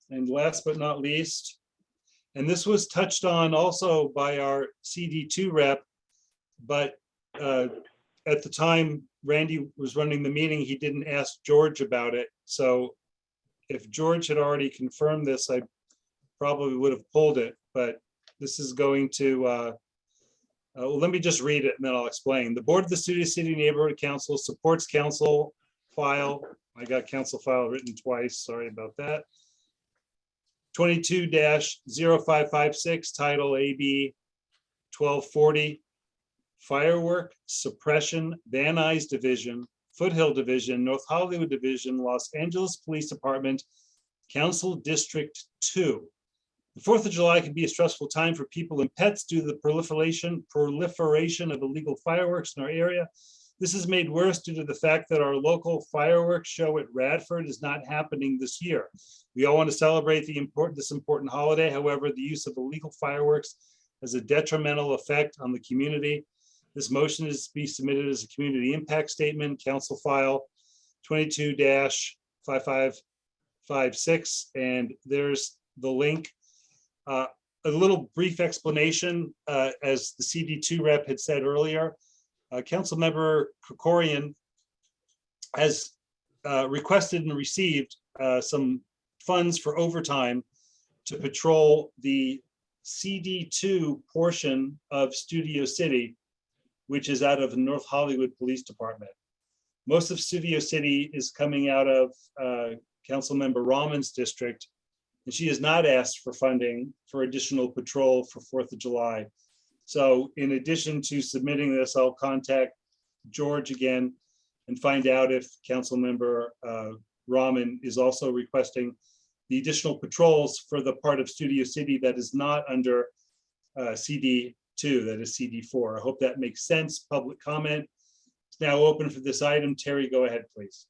And last but not least, and this was touched on also by our CD2 rep, but at the time Randy was running the meeting, he didn't ask George about it. So if George had already confirmed this, I probably would have pulled it, but this is going to, let me just read it and then I'll explain. The Board of the Studio City Neighborhood Council supports council file. I got council file written twice, sorry about that. 22-0556, title AB 1240, Firework Suppression Van Nuys Division, Foothill Division, North Hollywood Division, Los Angeles Police Department, Council District 2. The 4th of July can be a stressful time for people and pets due to the proliferation of illegal fireworks in our area. This is made worse due to the fact that our local fireworks show at Radford is not happening this year. We all want to celebrate this important holiday. However, the use of illegal fireworks has a detrimental effect on the community. This motion is to be submitted as a community impact statement, council file 22-5556, and there's the link. A little brief explanation, as the CD2 rep had said earlier, Councilmember Krikorian has requested and received some funds for overtime to patrol the CD2 portion of Studio City, which is out of the North Hollywood Police Department. Most of Studio City is coming out of Councilmember Rahman's district, and she has not asked for funding for additional patrol for 4th of July. So in addition to submitting this, I'll contact George again and find out if Councilmember Rahman is also requesting the additional patrols for the part of Studio City that is not under CD2, that is CD4. I hope that makes sense. Public comment is now open for this item. Terry, go ahead, please.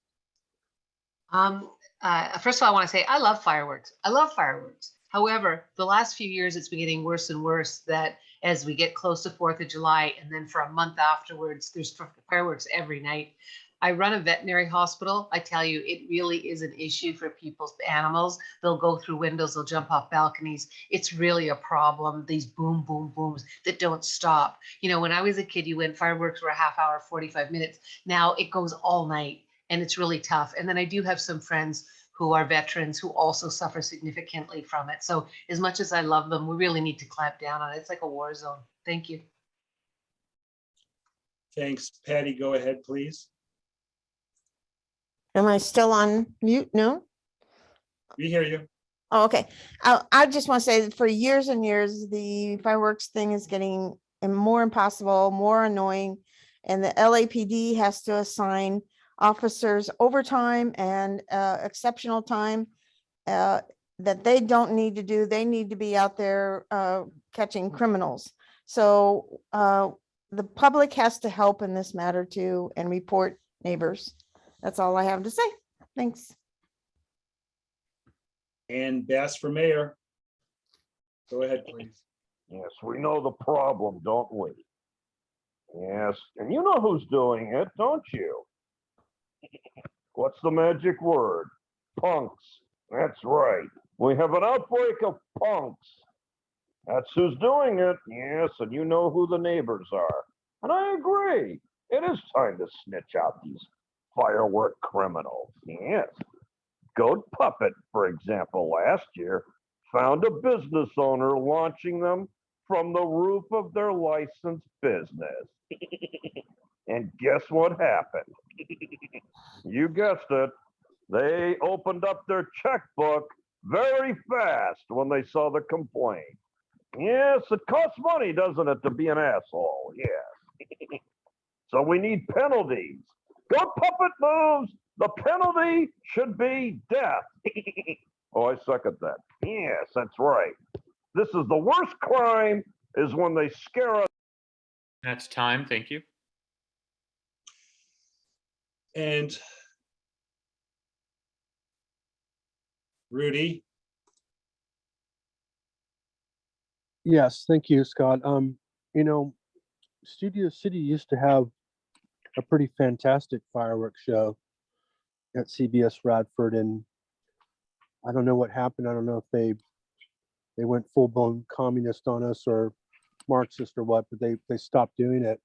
First of all, I want to say I love fireworks. I love fireworks. However, the last few years, it's been getting worse and worse that as we get close to 4th of July, and then for a month afterwards, there's fireworks every night. I run a veterinary hospital. I tell you, it really is an issue for people's animals. They'll go through windows, they'll jump off balconies. It's really a problem. These boom, boom, booms that don't stop. You know, when I was a kid, you went fireworks were a half hour, 45 minutes. Now it goes all night and it's really tough. And then I do have some friends who are veterans who also suffer significantly from it. So as much as I love them, we really need to clamp down on it. It's like a war zone. Thank you. Thanks. Patty, go ahead, please. Am I still on mute? No? We hear you. Oh, okay. I just want to say that for years and years, the fireworks thing is getting more impossible, more annoying. And the LAPD has to assign officers overtime and exceptional time that they don't need to do. They need to be out there catching criminals. So the public has to help in this matter too and report neighbors. That's all I have to say. Thanks. And Bass for mayor. Go ahead, please. Yes, we know the problem, don't we? Yes, and you know who's doing it, don't you? What's the magic word? Punks. That's right. We have an outbreak of punks. That's who's doing it. Yes, and you know who the neighbors are. And I agree. It is time to snitch out these firework criminals. Yes. Goat Puppet, for example, last year found a business owner launching them from the roof of their licensed business. And guess what happened? You guessed it. They opened up their checkbook very fast when they saw the complaint. Yes, it costs money, doesn't it, to be an asshole? Yes. So we need penalties. Goat Puppet moves. The penalty should be death. Oh, I second that. Yes, that's right. This is the worst crime is when they scare us. That's time. Thank you. And Rudy. Yes, thank you, Scott. You know, Studio City used to have a pretty fantastic fireworks show at CBS Radford, and I don't know what happened. I don't know if they went full-blown communist on us or Marxist or what, but they stopped doing it.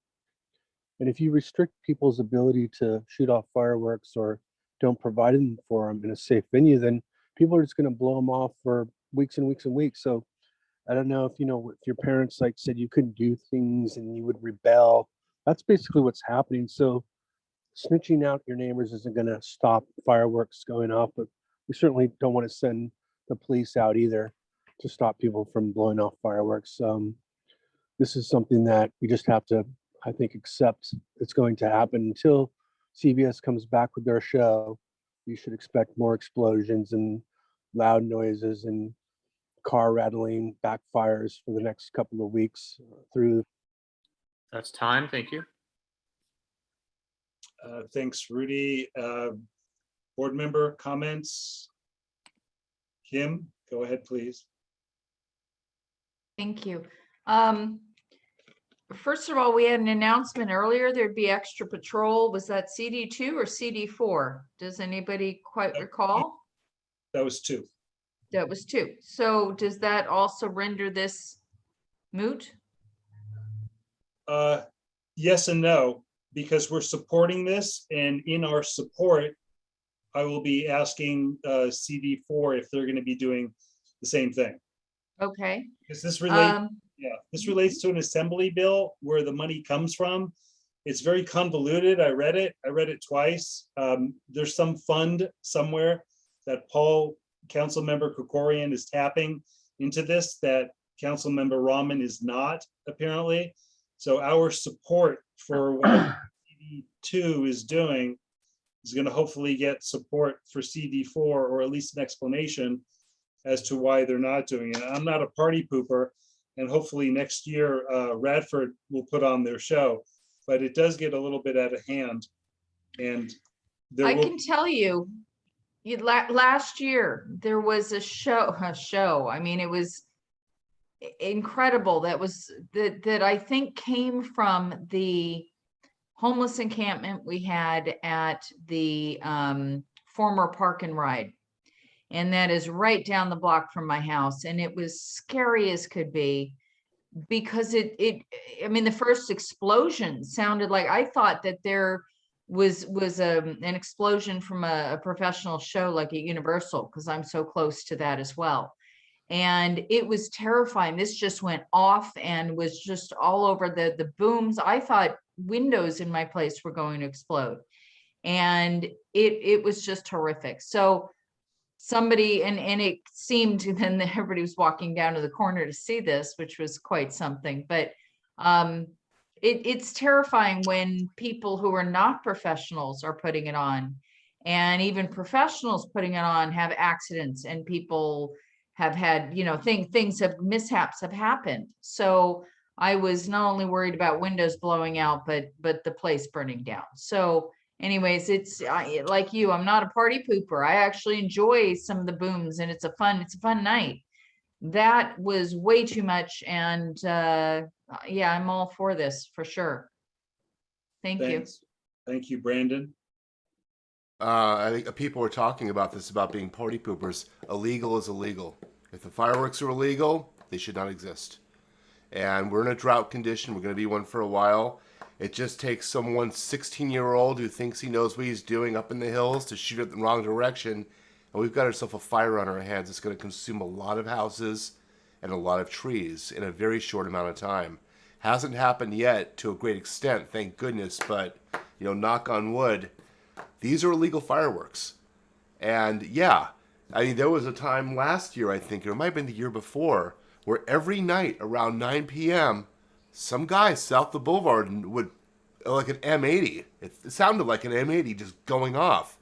And if you restrict people's ability to shoot off fireworks or don't provide them for them in a safe venue, then people are just going to blow them off for weeks and weeks and weeks. So I don't know if, you know, if your parents like said you couldn't do things and you would rebel. That's basically what's happening. So snitching out your neighbors isn't going to stop fireworks going off, but we certainly don't want to send the police out either to stop people from blowing off fireworks. This is something that we just have to, I think, accept it's going to happen until CBS comes back with their show. You should expect more explosions and loud noises and car rattling backfires for the next couple of weeks through. That's time. Thank you. Thanks, Rudy. Board member comments? Kim, go ahead, please. Thank you. First of all, we had an announcement earlier, there'd be extra patrol. Was that CD2 or CD4? Does anybody quite recall? That was 2. That was 2. So does that also render this moot? Yes and no, because we're supporting this, and in our support, I will be asking CD4 if they're going to be doing the same thing. Okay. Because this relates, this relates to an assembly bill where the money comes from. It's very convoluted. I read it twice. There's some fund somewhere that Councilmember Krikorian is tapping into this that Councilmember Rahman is not, apparently. So our support for what CD2 is doing is going to hopefully get support for CD4, or at least an explanation as to why they're not doing it. I'm not a party pooper, and hopefully next year Radford will put on their show, but it does get a little bit out of hand. And I can tell you, last year there was a show. I mean, it was incredible. That I think came from the homeless encampment we had at the former Park and Ride. And that is right down the block from my house. And it was scary as could be because I mean, the first explosion sounded like, I thought that there was an explosion from a professional show like at Universal, because I'm so close to that as well. And it was terrifying. This just went off and was just all over the booms. I thought windows in my place were going to explode. And it was just horrific. So somebody, and it seemed then that everybody was walking down to the corner to see this, which was quite something. But it's terrifying when people who are not professionals are putting it on, and even professionals putting it on have accidents, and people have had, mishaps have happened. So I was not only worried about windows blowing out, but the place burning down. So anyways, like you, I'm not a party pooper. I actually enjoy some of the booms, and it's a fun night. That was way too much. And yeah, I'm all for this for sure. Thank you. Thank you, Brandon. I think people were talking about this, about being party poopers. Illegal is illegal. If the fireworks are illegal, they should not exist. And we're in a drought condition. We're going to be one for a while. It just takes someone 16-year-old who thinks he knows what he's doing up in the hills to shoot it in the wrong direction. And we've got ourselves a fire on our hands. It's going to consume a lot of houses and a lot of trees in a very short amount of time. Hasn't happened yet to a great extent, thank goodness. But, knock on wood, these are illegal fireworks. And yeah, I mean, there was a time last year, I think, or it might have been the year before, where every night around 9 p.m., some guy south the boulevard would, like an M80. It sounded like an M80 just going off.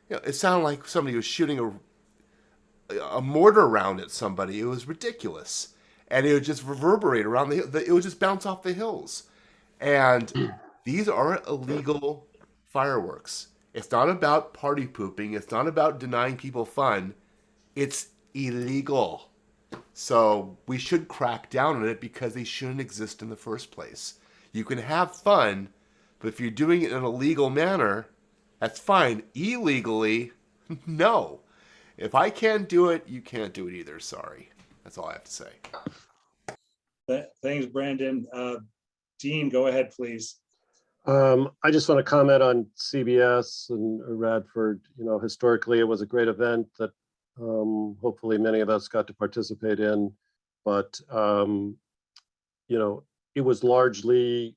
It sounded like somebody was shooting a mortar round at somebody. It was ridiculous. And it would just reverberate around it would just bounce off the hills. And these are illegal fireworks. It's not about party pooping. It's not about denying people fun. It's illegal. So we should crack down on it, because they shouldn't exist in the first place. You can have fun, but if you're doing it in a legal manner, that's fine. Illegally, no. If I can't do it, you can't do it either. Sorry. That's all I have to say. Thanks, Brandon. Dean, go ahead, please. I just want to comment on CBS and Radford. Historically, it was a great event that hopefully many of us got to participate in, but it was largely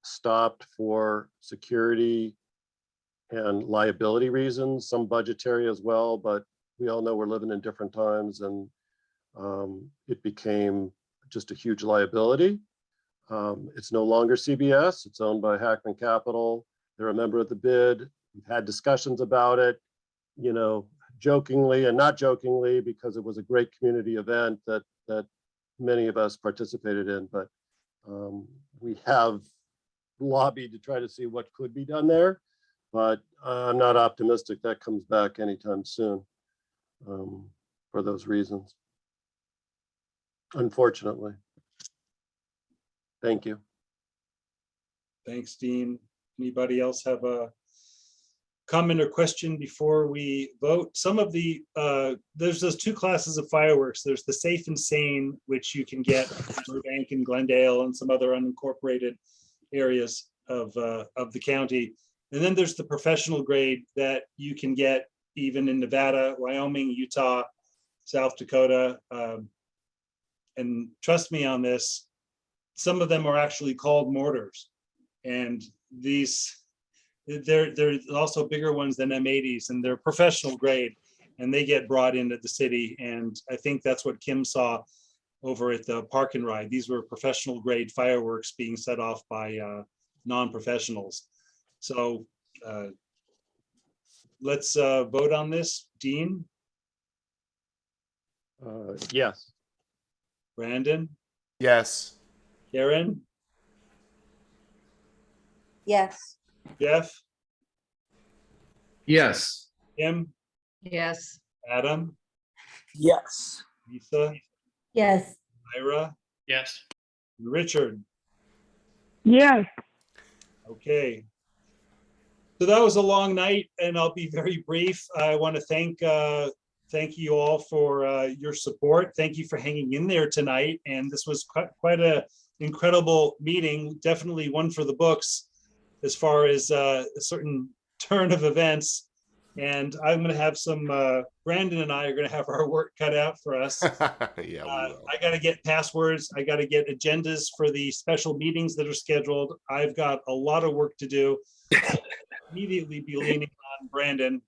stopped for security and liability reasons, some budgetary as well, but we all know we're living in different times, and it became just a huge liability. It's no longer CBS. It's owned by Hackman Capital. They're a member of the bid. We've had discussions about it, jokingly and not jokingly, because it was a great community event that many of us participated in. But we have lobbied to try to see what could be done there. But I'm not optimistic that comes back anytime soon for those reasons, unfortunately. Thank you. Thanks, Dean. Anybody else have a comment or question before we vote? Some of the, there's those two classes of fireworks. There's the safe and sane, which you can get in Burbank and Glendale and some other unincorporated areas of the county. And then there's the professional grade that you can get even in Nevada, Wyoming, Utah, South Dakota. And trust me on this, some of them are actually called mortars. And they're also bigger ones than M80s, and they're professional grade, and they get brought into the city. And I think that's what Kim saw over at the Park and Ride. These were professional grade fireworks being set off by non-professionals. So let's vote on this. Dean? Yes. Brandon? Yes. Karen? Yes. Jeff? Yes. Kim? Yes. Adam? Yes. Lisa? Okay. So that was a long night, and I'll be very brief. I want to thank you all for your support. Thank you for hanging in there tonight. And this was quite a incredible meeting. Definitely one for the books as far as a certain turn of events. And I'm going to have some, Brandon and I are going to have our work cut out for us. Yeah, we will. I got to get passwords. I got to get agendas for the special meetings that are scheduled. I've got a lot of work to do. Immediately be leaning on Brandon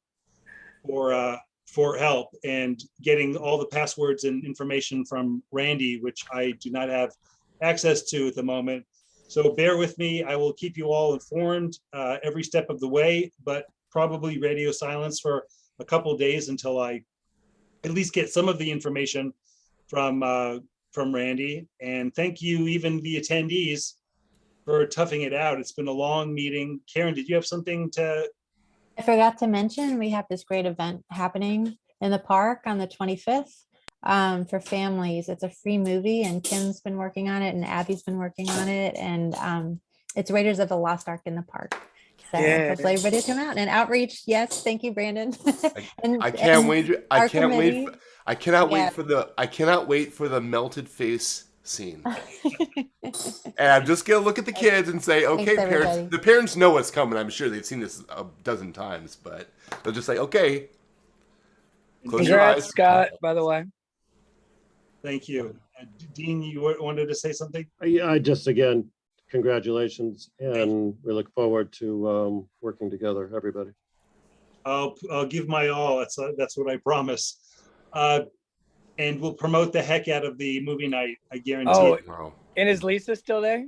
for help and getting all the passwords and information from Randy, which I do not have access to at the moment. So bear with me. I will keep you all informed every step of the way, but probably radio silence for a couple of days until I at least get some of the information from Randy. And thank you, even the attendees, for toughing it out. It's been a long meeting. Karen, did you have something to? I forgot to mention, we have this great event happening in the park on the 25th for families. It's a free movie, and Kim's been working on it and Abby's been working on it. And it's Raiders of the Lost Ark in the park. So hopefully everybody will come out and outreach. Yes, thank you, Brandon. I can't wait. I can't wait. committee. I cannot Yeah. wait for the. I cannot wait for the melted face scene. And I'm just gonna look at the kids and say, "Okay, Thanks, parents." everybody. The parents know what's coming. I'm sure they've seen this a dozen times, but they'll just say, "Okay." Close your Congrats, eyes. Scott, by the way. Thank you. Dean, you wanted to say something? I just, again, congratulations, and we look forward to working together, everybody. I'll give my all. That's what I promise. And we'll promote the heck out of the movie night. I guarantee. Oh, it. Wow. and is Lisa still there?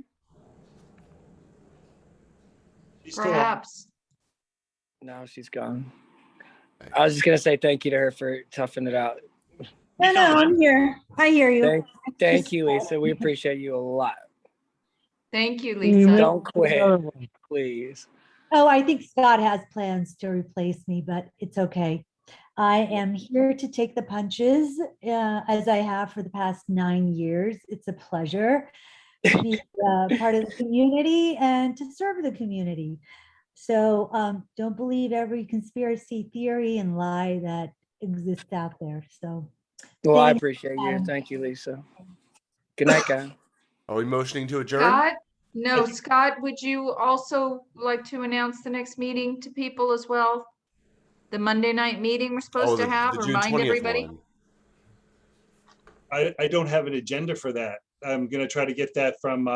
She's still on. Perhaps. No, she's gone. I was just gonna say thank you to her for toughing it out. No, I'm here. I hear you. Thank you, Lisa. We appreciate you a lot. Thank you, Lisa. Don't quit, please. Oh, I think Scott has plans to replace me, but it's okay. I am here to take the punches as I have for the past 9 years. It's a pleasure to be part of the community and to serve the community. So don't believe every conspiracy theory and lie that exists out there. So Well, I thanks, appreciate you. Adam. Thank you, Lisa. Good night, guys. Are we motioning to adjourn? Scott? No, Scott, would you also like to announce the next meeting to people as well? The Monday night meeting we're supposed to have, the June remind 20th everybody? one. I don't have an agenda for that. I'm gonna try to get that from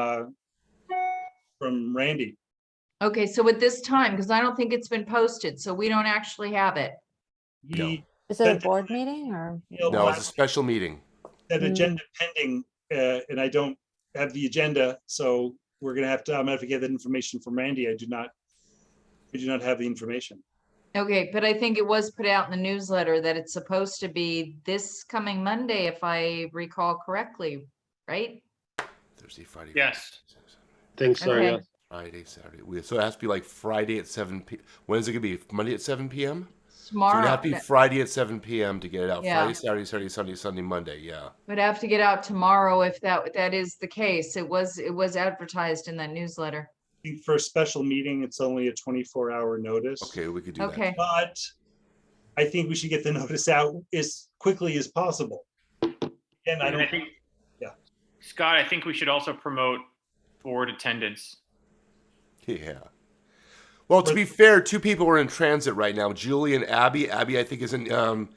Randy. Okay, so at this time, because I don't think it's been posted, so we don't actually have it. He Is it a sent board meeting or? No, it's a special meeting. that agenda pending, and I don't have the agenda, so I'm gonna have to get that information from Randy. I do not have the information. Okay, but I think it was put out in the newsletter that it's supposed to be this coming Monday, if I recall correctly, right? Thursday, Friday. Yes. Think so, Okay. yeah. Friday, Saturday. So it has to be like Friday at 7 p.m. When is it gonna be? Monday at 7 p.m. So Tomorrow. it have to be Friday at 7 p.m. to get it out. Yeah. Friday, Saturday, Sunday, Monday. Yeah. Would have to get out tomorrow if that is the case. It was advertised in that newsletter. I think for a special meeting, it's only a 24-hour notice. Okay, we could do Okay. But I think we should get the notice out as quickly as possible. And I think, yeah. Scott, I think we should also promote board attendance. that. Yeah. Well, to be fair, two people are in transit right now. Julie and Abby. Abby, I think, is in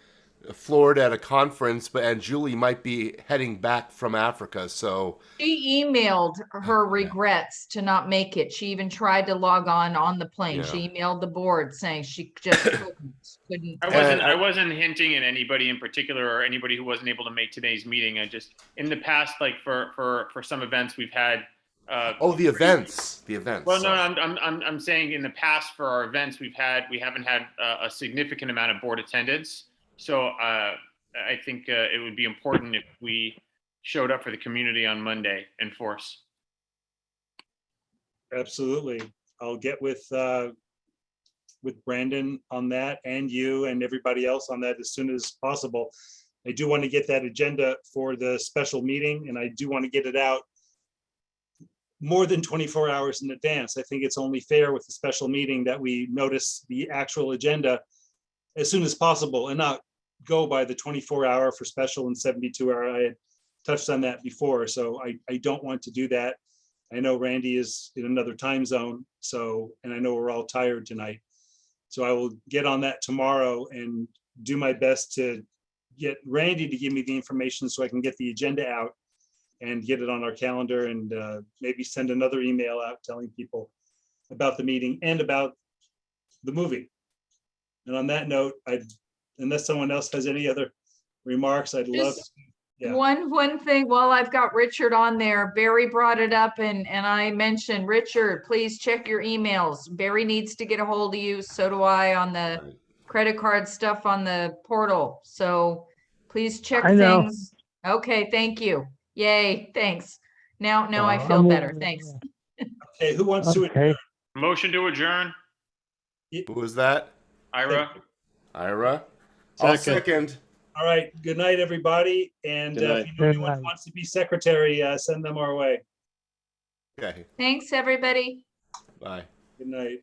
Florida at a conference, and Julie might be heading back from Africa. So She emailed her regrets to not make it. She even tried to log on the plane. Yeah. She emailed the board saying she just couldn't. I wasn't hinting at anybody in particular or anybody who wasn't able to make today's meeting. I just, in the past, like for some events we've had. the events. Well, no, I'm saying in the past for our events we haven't had a significant amount of board attendance. So I think it would be important if we showed up for the community on Monday in force. Absolutely. I'll get with Brandon on that, and you and everybody else on that as soon as possible. I do want to get that agenda for the special meeting, and I do want to get it out more than 24 hours in advance. I think it's only fair with a special meeting that we notice the actual agenda as soon as possible and not go by the 24-hour for special and 72-hour. I had touched on that before, so I don't want to do that. I know Randy is in another time zone, so, and I know we're all tired tonight. So I will get on that tomorrow and do my best to get Randy to give me the information so I can get the agenda out and get it on our calendar, and maybe send another email out telling people about the meeting and about the movie. And on that note, unless someone else has any other remarks, I'd love. Just Yeah. One thing, while I've got Richard on there, Barry brought it up and I mentioned, Richard, please check your emails. Barry needs to get a hold of you. So do I on the credit card stuff on the portal. So please check I know. things. Okay, thank you. Yay, thanks. Now I feel better. Thanks. Okay, who wants to? Okay. Motion to adjourn. Who was that? Ira. Ira. I'll second. All right, good night, everybody. And Good night. if you know anyone who wants to be secretary, send them our way. Okay. Thanks, everybody. Bye. Good night.